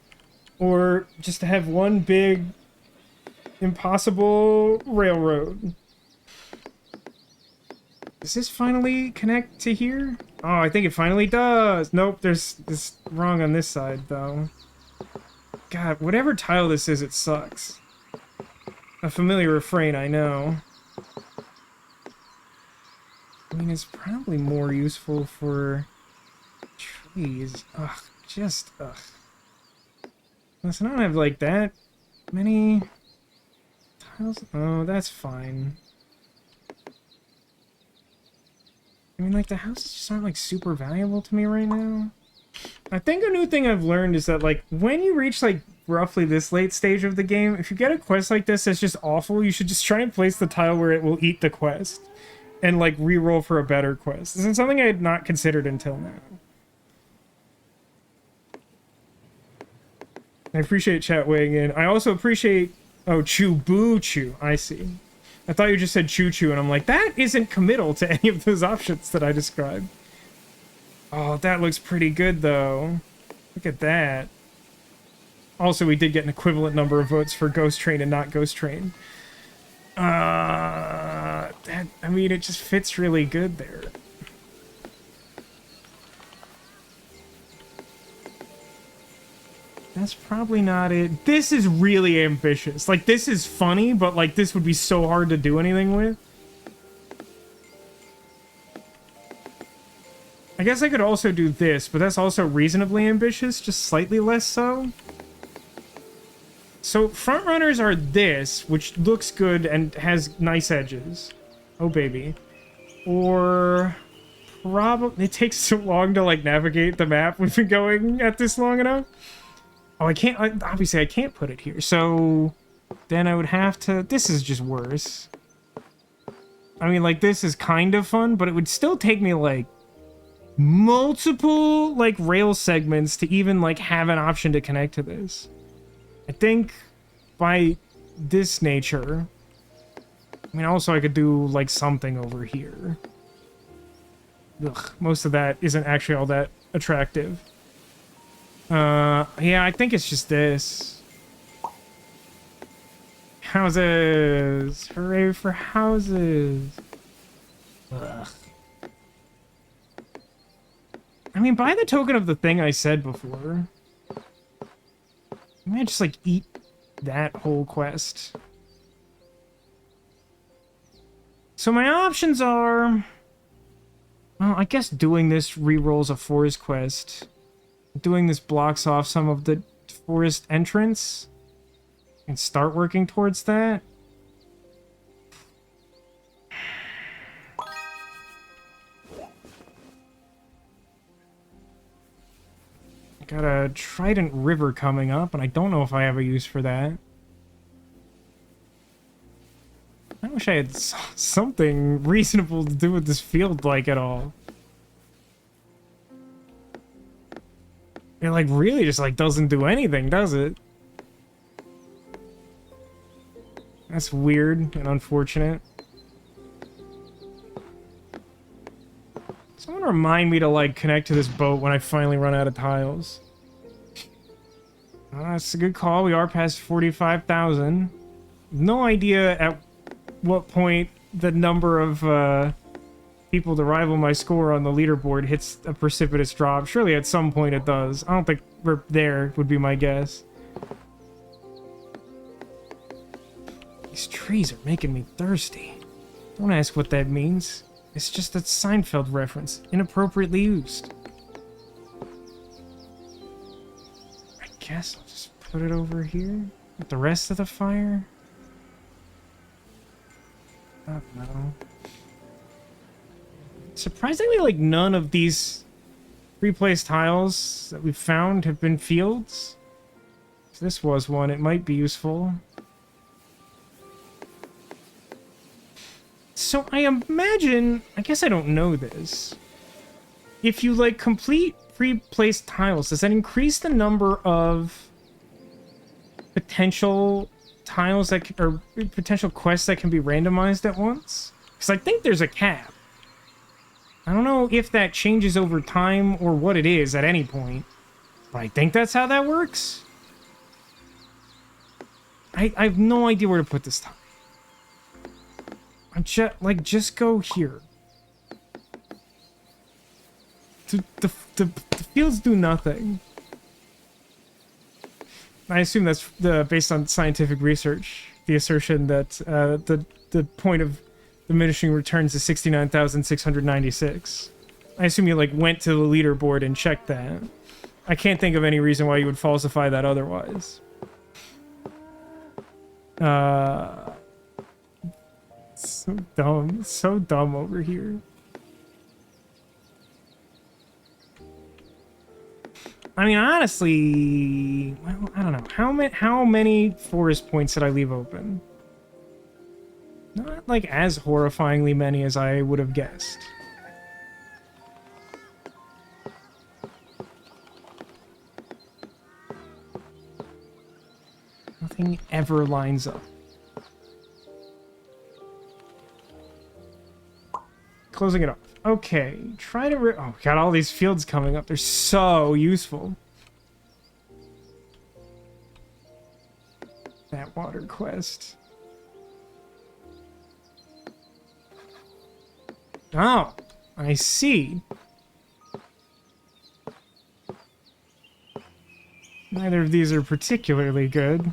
Or just have one big, impossible railroad? Does this finally connect to here? Oh, I think it finally does. Nope, there's this wrong on this side, though. God, whatever tile this is, it sucks. A familiar refrain, I know. I mean, it's probably more useful for trees. Ugh, just, ugh. Listen, I don't have, like, that many tiles. Oh, that's fine. I mean, like, the houses just aren't, like, super valuable to me right now. I think a new thing I've learned is that, like, when you reach, like, roughly this late stage of the game, if you get a quest like this that's just awful, you should just try and place the tile where it will eat the quest. And, like, re-roll for a better quest. This is something I had not considered until now. I appreciate chat weighing in. I also appreciate... Oh, Choo-Boo-Choo. I see. I thought you just said Choo-Choo, and I'm like, that isn't committal to any of those options that I described. Oh, that looks pretty good, though. Look at that. Also, we did get an equivalent number of votes for Ghost Train and not Ghost Train. That, I mean, it just fits really good there. That's probably not it. This is really ambitious. Like, this is funny, but, like, this would be so hard to do anything with. I guess I could also do this, but that's also reasonably ambitious, just slightly less so. So, frontrunners are this, which looks good and has nice edges. Oh, baby. Or... probably... It takes so long to, like, navigate the map. We've been going at this long enough. Oh, I can't... obviously, I can't put it here. So, then I would have to... This is just worse. I mean, like, this is kind of fun, but it would still take me, like, multiple, like, rail segments to even, like, have an option to connect to this. I think by this nature... I mean, also I could do, like, something over here. Ugh, most of that isn't actually all that attractive. Yeah, I think it's just this. Houses! Hooray for houses! Ugh. I mean, by the token of the thing I said before... I might just, like, eat that whole quest. So my options are... Well, I guess doing this re-rolls a forest quest. Doing this blocks off some of the forest entrance. And start working towards that. Got a Trident River coming up, and I don't know if I have a use for that. I wish I had something reasonable to do with this field, like, at all. It, like, really just, like, doesn't do anything, does it? That's weird and unfortunate. Someone remind me to, like, connect to this boat when I finally run out of tiles. That's a good call. We are past 45,000. No idea at what point the number of people to rival my score on the leaderboard hits a precipitous drop. Surely at some point it does. I don't think we're there, would be my guess. These trees are making me thirsty. Don't ask what that means. It's just a Seinfeld reference, inappropriately used. I guess I'll just put it over here with the rest of the fire. I don't know. Surprisingly, like, none of these replaced tiles that we've found have been fields. If this was one, it might be useful. So I imagine, I guess I don't know this. If you, like, complete pre-placed tiles, does that increase the number of potential tiles that or potential quests that can be randomized at once? Because I think there's a cap. I don't know if that changes over time or what it is at any point, but I think that's how that works. I have no idea where to put this time. I'm just go here. The fields do nothing. I assume that's based on scientific research. The assertion that the point of diminishing returns is 69,696. I assume you, like, went to the leaderboard and checked that. I can't think of any reason why you would falsify that otherwise. So dumb over here. I mean, honestly, well, I don't know. How many forest points did I leave open? Not, like, as horrifyingly many as I would have guessed. Nothing ever lines up. Closing it off. Okay, try to... oh, got all these fields coming up. They're so useful. That water quest. Oh, I see. Neither of these are particularly good.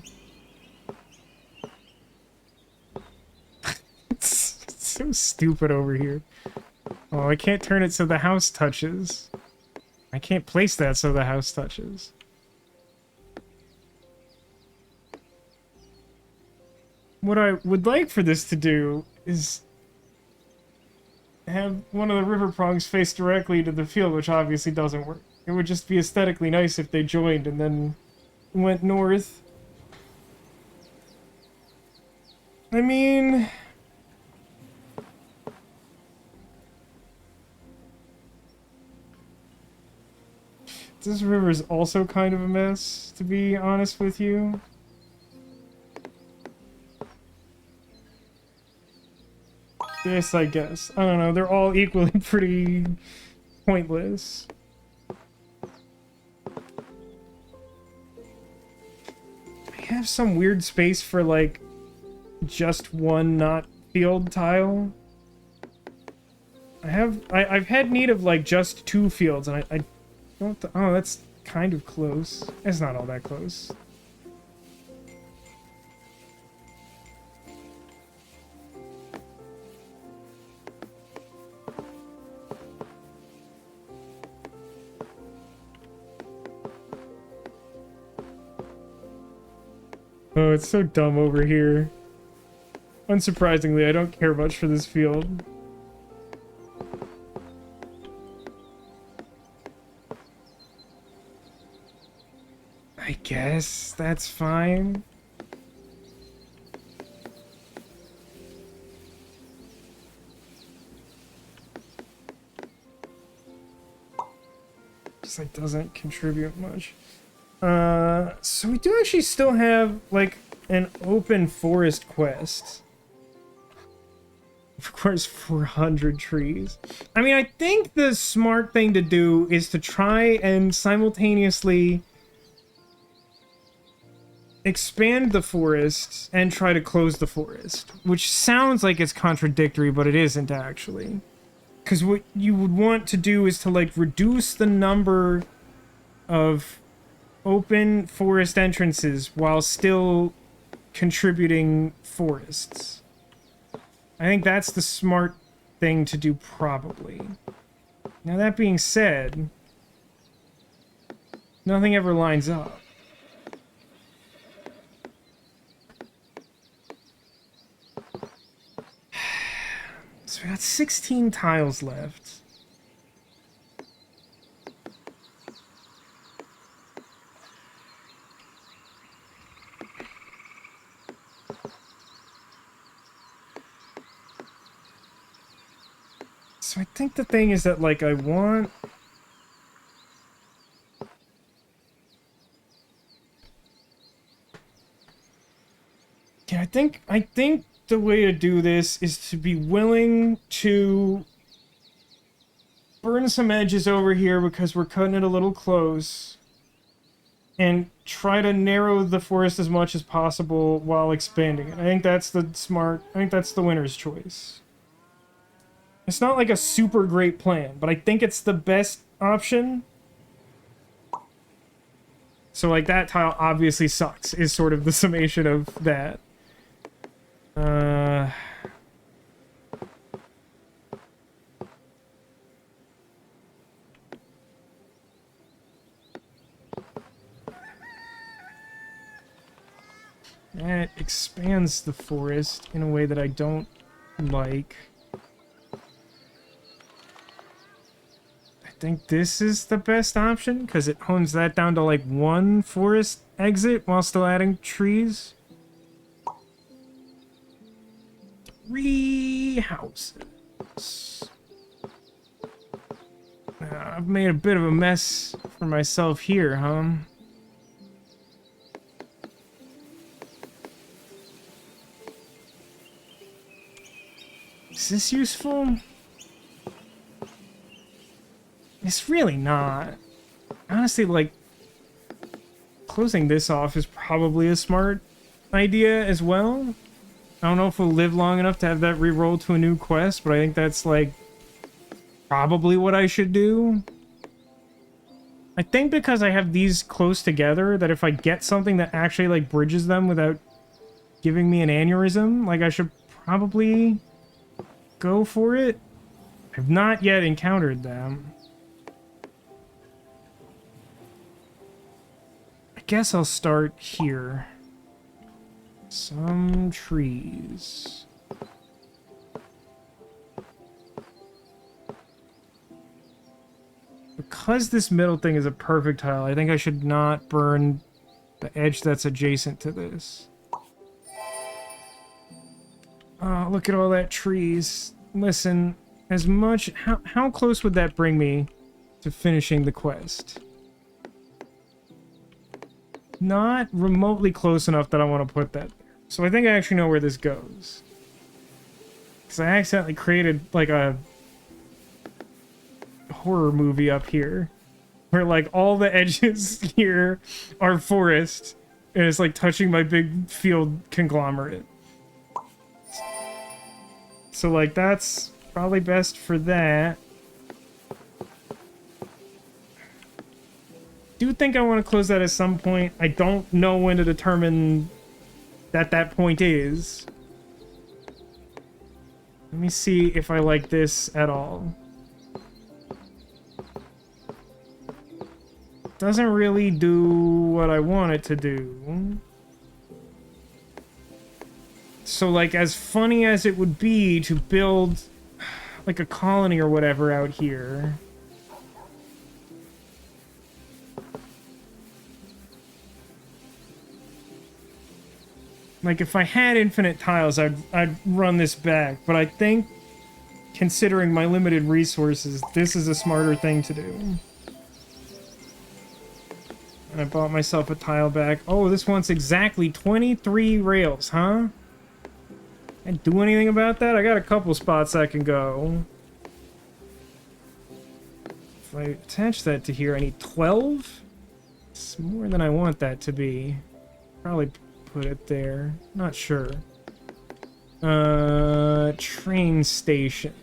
It's so stupid over here. Oh, I can't turn it so the house touches. I can't place that so the house touches. What I would like for this to do is have one of the river prongs face directly to the field, which obviously doesn't work. It would just be aesthetically nice if they joined and then went north. I mean... this river is also kind of a mess, to be honest with you. This, I guess. I don't know, they're all equally pretty pointless. I have some weird space for, like, just one not field tile. I've had need of, like, just two fields, and I don't... oh, that's kind of close. It's not all that close. Oh, it's so dumb over here. Unsurprisingly, I don't care much for this field. I guess that's fine. Just like doesn't contribute much. So we do actually still have like an open forest quest. Of requires 400 trees. I mean, I think the smart thing to do is to try and simultaneously expand the forest and try to close the forest, which sounds like it's contradictory, but it isn't actually. Because what you would want to do is to, like, reduce the number of open forest entrances while still contributing forests. I think that's the smart thing to do, probably. Now, that being said, nothing ever lines up. So we got 16 tiles left. So I think the thing is that, like, I want... Yeah, I think the way to do this is to be willing to burn some edges over here because we're cutting it a little close, and try to narrow the forest as much as possible while expanding it. I think that's the winner's choice. It's not like a super great plan, but I think it's the best option. So, like, that tile obviously sucks, is sort of the summation of that. That expands the forest in a way that I don't like. I think this is the best option, because it hones that down to, like, one forest exit while still adding trees. 3 houses. I've made a bit of a mess for myself here, huh? Is this useful? It's really not. Honestly, like, closing this off is probably a smart idea as well. I don't know if we'll live long enough to have that re-roll to a new quest, but I think that's, like, probably what I should do. I think because I have these close together, that if I get something that actually, like, bridges them without giving me an aneurysm, like, I should probably go for it. I've not yet encountered them. I guess I'll start here. Some trees. Because this middle thing is a perfect tile, I think I should not burn the edge that's adjacent to this. Oh, look at all that trees. Listen, as much... How close would that bring me to finishing the quest? Not remotely close enough that I want to put that there. So I think I actually know where this goes. Because I accidentally created, like, a horror movie up here. Where, like, all the edges here are forest. And it's, like, touching my big field conglomerate. So, like, that's probably best for that. Do think I want to close that at some point. I don't know when to determine that point is. Let me see if I like this at all. Doesn't really do what I want it to do. So, like, as funny as it would be to build, like, a colony or whatever out here... Like, if I had infinite tiles, I'd run this back. But I think, considering my limited resources, this is a smarter thing to do. And I bought myself a tile back. Oh, this wants exactly 23 rails, huh? Can I do anything about that? I got a couple spots I can go. If I attach that to here, I need 12? It's more than I want that to be. Probably put it there. Not sure. Train station.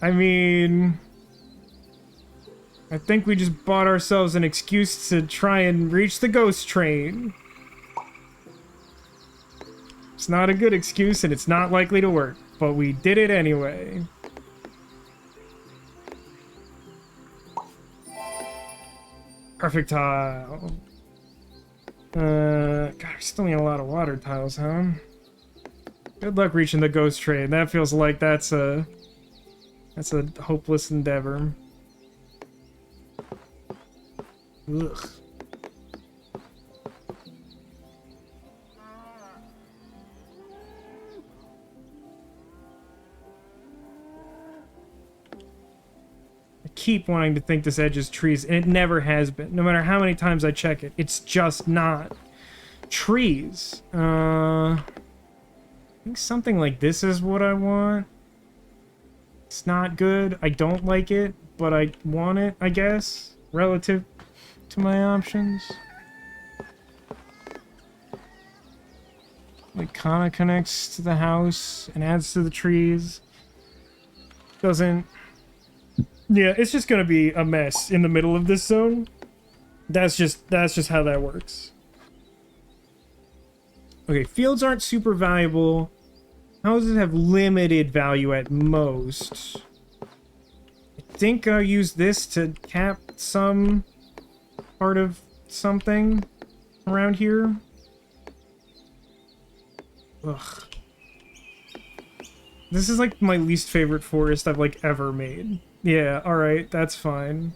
I mean, I think we just bought ourselves an excuse to try and reach the ghost train. It's not a good excuse and it's not likely to work, but we did it anyway. Perfect tile. God, we still need a lot of water tiles, huh? Good luck reaching the ghost train. That feels like that's a hopeless endeavor. Ugh. I keep wanting to think this edge is trees, and it never has been. No matter how many times I check it, it's just not trees. I think something like this is what I want. It's not good. I don't like it, but I want it, I guess, relative to my options. It kind of connects to the house and adds to the trees. Doesn't... Yeah, it's just gonna be a mess in the middle of this zone. That's just how that works. Okay, fields aren't super valuable. Houses have limited value at most. I think I'll use this to cap some part of something around here. Ugh. This is like my least favorite forest I've like ever made. Yeah, alright, that's fine.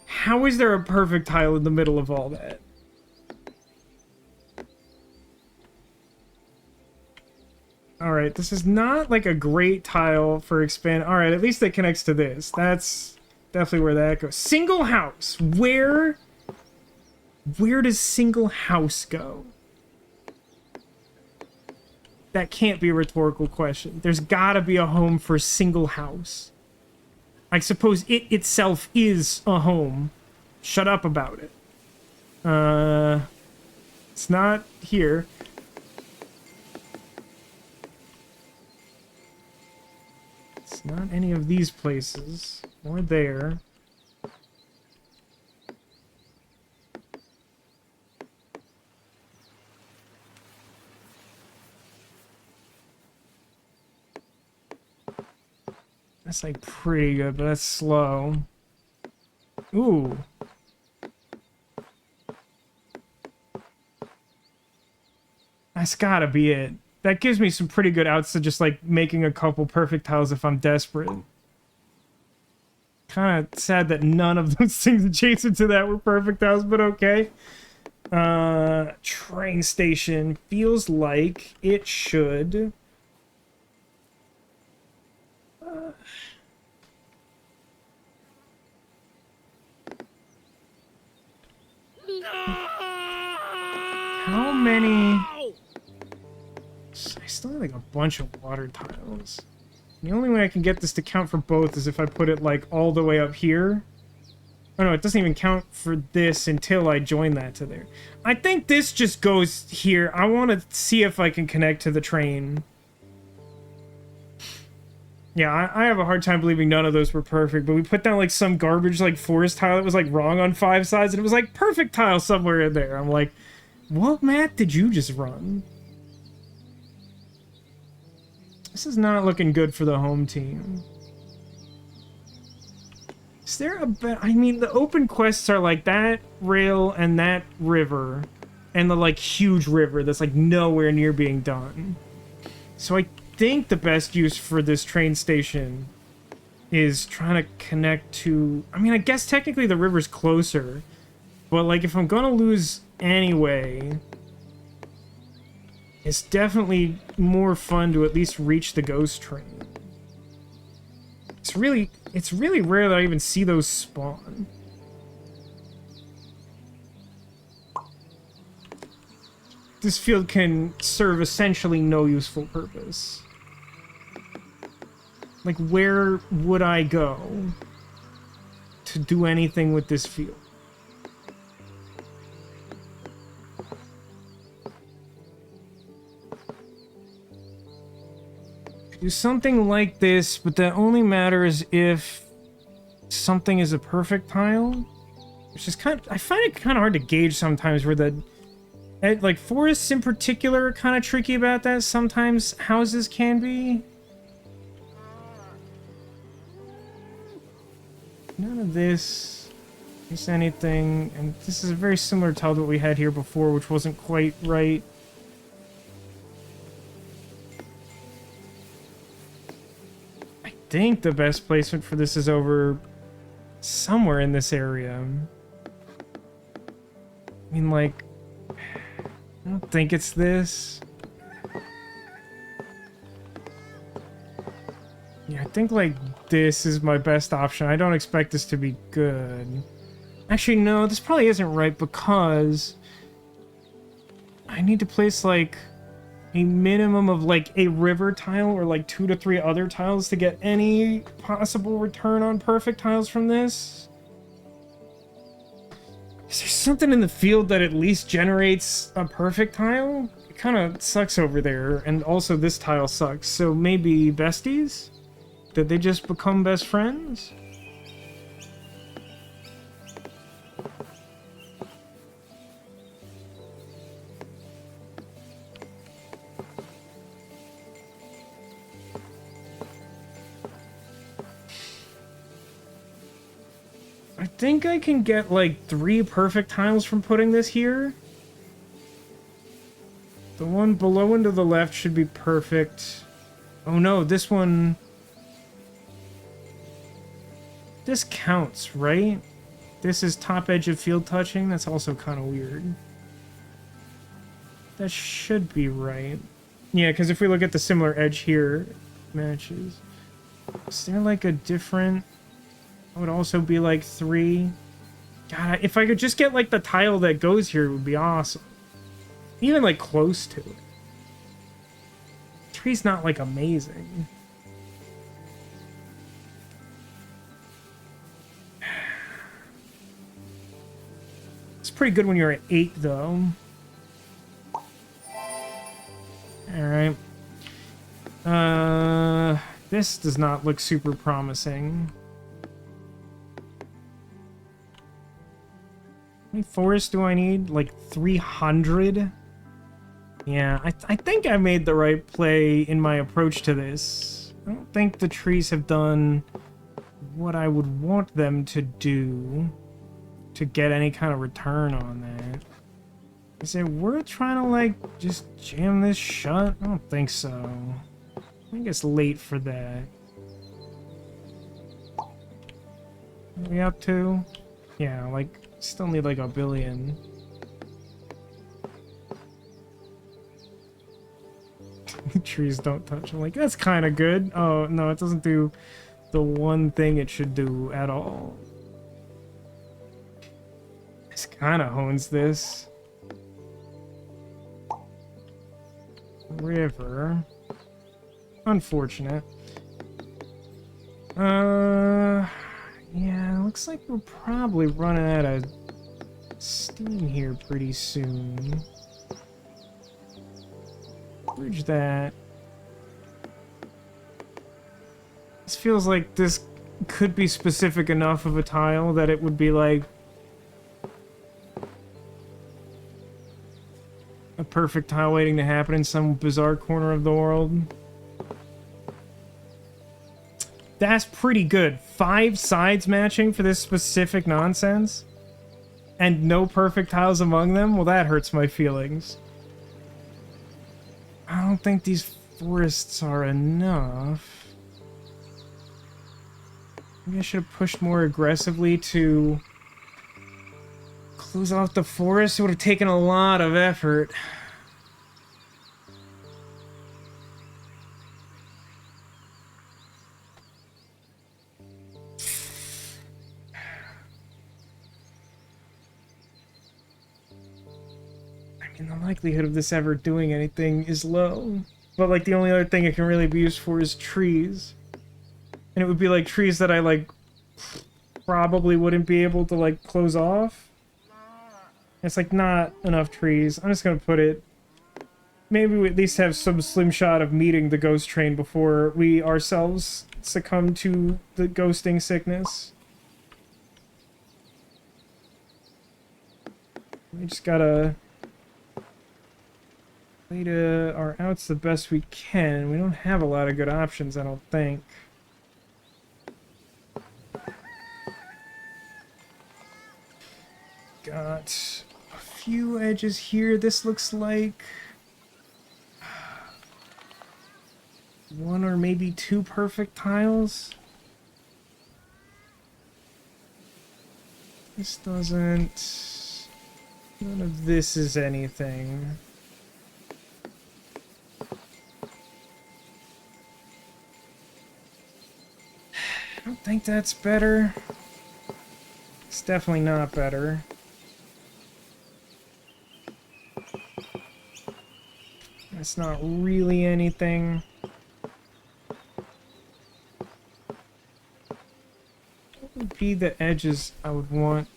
How is there a perfect tile in the middle of all that? Alright, this is not like a great tile for expand. Alright, at least it connects to this. That's definitely where that goes. Single house. Where does single house go? That can't be a rhetorical question. There's gotta be a home for single house. I suppose it itself is a home. Shut up about it. It's not here. It's not any of these places. Or there. That's like pretty good, but that's slow. Ooh. That's gotta be it. That gives me some pretty good outs to just like making a couple perfect tiles if I'm desperate. Kind of sad that none of those things adjacent to that were perfect tiles, but okay. Train station feels like it should... How many... I still have like a bunch of water tiles. The only way I can get this to count for both is if I put it like all the way up here. Oh no, it doesn't even count for this until I join that to there. I think this just goes here. I want to see if I can connect to the train. Yeah, I have a hard time believing none of those were perfect, but we put down like some garbage like forest tile that was like wrong on 5 sides, and it was like perfect tile somewhere in there. I'm like, what math did you just run? This is not looking good for the home team. Is there a bet? I mean, the open quests are like that rail and that river, and the like huge river that's like nowhere near being done. So I think the best use for this train station is trying to connect to... I mean, I guess technically the river's closer, but like if I'm gonna lose anyway, it's definitely more fun to at least reach the ghost train. it's really rare that I even see those spawn. This field can serve essentially no useful purpose. Like, where would I go to do anything with this field? Do something like this, but that only matters if something is a perfect tile. Which is I find it kind of hard to gauge sometimes where like, forests in particular are kind of tricky about that. Sometimes houses can be. None of this is anything. And this is a very similar tile to what we had here before, which wasn't quite right. I think the best placement for this is over somewhere in this area. I mean, like, I don't think it's this. Yeah, I think, like, this is my best option. I don't expect this to be good. Actually, no, this probably isn't right because I need to place, like, a minimum of, like, a river tile or, like, 2 to 3 other tiles to get any possible return on perfect tiles from this. Is there something in the field that at least generates a perfect tile? It kind of sucks over there, and also this tile sucks. So maybe besties? Did they just become best friends? I think I can get like 3 perfect tiles from putting this here. The one below and to the left should be perfect. Oh no, this one... This counts, right? This is top edge of field touching. That's also kind of weird. That should be right. Yeah, because if we look at the similar edge here, it matches. Is there like a different... That would also be like 3. God, if I could just get like the tile that goes here, it would be awesome. Even like close to it. Tree's not like amazing. It's pretty good when you're at 8 though. Alright. This does not look super promising. How many forests do I need? Like 300? Yeah, I think I made the right play in my approach to this. I don't think the trees have done what I would want them to do to get any kind of return on that. Is it worth trying to, like, just jam this shut? I don't think so. I think it's late for that. What are we up to? Yeah, like, still need like 1 billion. Trees don't touch. I'm like, that's kind of good. Oh, no, it doesn't do the one thing it should do at all. This kind of hones this. River. Unfortunate. Yeah, looks like we're probably running out of steam here pretty soon. Bridge that. This feels like this could be specific enough of a tile that it would be like a perfect tile waiting to happen in some bizarre corner of the world. That's pretty good. 5 sides matching for this specific nonsense? And no perfect tiles among them? Well, that hurts my feelings. I don't think these forests are enough. Maybe I should have pushed more aggressively to close off the forest. It would have taken a lot of effort. And the likelihood of this ever doing anything is low. But, like, the only other thing it can really be used for is trees. And it would be, like, trees that I, like, probably wouldn't be able to, like, close off. It's, like, not enough trees. I'm just gonna put it... Maybe we at least have some slim shot of meeting the ghost train before we ourselves succumb to the ghosting sickness. We just gotta play to our outs the best we can. We don't have a lot of good options, I don't think. Got a few edges here. This looks like one or maybe two perfect tiles. This doesn't... None of this is anything. I don't think that's better. It's definitely not better. It's not really anything. What would be the edges I would want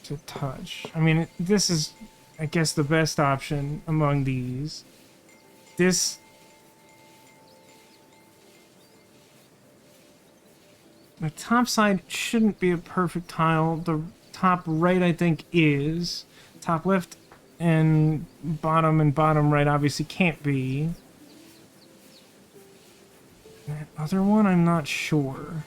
to touch? I mean, this is, I guess, the best option among these. This... The top side shouldn't be a perfect tile. The top right, I think, is. Top left and bottom right obviously can't be. That other one, I'm not sure.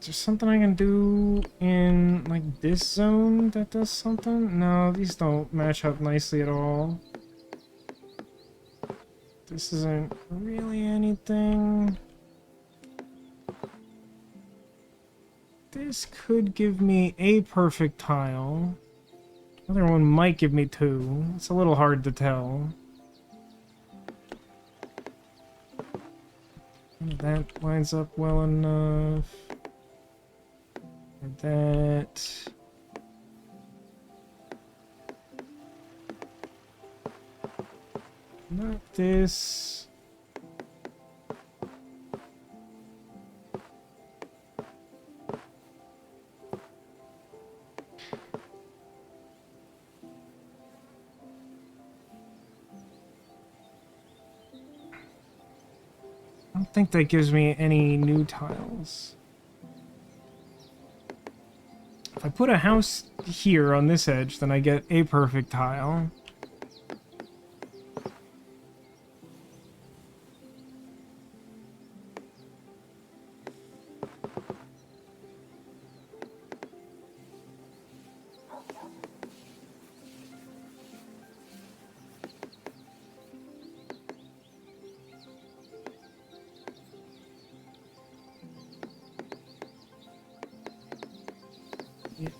Is there something I can do in, like, this zone that does something? No, these don't match up nicely at all. This isn't really anything. This could give me a perfect tile. The other one might give me two. It's a little hard to tell. That lines up well enough. And that... Not this. I don't think that gives me any new tiles. If I put a house here on this edge, then I get a perfect tile.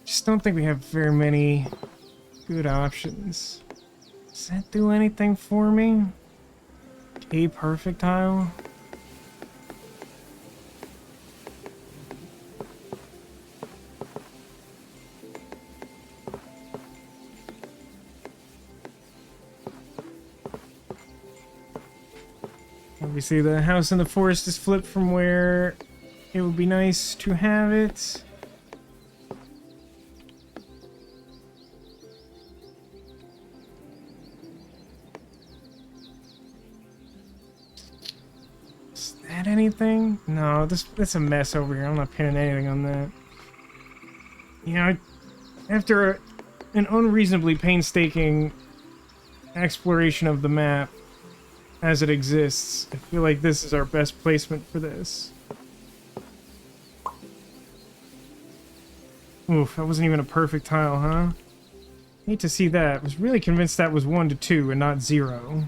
Just don't think we have very many good options. Does that do anything for me? A perfect tile? Obviously the house in the forest is flipped from where it would be nice to have it. Anything? No, that's a mess over here. I'm not pinning anything on that. You know, after an unreasonably painstaking exploration of the map as it exists, I feel like this is our best placement for this. Oof, that wasn't even a perfect tile, huh? Hate to see that. I was really convinced that was 1 to 2 and not 0.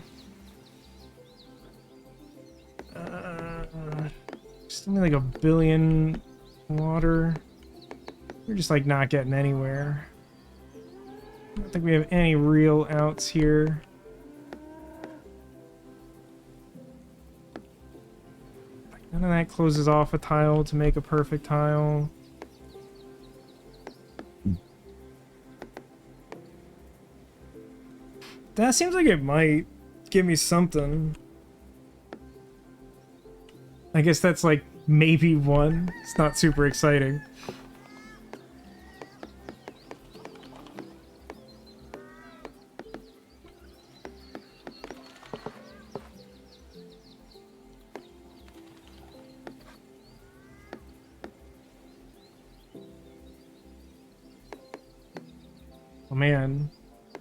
Still like a billion water. We're just like not getting anywhere. I don't think we have any real outs here. Like None of that closes off a tile to make a perfect tile. That seems like it might give me something. I guess that's like maybe one. It's not super exciting. Oh man,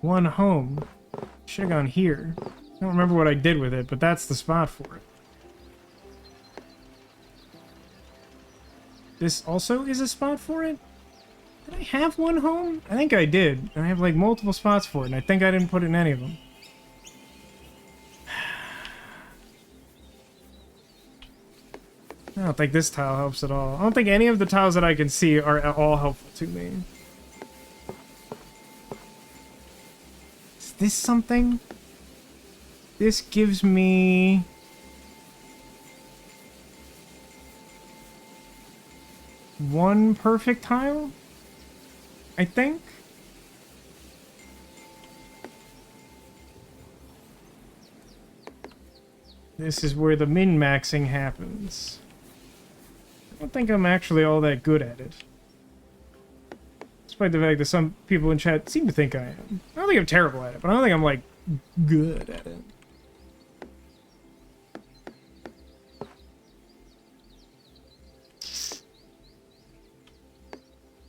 one home. Should have gone here. I don't remember what I did with it, but that's the spot for it. This also is a spot for it? Did I have one home? I think I did. I have like multiple spots for it, and I think I didn't put it in any of them. I don't think this tile helps at all. I don't think any of the tiles that I can see are at all helpful to me. Is this something? This gives me... one perfect tile? I think? This is where the min-maxing happens. I don't think I'm actually all that good at it. Despite the fact that some people in chat seem to think I am. I don't think I'm terrible at it, but I don't think I'm, like, good at it.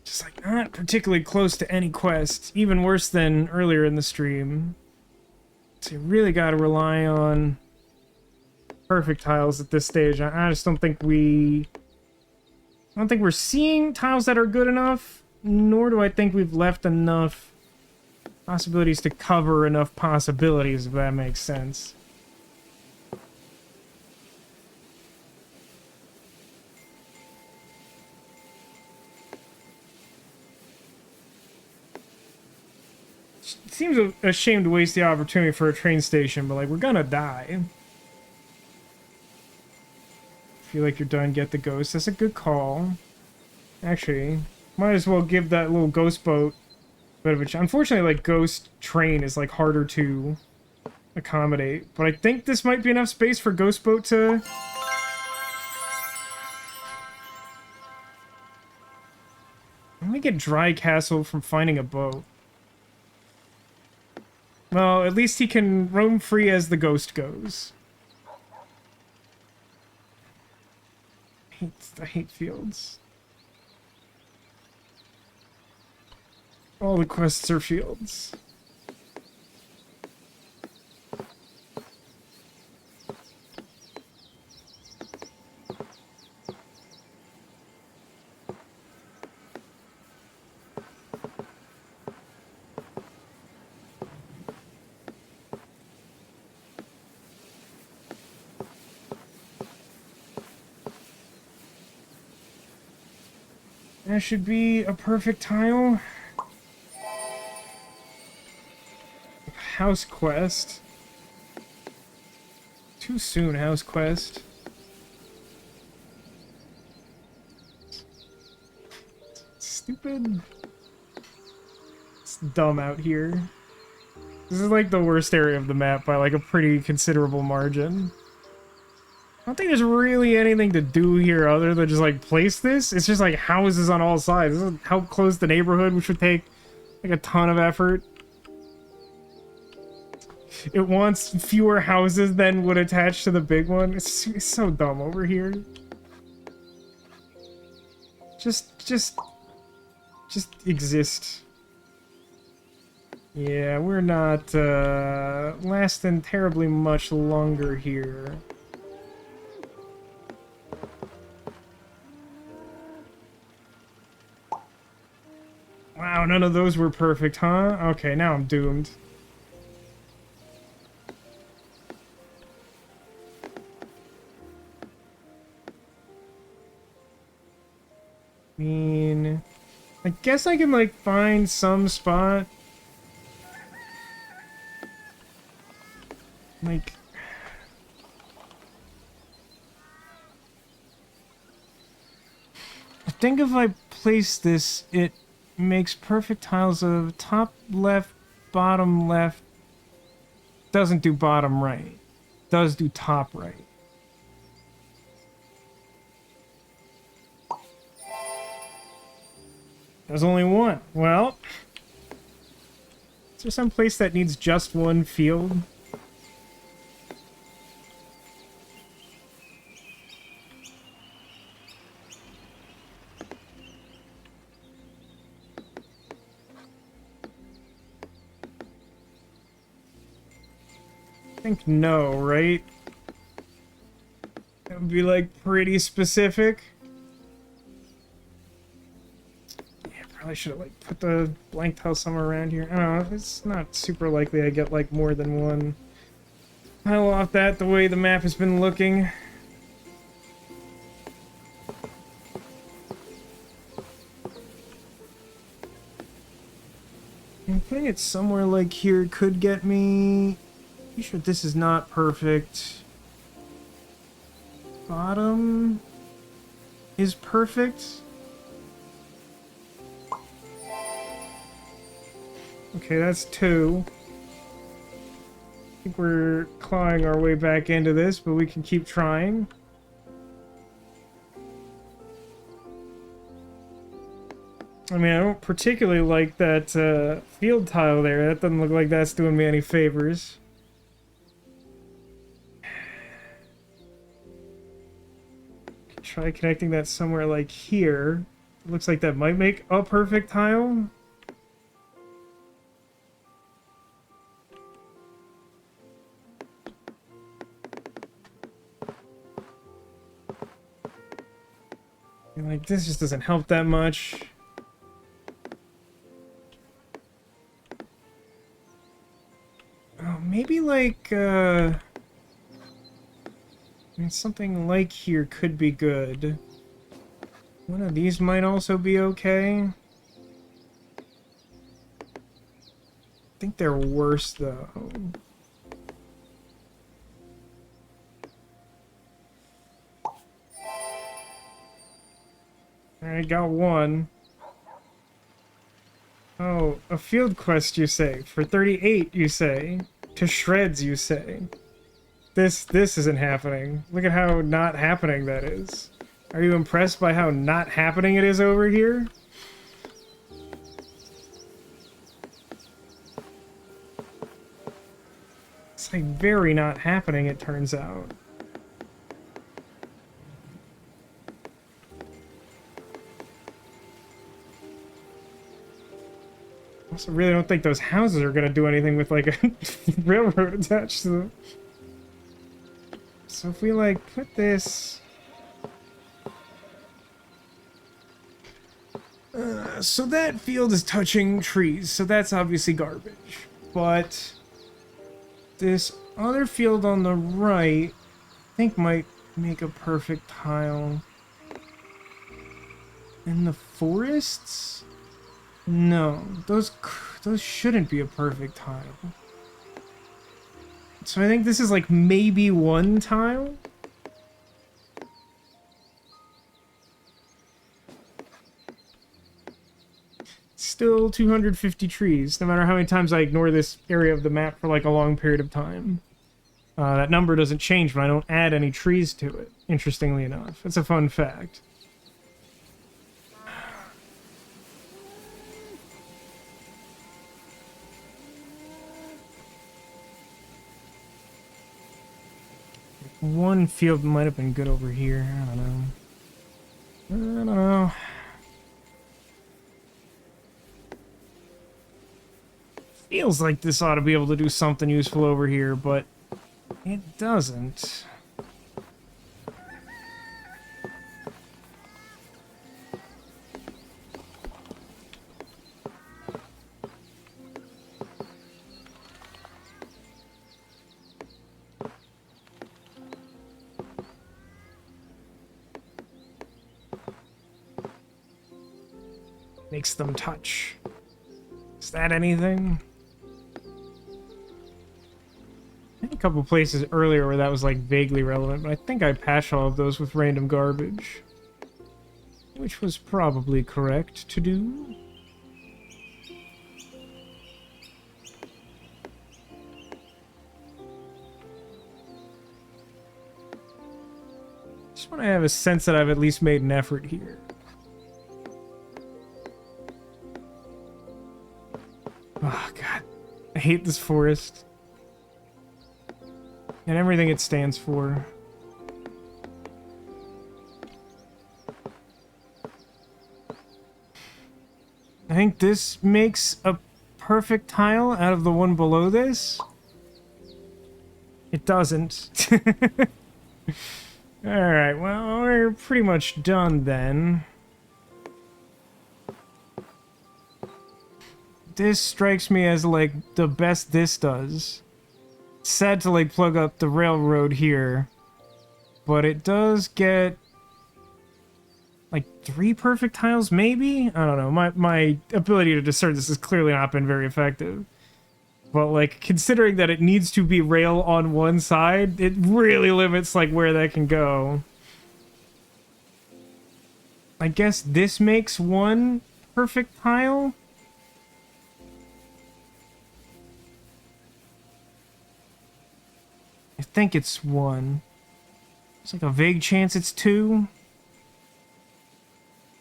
Just, like, not particularly close to any quest. Even worse than earlier in the stream. So you really gotta rely on perfect tiles at this stage. I just don't think we're seeing tiles that are good enough, nor do I think we've left enough possibilities to cover enough possibilities, if that makes sense. It seems a shame to waste the opportunity for a train station, but like, we're gonna die. Feel like you're done, get the ghost. That's a good call. Actually, might as well give that little ghost boat a bit of a chance. Unfortunately, like, ghost train is like harder to accommodate, but I think this might be enough space for ghost boat to... Let me get Dry Castle from finding a boat. Well, at least he can roam free as the ghost goes. I hate fields. All the quests are fields. That should be a perfect tile. House quest. Too soon, house quest. Stupid. It's dumb out here. This is like the worst area of the map by like a pretty considerable margin. I don't think there's really anything to do here other than just like place this. It's just like houses on all sides. This is how close the neighborhood, which would take like a ton of effort. It wants fewer houses than would attach to the big one. It's so dumb over here. Just exist. Yeah, we're not lasting terribly much longer here. Wow, none of those were perfect, huh? Okay, now I'm doomed. I mean, I guess I can, like, find some spot. Like... think if I place this, it makes perfect tiles of top left, bottom left. Doesn't do bottom right. Does do top right. There's only one. Well, is there some place that needs just one field? I think no, right? That would be like pretty specific. I should have like put the blank tile somewhere around here. I don't know, it's not super likely I get like more than one tile off that the way the map has been looking. I'm putting it somewhere like here could get me. Be sure this is not perfect. Bottom is perfect. Okay, that's 2. I think we're clawing our way back into this, but we can keep trying. I mean, I don't particularly like that field tile there. That doesn't look like that's doing me any favors. Try connecting that somewhere like here. It looks like that might make a perfect tile. Like, this just doesn't help that much. Oh, maybe like, I mean, something like here could be good. One of these might also be okay. I think they're worse, though. Alright, got one. Oh, a field quest, you say. For 38, you say. To shreds, you say. This isn't happening. Look at how not happening that is. Are you impressed by how not happening it is over here? It's like very not happening, it turns out. I also really don't think those houses are gonna do anything with like a railroad attached to them. So if we like put this... so that field is touching trees, so that's obviously garbage. But this other field on the right, I think might make a perfect tile. And the forests? No, those shouldn't be a perfect tile. So I think this is like maybe one tile? Still 250 trees, no matter how many times I ignore this area of the map for like a long period of time. That number doesn't change when I don't add any trees to it, interestingly enough. It's a fun fact. One field might have been good over here. I don't know. I don't know. Feels like this ought to be able to do something useful over here, but it doesn't. Makes them touch. Is that anything? I had a couple places earlier where that was like vaguely relevant, but I think I patched all of those with random garbage. which was probably correct to do. Just want to have a sense that I've at least made an effort here. Oh, God. I hate this forest. And everything it stands for. I think this makes a perfect tile out of the one below this. It doesn't. Alright, well, we're pretty much done then. This strikes me as, like, the best this does. It's sad to, like, plug up the railroad here. But it does get... like 3 perfect tiles, maybe? I don't know. My ability to discern this has clearly not been very effective. But, like, considering that it needs to be rail on one side, it really limits, like, where that can go. I guess this makes 1 perfect tile? I think it's 1. It's like a vague chance it's 2.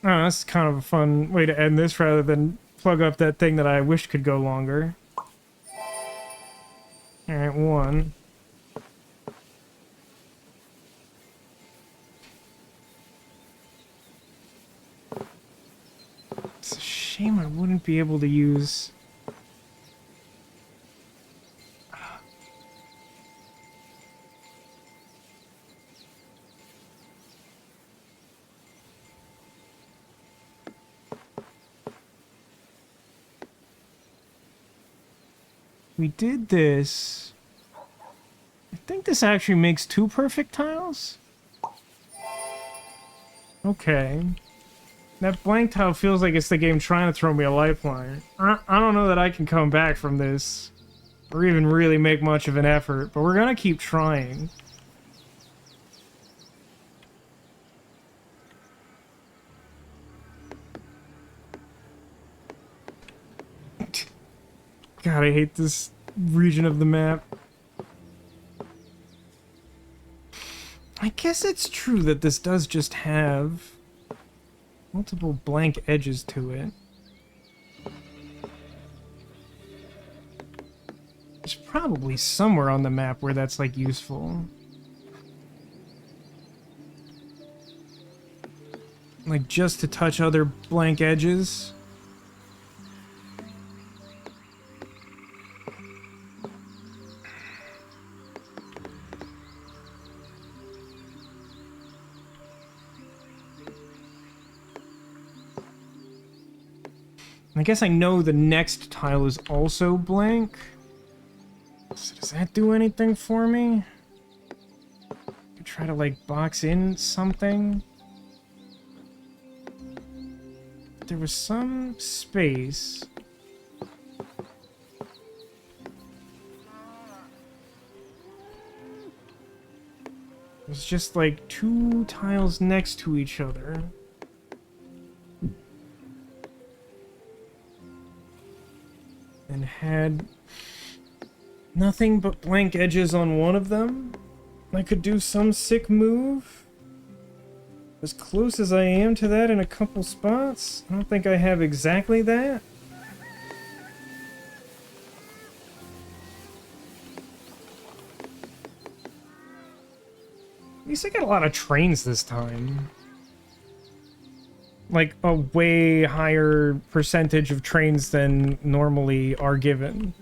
Oh, that's kind of a fun way to end this rather than plug up that thing that I wished could go longer. Alright, 1. It's a shame I wouldn't be able to use... We did this. I think this actually makes 2 perfect tiles. Okay. That blank tile feels like it's the game trying to throw me a lifeline. I don't know that I can come back from this. Or even really make much of an effort, but we're gonna keep trying. God, I hate this region of the map. I guess it's true that this does just have multiple blank edges to it. There's probably somewhere on the map where that's, like, useful. Like, just to touch other blank edges. I guess I know the next tile is also blank. So does that do anything for me? Try to, like, box in something? There was some space. It was just, like, 2 tiles next to each other. And had nothing but blank edges on one of them. I could do some sick move. As close as I am to that in a couple spots, I don't think I have exactly that. At least I got a lot of trains this time. Like, a way higher percentage of trains than normally are given.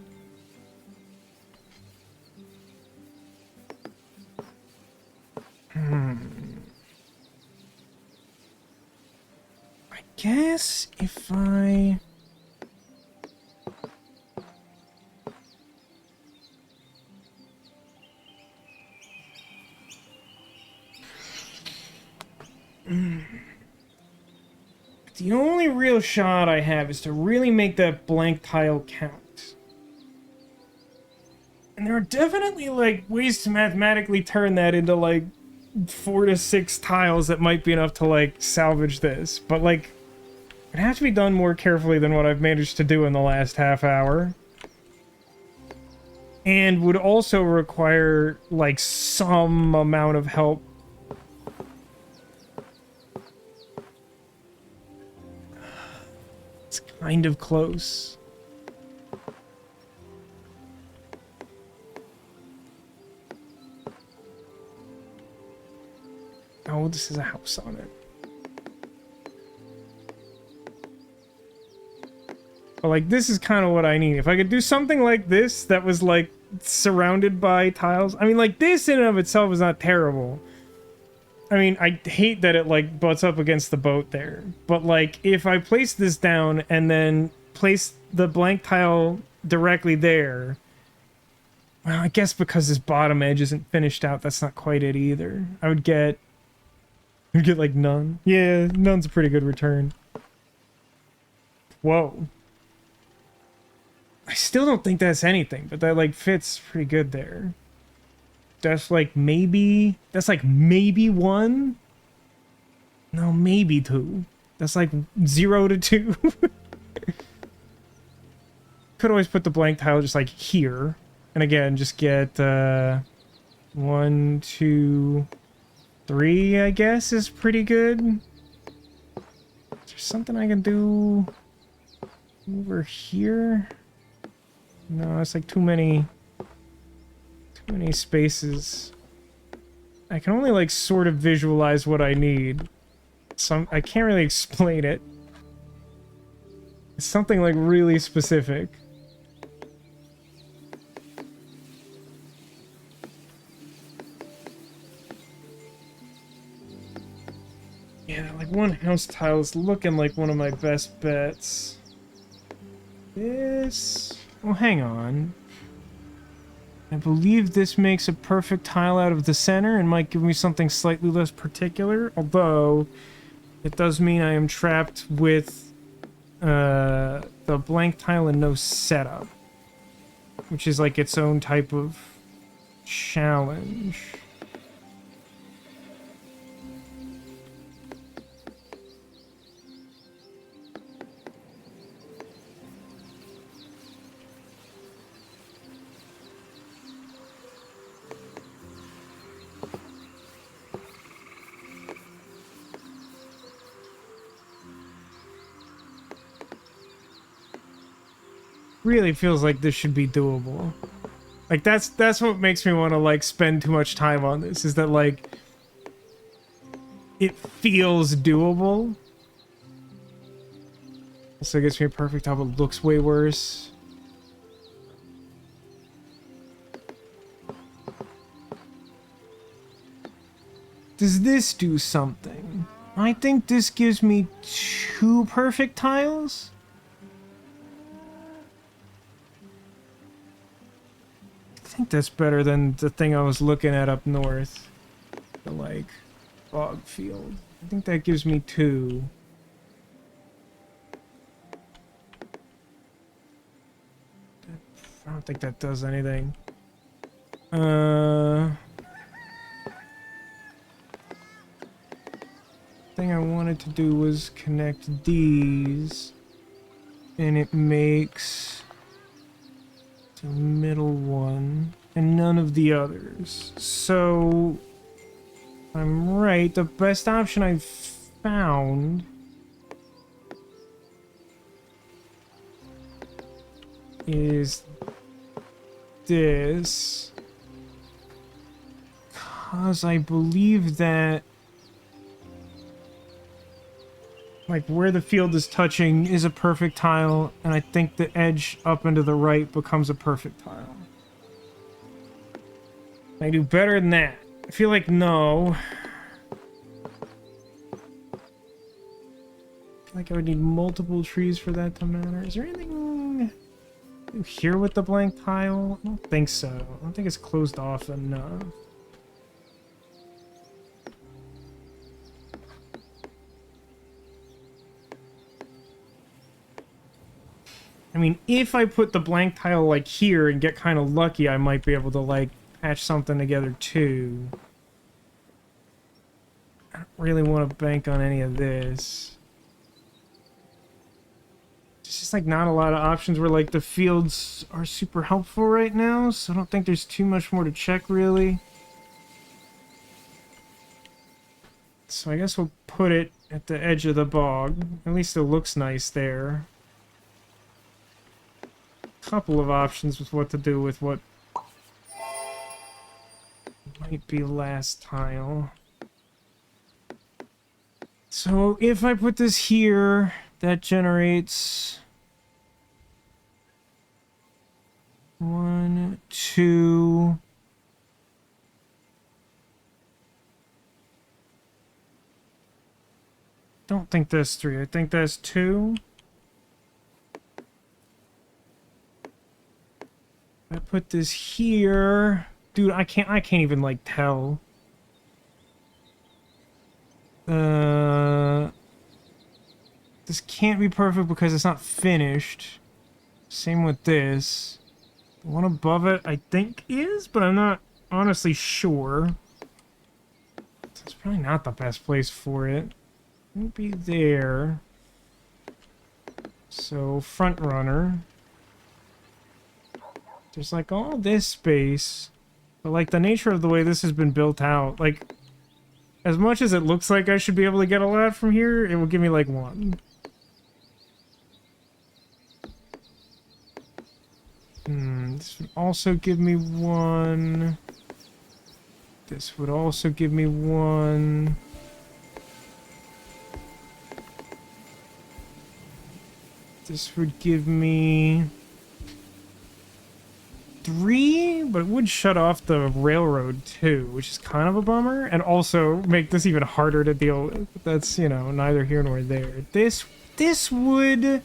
I guess if I... The only real shot I have is to really make that blank tile count. And there are definitely, like, ways to mathematically turn that into, like, 4 to 6 tiles that might be enough to, like, salvage this. But, like, it'd have to be done more carefully than what I've managed to do in the last half hour. And would also require, like, some amount of help. It's kind of close. Oh, this is a house on it. But, like, this is kind of what I need. If I could do something like this that was, like, surrounded by tiles. I mean, like, this in and of itself is not terrible. I mean, I hate that it, like, butts up against the boat there. But, like, if I place this down and then place the blank tile directly there... Well, I guess because this bottom edge isn't finished out, that's not quite it either. I would get, like, none. Yeah, none's a pretty good return. Whoa. I still don't think that's anything, but that, like, fits pretty good there. That's, like, maybe... That's, like, maybe 1? No, maybe 2. That's, like, 0 to 2. Could always put the blank tile just, like, here. And again, just get, 1, 2, 3, I guess, is pretty good. Is there something I can do over here? No, it's like too many spaces. I can only, like, sort of visualize what I need. So I can't really explain it. It's something, like, really specific. Yeah, like, one house tile is looking like one of my best bets. This... Well, hang on. I believe this makes a perfect tile out of the center and might give me something slightly less particular, although it does mean I am trapped with the blank tile and no setup, which is like its own type of challenge. Really feels like this should be doable. Like, that's what makes me want to, like, spend too much time on this, is that, like, it feels doable. Also gets me a perfect tile, but looks way worse. Does this do something? I think this gives me 2 perfect tiles. I think that's better than the thing I was looking at up north. The, like, bog field. I think that gives me 2. I don't think that does anything. Thing I wanted to do was connect these. And it makes... the middle one, and none of the others. So, if I'm right, the best option I've found is this, because I believe that, like, where the field is touching is a perfect tile, and I think the edge up and to the right becomes a perfect tile. Can I do better than that? I feel like no. I feel like I would need multiple trees for that to matter. Is there anything here with the blank tile? I don't think so. I don't think it's closed off enough. I mean, if I put the blank tile, like, here and get kind of lucky, I might be able to, like, patch something together, too. I don't really want to bank on any of this. It's just like not a lot of options where like the fields are super helpful right now, so I don't think there's too much more to check really. So I guess we'll put it at the edge of the bog. At least it looks nice there. Couple of options with what to do with what might be last tile. So if I put this here, that generates 1, 2. Don't think that's 3. I think that's 2. I put this here. Dude, I can't even like tell. This can't be perfect because it's not finished. Same with this. The one above it, I think is, but I'm not honestly sure. So it's probably not the best place for it. Won't be there. So, front runner. There's like all this space, but like the nature of the way this has been built out, like as much as it looks like I should be able to get a lot from here, it will give me like 1. This would also give me 1. This would also give me 1. This would give me 3, but it would shut off the railroad too, which is kind of a bummer, and also make this even harder to deal with. But that's, you know, neither here nor there. This would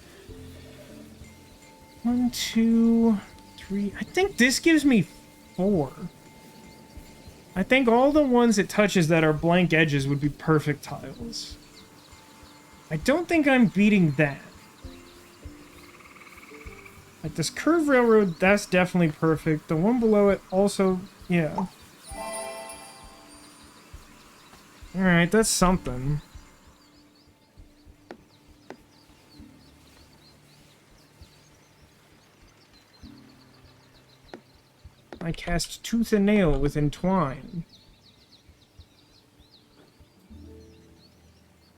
1, 2, 3. I think this gives me 4. I think all the ones it touches that are blank edges would be perfect tiles. I don't think I'm beating that. Like this curved railroad, that's definitely perfect. The one below it also, yeah. Alright, that's something. I cast tooth and nail with entwine.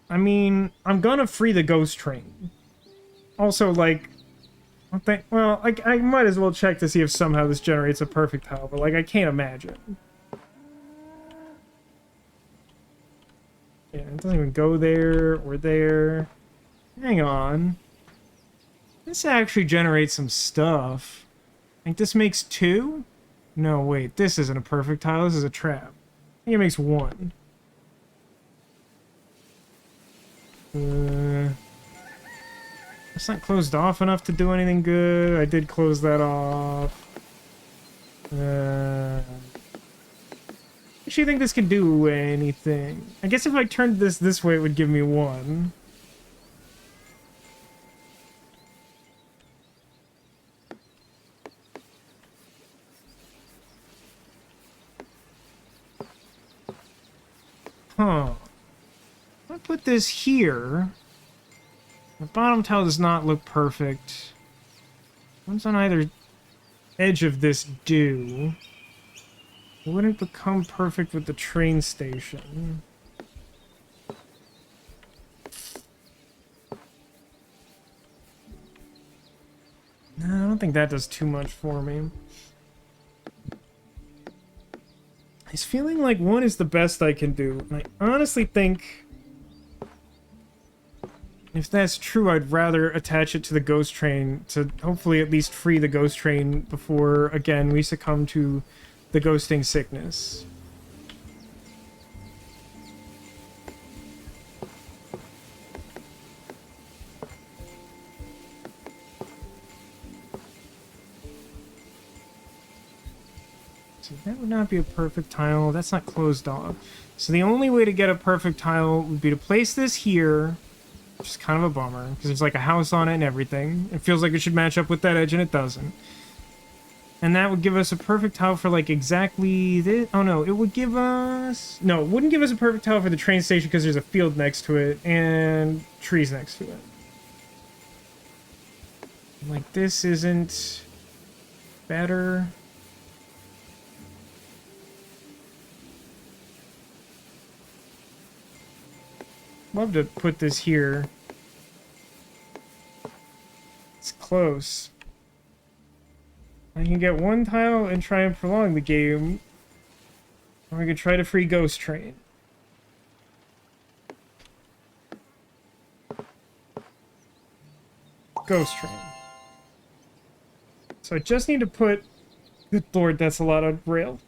I mean, I'm gonna free the ghost train. Also, like, well, I might as well check to see if somehow this generates a perfect tile, but like I can't imagine. Yeah, it doesn't even go there or there. Hang on. This actually generates some stuff. I think this makes 2? No, wait, this isn't a perfect tile, this is a trap. I think it makes 1. It's not closed off enough to do anything good. I did close that off. I actually think this can do anything. I guess if I turned this way, it would give me 1. Huh. If I put this here... The bottom tile does not look perfect. Ones on either edge of this do. It wouldn't become perfect with the train station. No, I don't think that does too much for me. It's feeling like 1 is the best I can do, and I honestly think... If that's true, I'd rather attach it to the ghost train to hopefully at least free the ghost train before, again, we succumb to the ghosting sickness. So that would not be a perfect tile. That's not closed off. So the only way to get a perfect tile would be to place this here. Which is kind of a bummer, because there's like a house on it and everything. It feels like it should match up with that edge, and it doesn't. And that would give us a perfect tile for, like, exactly this. Oh, no, it would give us... No, it wouldn't give us a perfect tile for the train station because there's a field next to it and trees next to it. Like, this isn't better. Love to put this here. It's close. I can get one tile and try and prolong the game. Or we could try to free Ghost Train. Ghost Train. So I just need to put... Good lord, that's a lot of rail.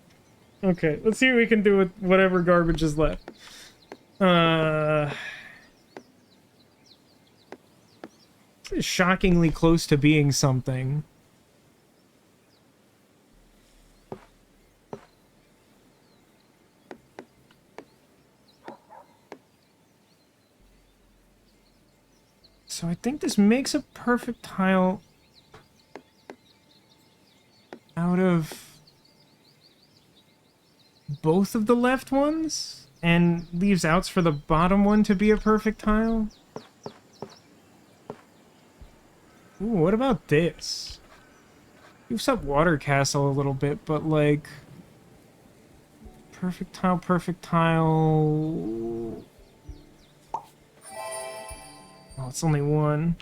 Okay, let's see what we can do with whatever garbage is left. This is shockingly close to being something. So I think this makes a perfect tile out of both of the left ones and leaves outs for the bottom one to be a perfect tile. Ooh, what about this? Moves up Water Castle a little bit, but like perfect tile, perfect tile. Oh, it's only one.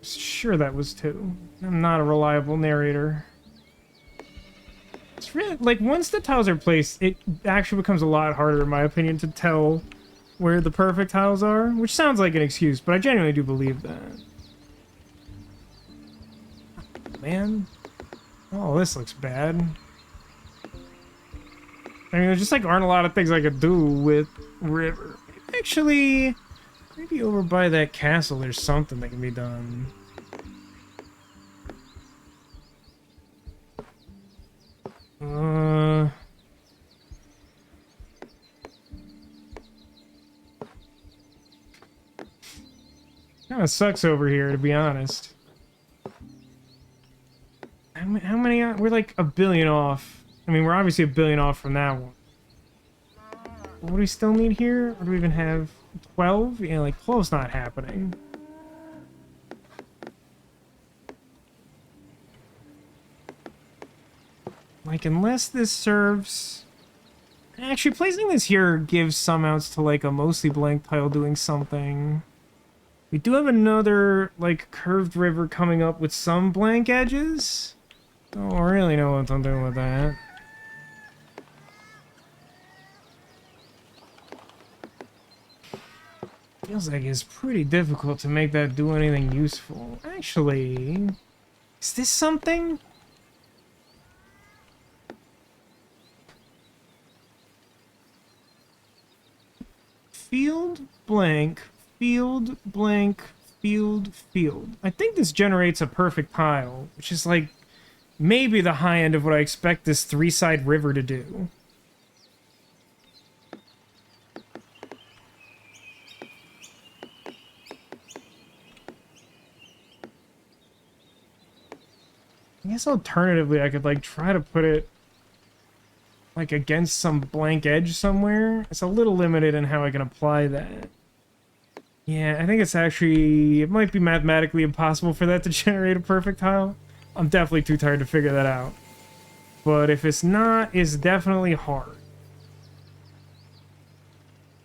Sure, that was two. I'm not a reliable narrator. It's really, like, once the tiles are placed, it actually becomes a lot harder, in my opinion, to tell where the perfect tiles are, which sounds like an excuse, but I genuinely do believe that. Man. Oh, this looks bad. I mean, there just, like, aren't a lot of things I could do with River. Actually... Maybe over by that castle there's something that can be done. Kinda sucks over here, to be honest. How many are... We're like a billion off. I mean, we're obviously a billion off from that one. What do we still need here? Or do we even have... 12? Yeah, like 12's not happening. Like, unless this serves... Actually, placing this here gives some outs to, like, a mostly blank tile doing something. We do have another, like, curved river coming up with some blank edges. Don't really know what I'm doing with that. Feels like it's pretty difficult to make that do anything useful. Actually, is this something? Field, blank, field, blank, field, field. I think this generates a perfect tile, which is like maybe the high end of what I expect this three-side river to do. I guess alternatively I could like try to put it like against some blank edge somewhere. It's a little limited in how I can apply that. Yeah, I think it's actually... It might be mathematically impossible for that to generate a perfect tile. I'm definitely too tired to figure that out. But if it's not, it's definitely hard.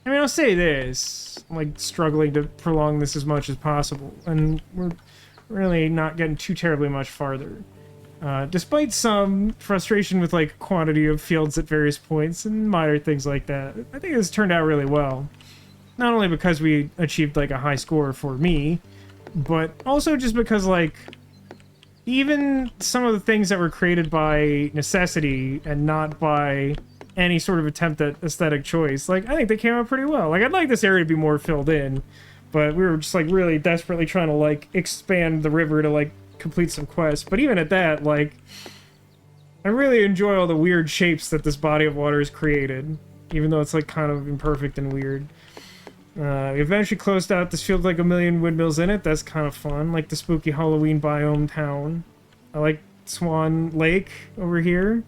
I mean, I'll say this. I'm like struggling to prolong this as much as possible. And we're really not getting too terribly much farther. Despite some frustration with like quantity of fields at various points and minor things like that, I think this turned out really well. Not only because we achieved like a high score for me, but also just because like even some of the things that were created by necessity and not by any sort of attempt at aesthetic choice, like I think they came out pretty well. Like I'd like this area to be more filled in, but we were just like really desperately trying to like expand the river to like complete some quests. But even at that, like I really enjoy all the weird shapes that this body of water has created, even though it's like kind of imperfect and weird. We eventually closed out this field like a million windmills in it. That's kind of fun, like the spooky Halloween biome town. I like Swan Lake over here.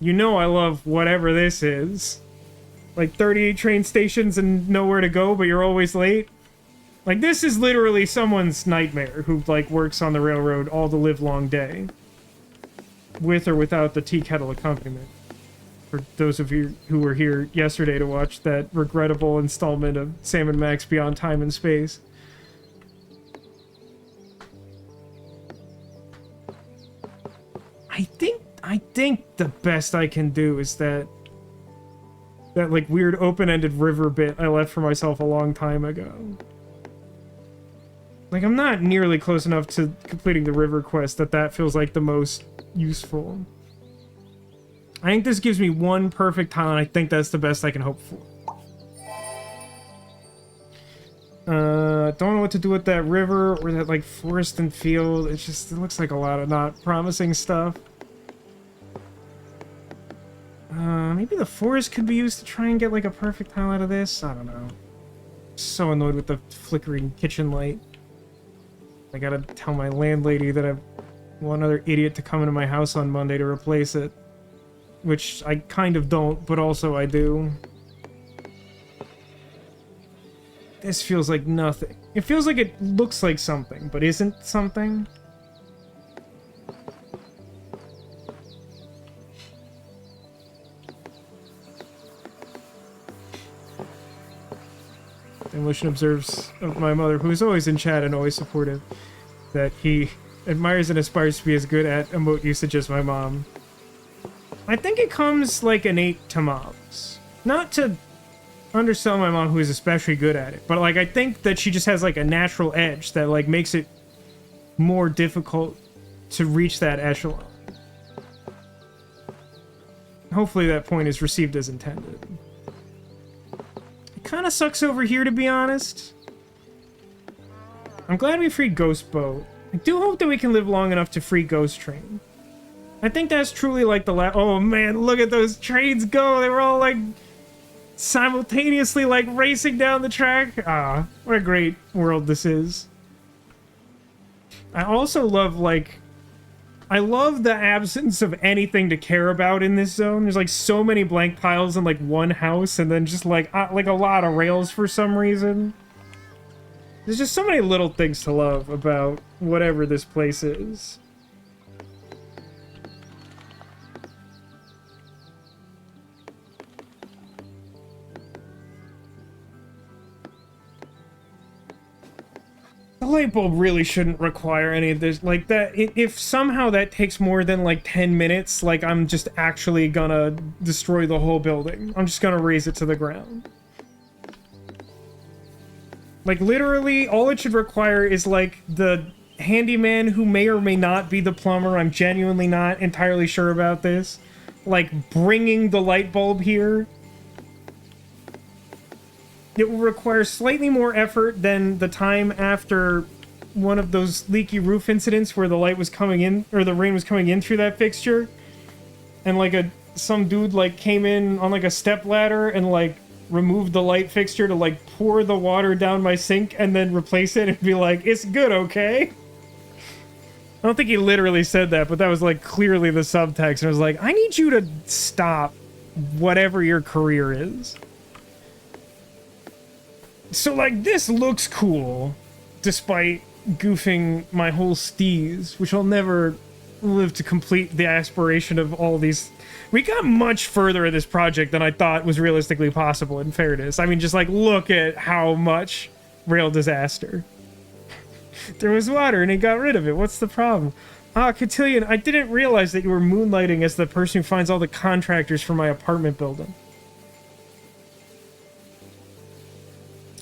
You know I love whatever this is. Like 38 train stations and nowhere to go, but you're always late. Like, this is literally someone's nightmare who, like, works on the railroad all the livelong day. With or without the tea kettle accompaniment. For those of you who were here yesterday to watch that regrettable installment of Sam and Max Beyond Time and Space. I think the best I can do is that like weird open-ended river bit I left for myself a long time ago. Like, I'm not nearly close enough to completing the river quest that feels like the most useful. I think this gives me one perfect tile, and I think that's the best I can hope for. Don't know what to do with that river or that, like, forest and field. It looks like a lot of not promising stuff. Maybe the forest could be used to try and get, like, a perfect tile out of this? I don't know. So annoyed with the flickering kitchen light. I gotta tell my landlady that I want another idiot to come into my house on Monday to replace it. Which I kind of don't, but also I do. This feels like nothing. It feels like it looks like something, but isn't something. Demolition observes of my mother, who is always in chat and always supportive, that he admires and aspires to be as good at emote usage as my mom. I think it comes like innate to moms. Not to undersell my mom, who is especially good at it, but like I think that she just has like a natural edge that like makes it more difficult to reach that echelon. Hopefully that point is received as intended. It kind of sucks over here, to be honest. I'm glad we freed Ghost Boat. I do hope that we can live long enough to free Ghost Train. I think that's truly like the last... Oh man, look at those trains go! They were all like simultaneously like racing down the track. Ah, what a great world this is. I also love like... I love the absence of anything to care about in this zone. There's like so many blank piles in like one house, and then just like a lot of rails for some reason. There's just so many little things to love about whatever this place is. The light bulb really shouldn't require any of this. Like, that, if somehow that takes more than, like, 10 minutes, like, I'm just actually gonna destroy the whole building. I'm just gonna raze it to the ground. Like, literally, all it should require is, like, the handyman who may or may not be the plumber. I'm genuinely not entirely sure about this. Like, bringing the light bulb here. It will require slightly more effort than the time after one of those leaky roof incidents where the light was coming in, or the rain was coming in through that fixture. And, like, some dude, like, came in on, like, a step ladder and, like, removed the light fixture to, like, pour the water down my sink and then replace it and be like, it's good, okay? I don't think he literally said that, but that was, like, clearly the subtext. And I was like, I need you to stop whatever your career is. So, like, this looks cool, despite goofing my whole steez, which I'll never live to complete the aspiration of all these. We got much further in this project than I thought was realistically possible, in fairness. I mean, just, like, look at how much rail disaster. There was water, and he got rid of it. What's the problem? Ah, Cotillion, I didn't realize that you were moonlighting as the person who finds all the contractors for my apartment building.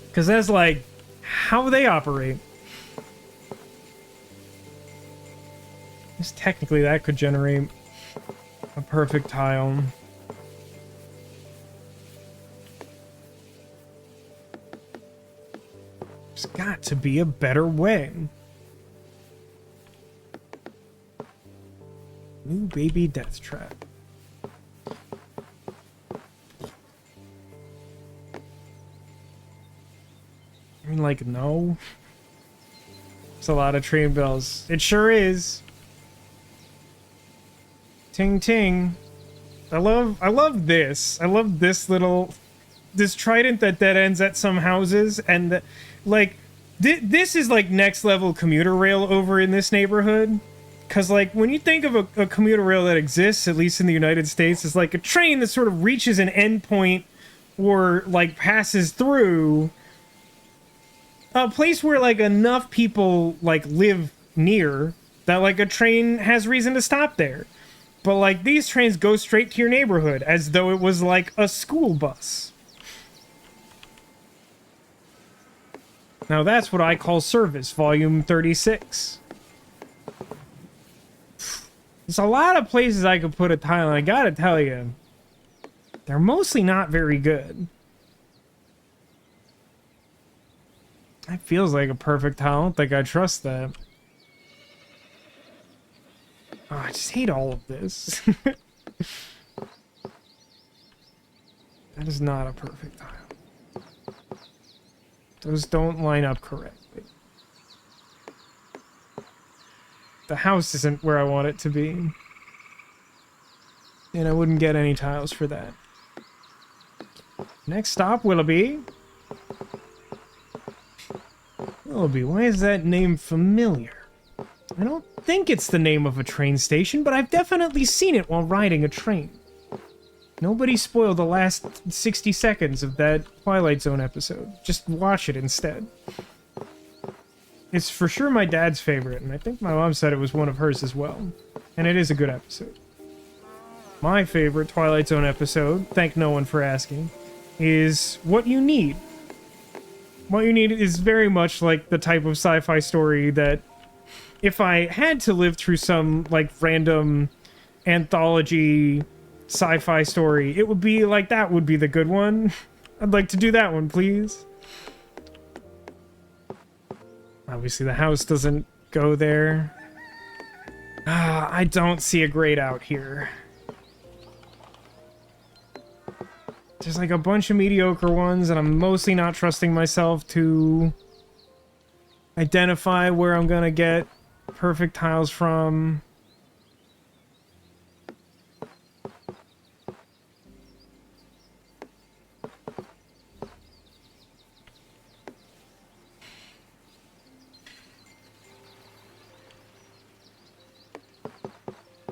Because that's, like, how they operate. Because technically that could generate a perfect tile. There's got to be a better way. New baby death trap. I mean, like, no. It's a lot of train bells. It sure is. Ting ting. I love this. I love this trident that dead ends at some houses, and like this is like next level commuter rail over in this neighborhood. Cause like when you think of a commuter rail that exists, at least in the United States, it's like a train that sort of reaches an endpoint or like passes through a place where like enough people like live near that like a train has reason to stop there. But like these trains go straight to your neighborhood as though it was like a school bus. Now that's what I call service, volume 36. There's a lot of places I could put a tile, and I gotta tell you, they're mostly not very good. That feels like a perfect tile. I don't think I trust that. Oh, I just hate all of this. That is not a perfect tile. Those don't line up correctly. The house isn't where I want it to be. And I wouldn't get any tiles for that. Next stop, Willoughby. Willoughby, why is that name familiar? I don't think it's the name of a train station, but I've definitely seen it while riding a train. Nobody spoiled the last 60 seconds of that Twilight Zone episode. Just watch it instead. It's for sure my dad's favorite, and I think my mom said it was one of hers as well. And it is a good episode. My favorite Twilight Zone episode, thank no one for asking, is What You Need. What You Need is very much like the type of sci-fi story that if I had to live through some like random anthology sci-fi story, it would be like that would be the good one. I'd like to do that one, please. Obviously the house doesn't go there. I don't see a grate out here. There's like a bunch of mediocre ones, and I'm mostly not trusting myself to identify where I'm gonna get perfect tiles from.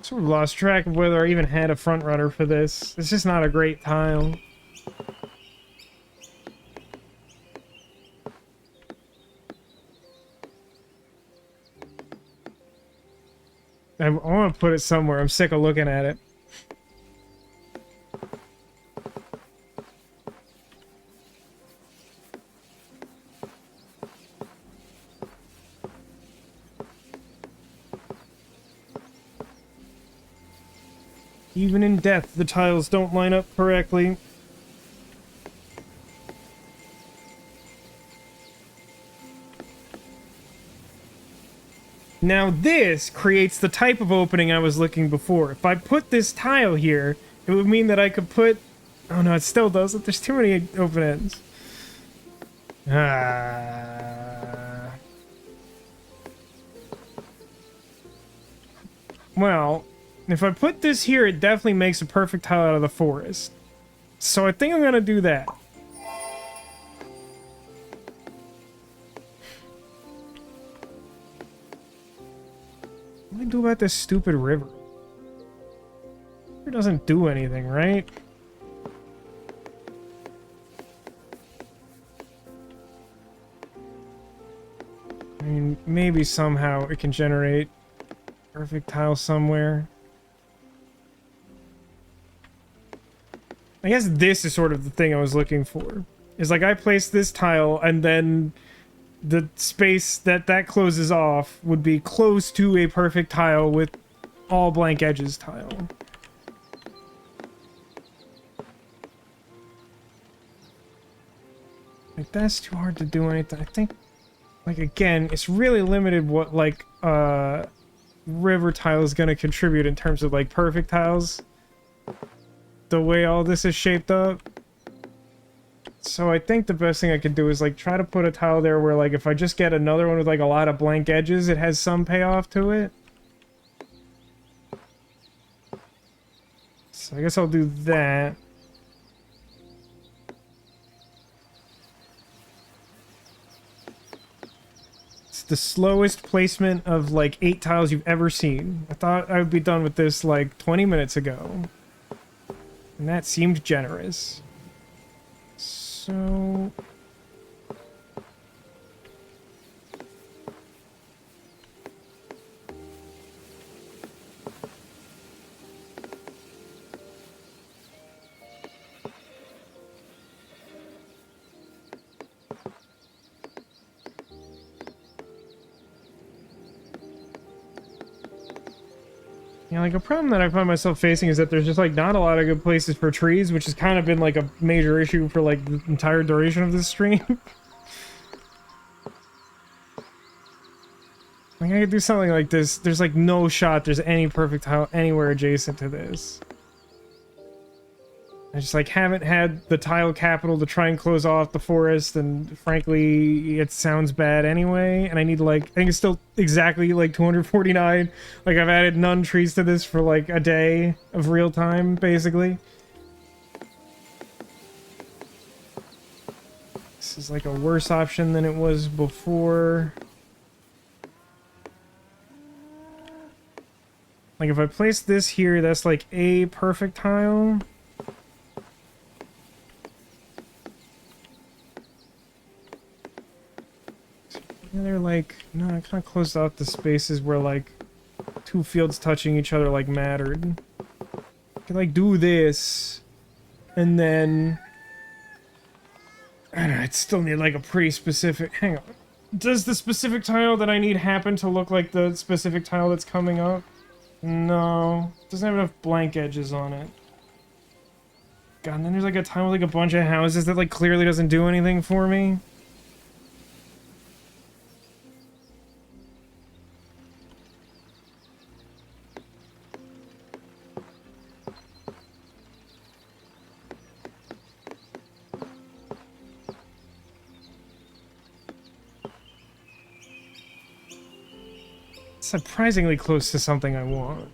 Sort of lost track of whether I even had a front runner for this. It's just not a great tile. I want to put it somewhere. I'm sick of looking at it. Even in death, the tiles don't line up correctly. Now this creates the type of opening I was looking before. If I put this tile here, it would mean that I could put... Oh no, it still doesn't. There's too many open ends. Well, if I put this here, it definitely makes a perfect tile out of the forest. So I think I'm gonna do that. What do I do about this stupid river? It doesn't do anything, right? I mean, maybe somehow it can generate perfect tile somewhere. I guess this is sort of the thing I was looking for. Is like I place this tile and then the space that closes off would be close to a perfect tile with all blank edges tile. Like that's too hard to do anything. I think, like again, it's really limited what like river tile is gonna contribute in terms of like perfect tiles. The way all this is shaped up. So I think the best thing I could do is like try to put a tile there where like if I just get another one with like a lot of blank edges, it has some payoff to it. So I guess I'll do that. It's the slowest placement of like 8 tiles you've ever seen. I thought I would be done with this like 20 minutes ago. And that seemed generous. So... yeah, like a problem that I find myself facing is that there's just like not a lot of good places for trees, which has kind of been like a major issue for like the entire duration of this stream. Like I could do something like this. There's like no shot there's any perfect tile anywhere adjacent to this. I just like haven't had the tile capital to try and close off the forest, and frankly it sounds bad anyway, and I need like, I think it's still exactly like 249. Like I've added none trees to this for like a day of real time basically. This is like a worse option than it was before. Like if I place this here, that's like a perfect tile. They're like, no, I kind of closed out the spaces where like 2 fields touching each other like mattered. I could like do this, and then I don't know, I'd still need like a pretty specific. Hang on, does the specific tile that I need happen to look like the specific tile that's coming up? No, it doesn't have enough blank edges on it. God, and then there's like a tile with like a bunch of houses that like clearly doesn't do anything for me. Surprisingly close to something I want.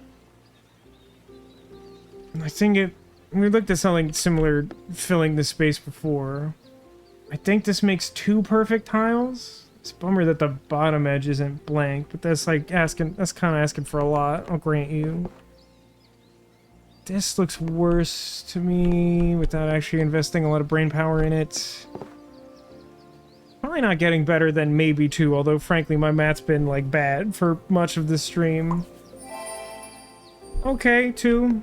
And I think it... We looked at something similar filling the space before. I think this makes 2 perfect tiles. It's a bummer that the bottom edge isn't blank, but that's like asking... That's kind of asking for a lot, I'll grant you. This looks worse to me without actually investing a lot of brain power in it. Probably not getting better than maybe 2, although frankly my math's been like bad for much of the stream. Okay, 2.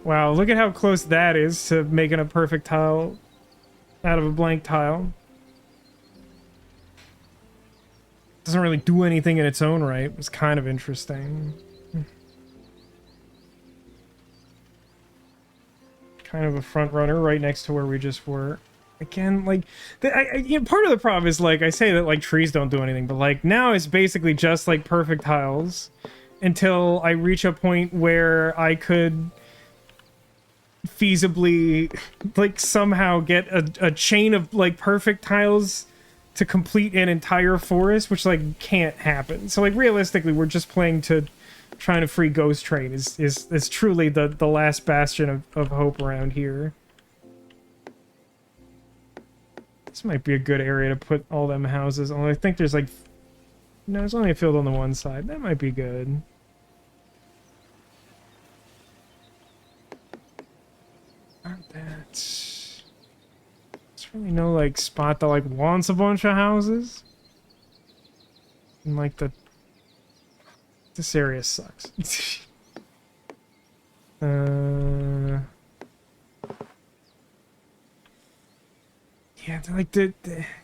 Wow, look at how close that is to making a perfect tile out of a blank tile. Doesn't really do anything in its own right. It's kind of interesting. Kind of a front runner right next to where we just were. Again, like, you know, part of the problem is, like, I say that, like, trees don't do anything, but, like, now it's basically just, like, perfect tiles until I reach a point where I could feasibly, like, somehow get a chain of, like, perfect tiles to complete an entire forest, which, like, can't happen. So, like, realistically, we're just playing to... Trying to free Ghost Train is truly the last bastion of hope around here. This might be a good area to put all them houses, although I think there's like... No, there's only a field on the one side. That might be good. Not that... There's really no like spot that like wants a bunch of houses. And like the... This area sucks. Yeah, like there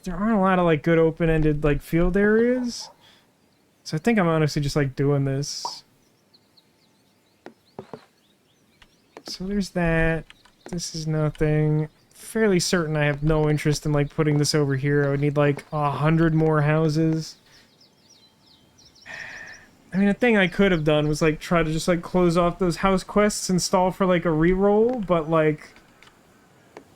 aren't a lot of like good open-ended like field areas, so I think I'm honestly just like doing this. So there's that. This is nothing. Fairly certain I have no interest in like putting this over here. I would need like 100 more houses. I mean, a thing I could have done was, like, try to just, like, close off those house quests and stall for, like, a reroll, but, like,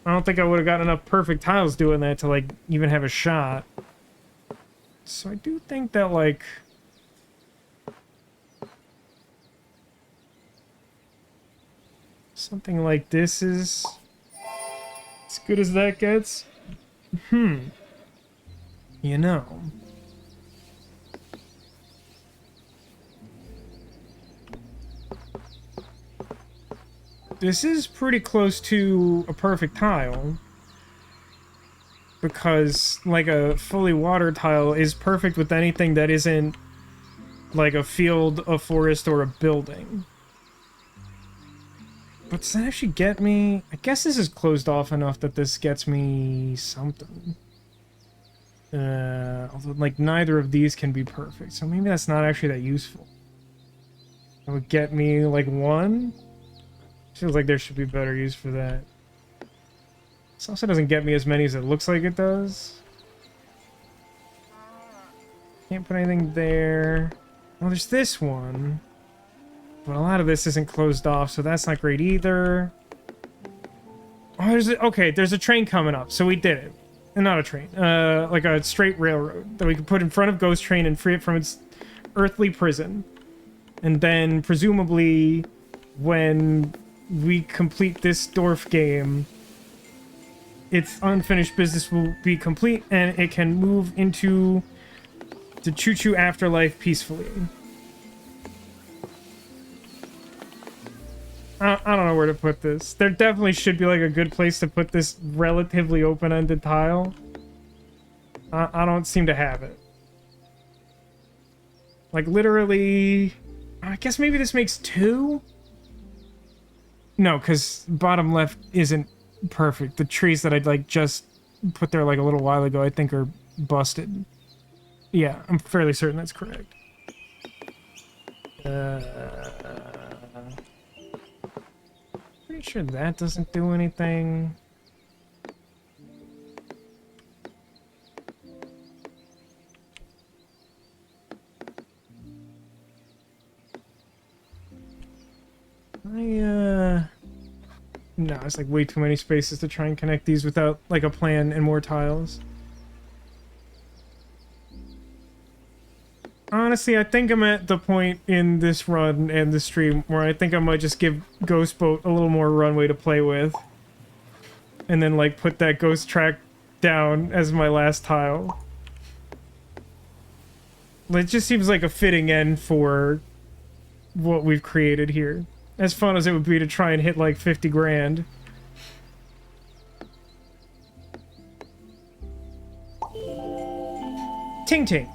I don't think I would have gotten enough perfect tiles doing that to, like, even have a shot. So I do think that, like... something like this is as good as that gets. You know. This is pretty close to a perfect tile. Because, like, a fully water tile is perfect with anything that isn't, like, a field, a forest, or a building. But does that actually get me... I guess this is closed off enough that this gets me something. Although, like, neither of these can be perfect, so maybe that's not actually that useful. It would get me, like, one? Feels like there should be better use for that. This also doesn't get me as many as it looks like it does. Can't put anything there. Oh, there's this one. But a lot of this isn't closed off, so that's not great either. Oh, there's a train coming up, so we did it. Not a train, like a straight railroad that we could put in front of Ghost Train and free it from its earthly prison. And then, presumably, when we complete this Dorf game, its unfinished business will be complete, and it can move into the choo-choo afterlife peacefully. I don't know where to put this. There definitely should be, like, a good place to put this relatively open-ended tile. I don't seem to have it. Like, literally... I guess maybe this makes two? No, because bottom left isn't perfect. The trees that I'd, like, just put there, like, a little while ago, I think are busted. Yeah, I'm fairly certain that's correct. Pretty sure that doesn't do anything. No, it's like way too many spaces to try and connect these without, like, a plan and more tiles. Honestly, I think I'm at the point in this run and the stream where I think I might just give Ghost Boat a little more runway to play with. And then, like, put that ghost track down as my last tile. It just seems like a fitting end for what we've created here. As fun as it would be to try and hit, like, 50 grand. Ting ting.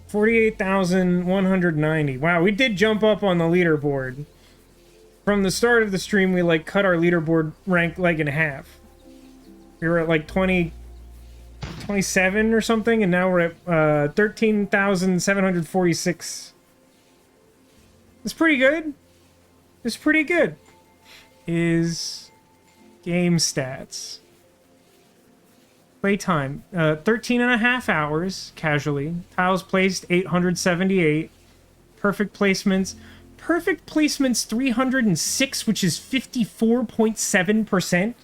48,190. Wow, we did jump up on the leaderboard. From the start of the stream, we, like, cut our leaderboard rank, like, in half. We were at, like, 27 or something, and now we're at 13,746. It's pretty good. It's pretty good. Is game stats. Playtime, 13.5 hours, casually. Tiles placed, 878. Perfect placements. Perfect placements, 306, which is 54.7%.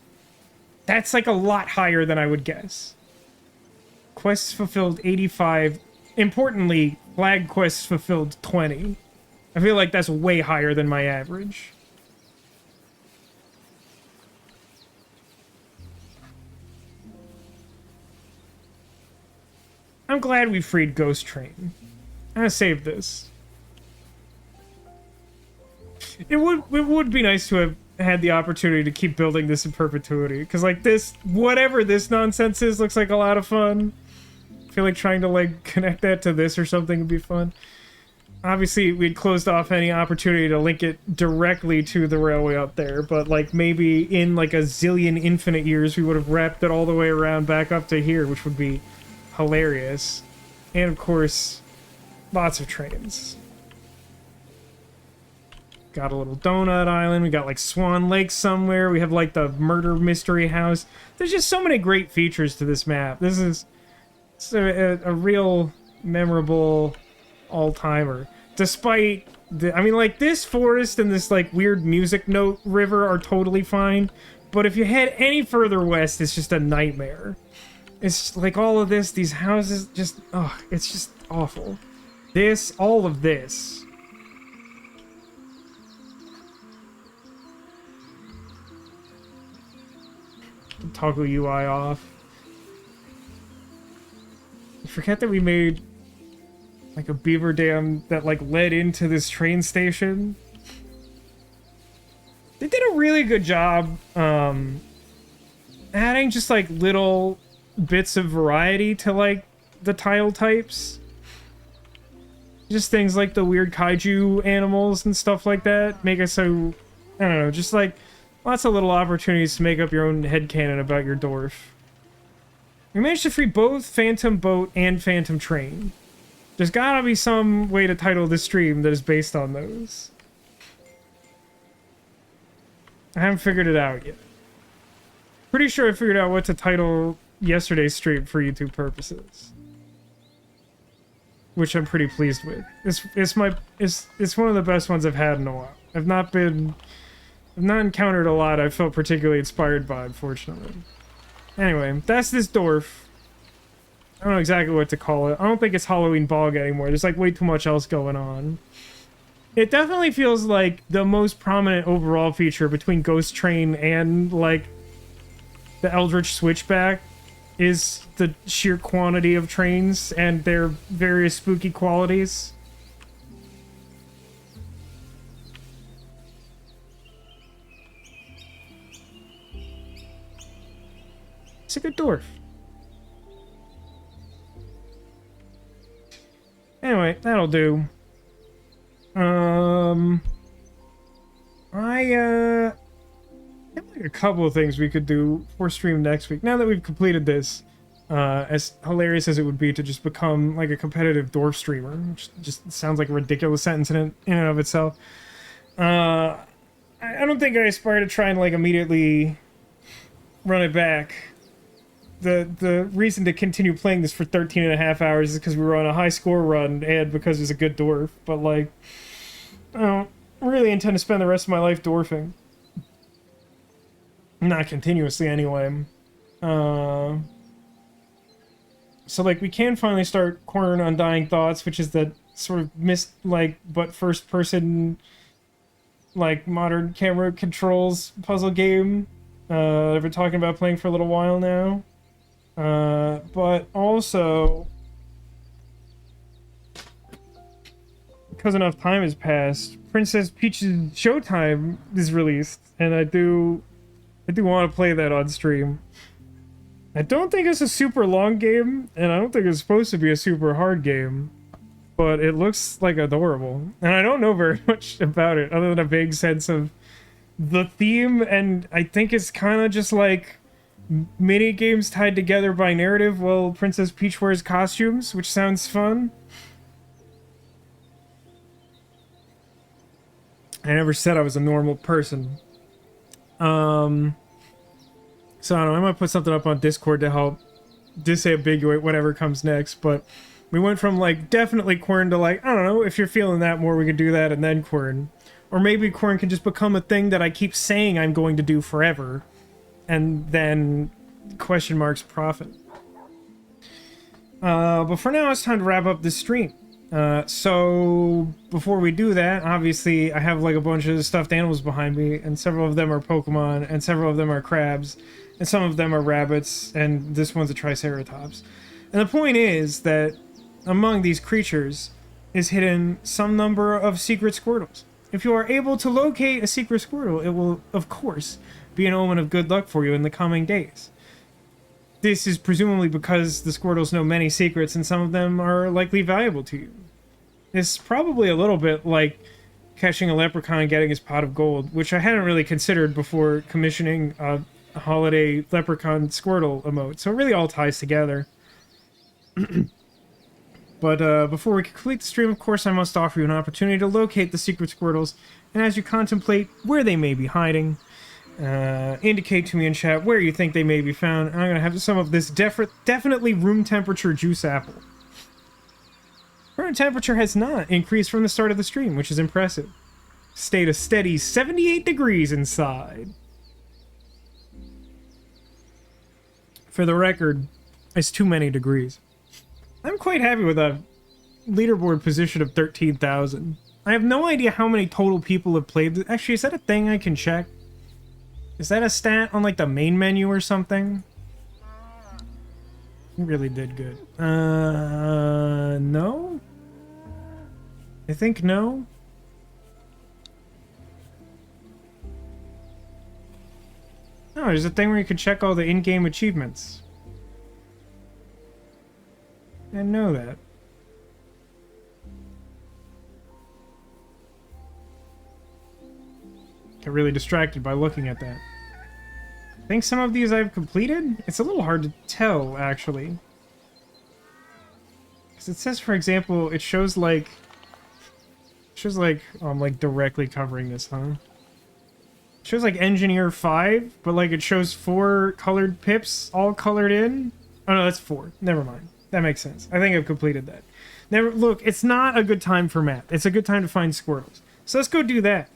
That's, like, a lot higher than I would guess. Quests fulfilled, 85. Importantly, flag quests fulfilled, 20. I feel like that's way higher than my average. I'm glad we freed Ghost Train. I'm gonna save this. It would be nice to have had the opportunity to keep building this in perpetuity. Because, like, this, whatever this nonsense is, looks like a lot of fun. I feel like trying to, like, connect that to this or something would be fun. Obviously, we'd closed off any opportunity to link it directly to the railway up there, but, like, maybe in, like, a zillion infinite years, we would have wrapped it all the way around back up to here, which would be hilarious. And, of course, lots of trains. Got a little donut island. We got, like, Swan Lake somewhere. We have, like, the murder mystery house. There's just so many great features to this map. This is a real memorable... all-timer. Despite the, I mean, like, this forest and this, like, weird music note river are totally fine. But if you head any further west, it's just a nightmare. It's like all of this, these houses, just, oh, it's just awful. This, all of this. Toggle UI off. I forget that we made like a beaver dam that like led into this train station. They did a really good job adding just like little bits of variety to like the tile types. Just things like the weird kaiju animals and stuff like that make it so, I don't know, just like lots of little opportunities to make up your own headcanon about your dwarf. We managed to free both Phantom Boat and Phantom Train. There's gotta be some way to title this stream that is based on those. I haven't figured it out yet. Pretty sure I figured out what to title yesterday's stream for YouTube purposes. Which I'm pretty pleased with. It's one of the best ones I've had in a while. I've not encountered a lot I've felt particularly inspired by, unfortunately. Anyway, that's this dwarf. I don't know exactly what to call it. I don't think it's Halloween Bog anymore. There's like way too much else going on. It definitely feels like the most prominent overall feature between Ghost Train and like the Eldritch Switchback is the sheer quantity of trains and their various spooky qualities. It's a good dwarf. Anyway, that'll do. I have like a couple of things we could do for stream next week. Now that we've completed this, as hilarious as it would be to just become like a competitive dwarf streamer, which just sounds like a ridiculous sentence in and of itself. I don't think I aspire to try and like immediately run it back. The reason to continue playing this for 13 and a half hours is because we were on a high score run and because it's a good dwarf. But like, I don't really intend to spend the rest of my life dwarfing. Not continuously anyway. So like we can finally start Corn Undying Thoughts, which is the sort of but first person like modern camera controls puzzle game. I've been talking about playing for a little while now. But also, because enough time has passed, Princess Peach's Showtime is released, and I do want to play that on stream. I don't think it's a super long game, and I don't think it's supposed to be a super hard game, but it looks like adorable. And I don't know very much about it, other than a vague sense of the theme, and I think it's kind of just like mini games tied together by narrative while Princess Peach wears costumes, which sounds fun. I never said I was a normal person. So I don't know, I might put something up on Discord to help disambiguate whatever comes next, but we went from like definitely Quern to like, I don't know, if you're feeling that more we could do that and then Quern. Or maybe Quern can just become a thing that I keep saying I'm going to do forever. And then question marks profit. But for now, it's time to wrap up this stream. So before we do that, obviously I have like a bunch of stuffed animals behind me, and several of them are Pokemon, and several of them are crabs, and some of them are rabbits, and this one's a Triceratops. And the point is that among these creatures is hidden some number of secret Squirtles. If you are able to locate a secret Squirtle, it will, of course, be an omen of good luck for you in the coming days. This is presumably because the Squirtles know many secrets and some of them are likely valuable to you. It's probably a little bit like catching a leprechaun and getting his pot of gold, which I hadn't really considered before commissioning a holiday leprechaun Squirtle emote, so it really all ties together. But before we complete the stream, of course, I must offer you an opportunity to locate the secret Squirtles, and as you contemplate where they may be hiding, indicate to me in chat where you think they may be found. I'm going to have some of this definitely room temperature juice apple. Current temperature has not increased from the start of the stream, which is impressive. Stayed a steady 78 degrees inside. For the record, it's too many degrees. I'm quite happy with a leaderboard position of 13,000. I have no idea how many total people have played this. Actually, is that a thing I can check? Is that a stat on, like, the main menu or something? You really did good. No? I think no? No, there's a thing where you can check all the in-game achievements. I didn't know that. Get really distracted by looking at that. I think some of these I've completed? It's a little hard to tell, actually. Because it says, for example, it shows like... oh, I'm like directly covering this, huh? It shows like Engineer 5, but like it shows 4 colored pips all colored in. Oh no, that's 4. Never mind. That makes sense. I think I've completed that. Look, it's not a good time for math. It's a good time to find Squirtles. So let's go do that.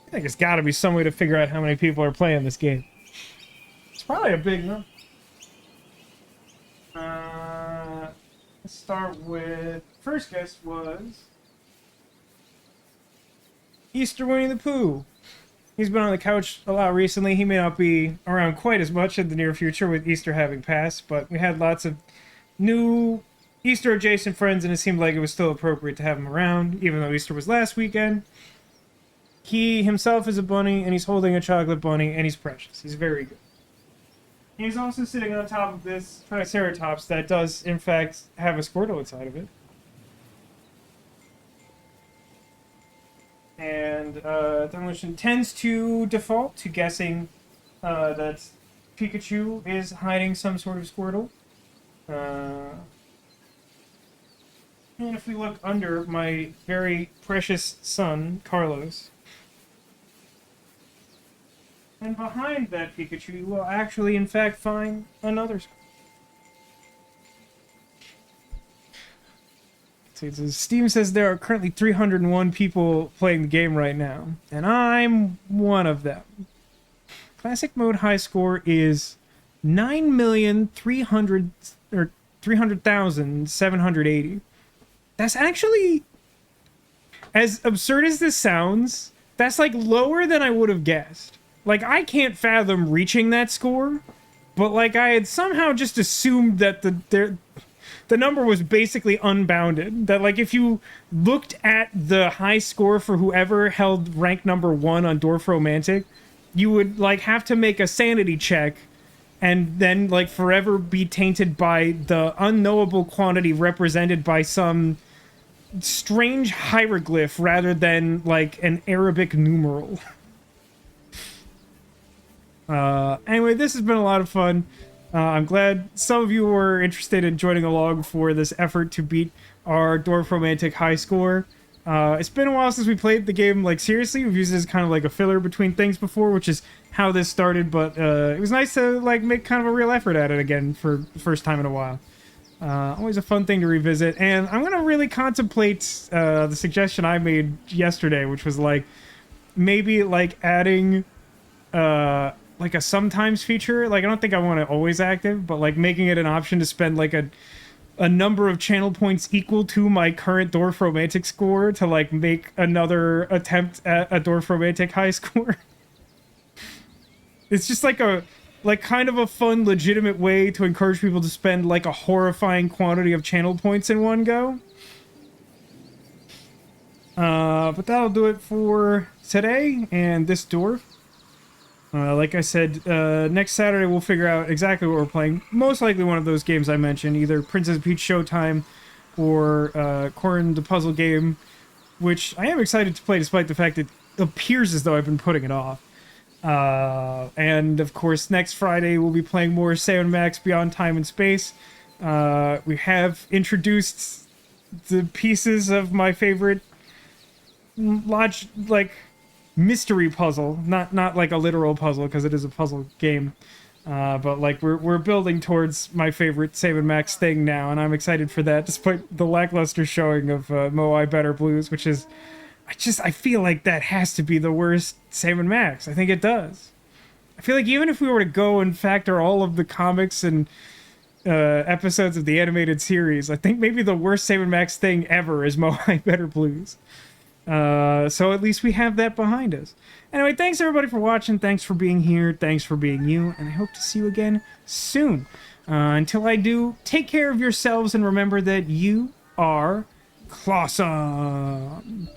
I think there's got to be some way to figure out how many people are playing this game. It's probably a big number. Let's start with... First guess was... Easter Winnie the Pooh. He's been on the couch a lot recently. He may not be around quite as much in the near future with Easter having passed, but we had lots of new Easter-adjacent friends, and it seemed like it was still appropriate to have him around, even though Easter was last weekend. He himself is a bunny, and he's holding a chocolate bunny, and he's precious. He's very good. He's also sitting on top of this Triceratops that does, in fact, have a Squirtle inside of it. And Demolition tends to default to guessing that Pikachu is hiding some sort of Squirtle. And if we look under my very precious son, Carlos, and behind that Pikachu, you will actually, in fact, find another Squirtle. Steam says there are currently 301 people playing the game right now, and I'm one of them. Classic mode high score is 300,780. That's actually, as absurd as this sounds, that's like lower than I would have guessed. Like, I can't fathom reaching that score, but like I had somehow just assumed that the number was basically unbounded. That, like, if you looked at the high score for whoever held rank number 1 on Dorfromantik, you would, like, have to make a sanity check and then, like, forever be tainted by the unknowable quantity represented by some strange hieroglyph rather than, like, an Arabic numeral. Anyway, this has been a lot of fun. I'm glad some of you were interested in joining along for this effort to beat our Dorfromantik high score. It's been a while since we played the game, like, seriously. We've used it as kind of like a filler between things before, which is how this started, but it was nice to, like, make kind of a real effort at it again for the first time in a while. Always a fun thing to revisit, and I'm gonna really contemplate the suggestion I made yesterday, which was, like, maybe, like, adding like a sometimes feature. Like, I don't think I want it always active, but like making it an option to spend like a number of channel points equal to my current Dorfromantik score to like make another attempt at a Dorfromantik high score. It's just like kind of a fun, legitimate way to encourage people to spend like a horrifying quantity of channel points in one go. But that'll do it for today and this dwarf. Like I said, next Saturday we'll figure out exactly what we're playing. Most likely one of those games I mentioned, either Princess Peach Showtime or Corn the Puzzle Game, which I am excited to play despite the fact it appears as though I've been putting it off. And of course, next Friday we'll be playing more Sam & Max Beyond Time and Space. We have introduced the pieces of my favorite mystery puzzle, not like a literal puzzle because it is a puzzle game, But like we're building towards my favorite Sam and Max thing now, and I'm excited for that. Despite the lackluster showing of Moai Better Blues, which is, I feel like that has to be the worst Sam and Max. I think it does. I feel like even if we were to go and factor all of the comics and episodes of the animated series, I think maybe the worst Sam and Max thing ever is Moai Better Blues. So at least we have that behind us. Anyway, thanks everybody for watching. Thanks for being here. Thanks for being you. And I hope to see you again soon. Until I do, take care of yourselves and remember that you are clawsome.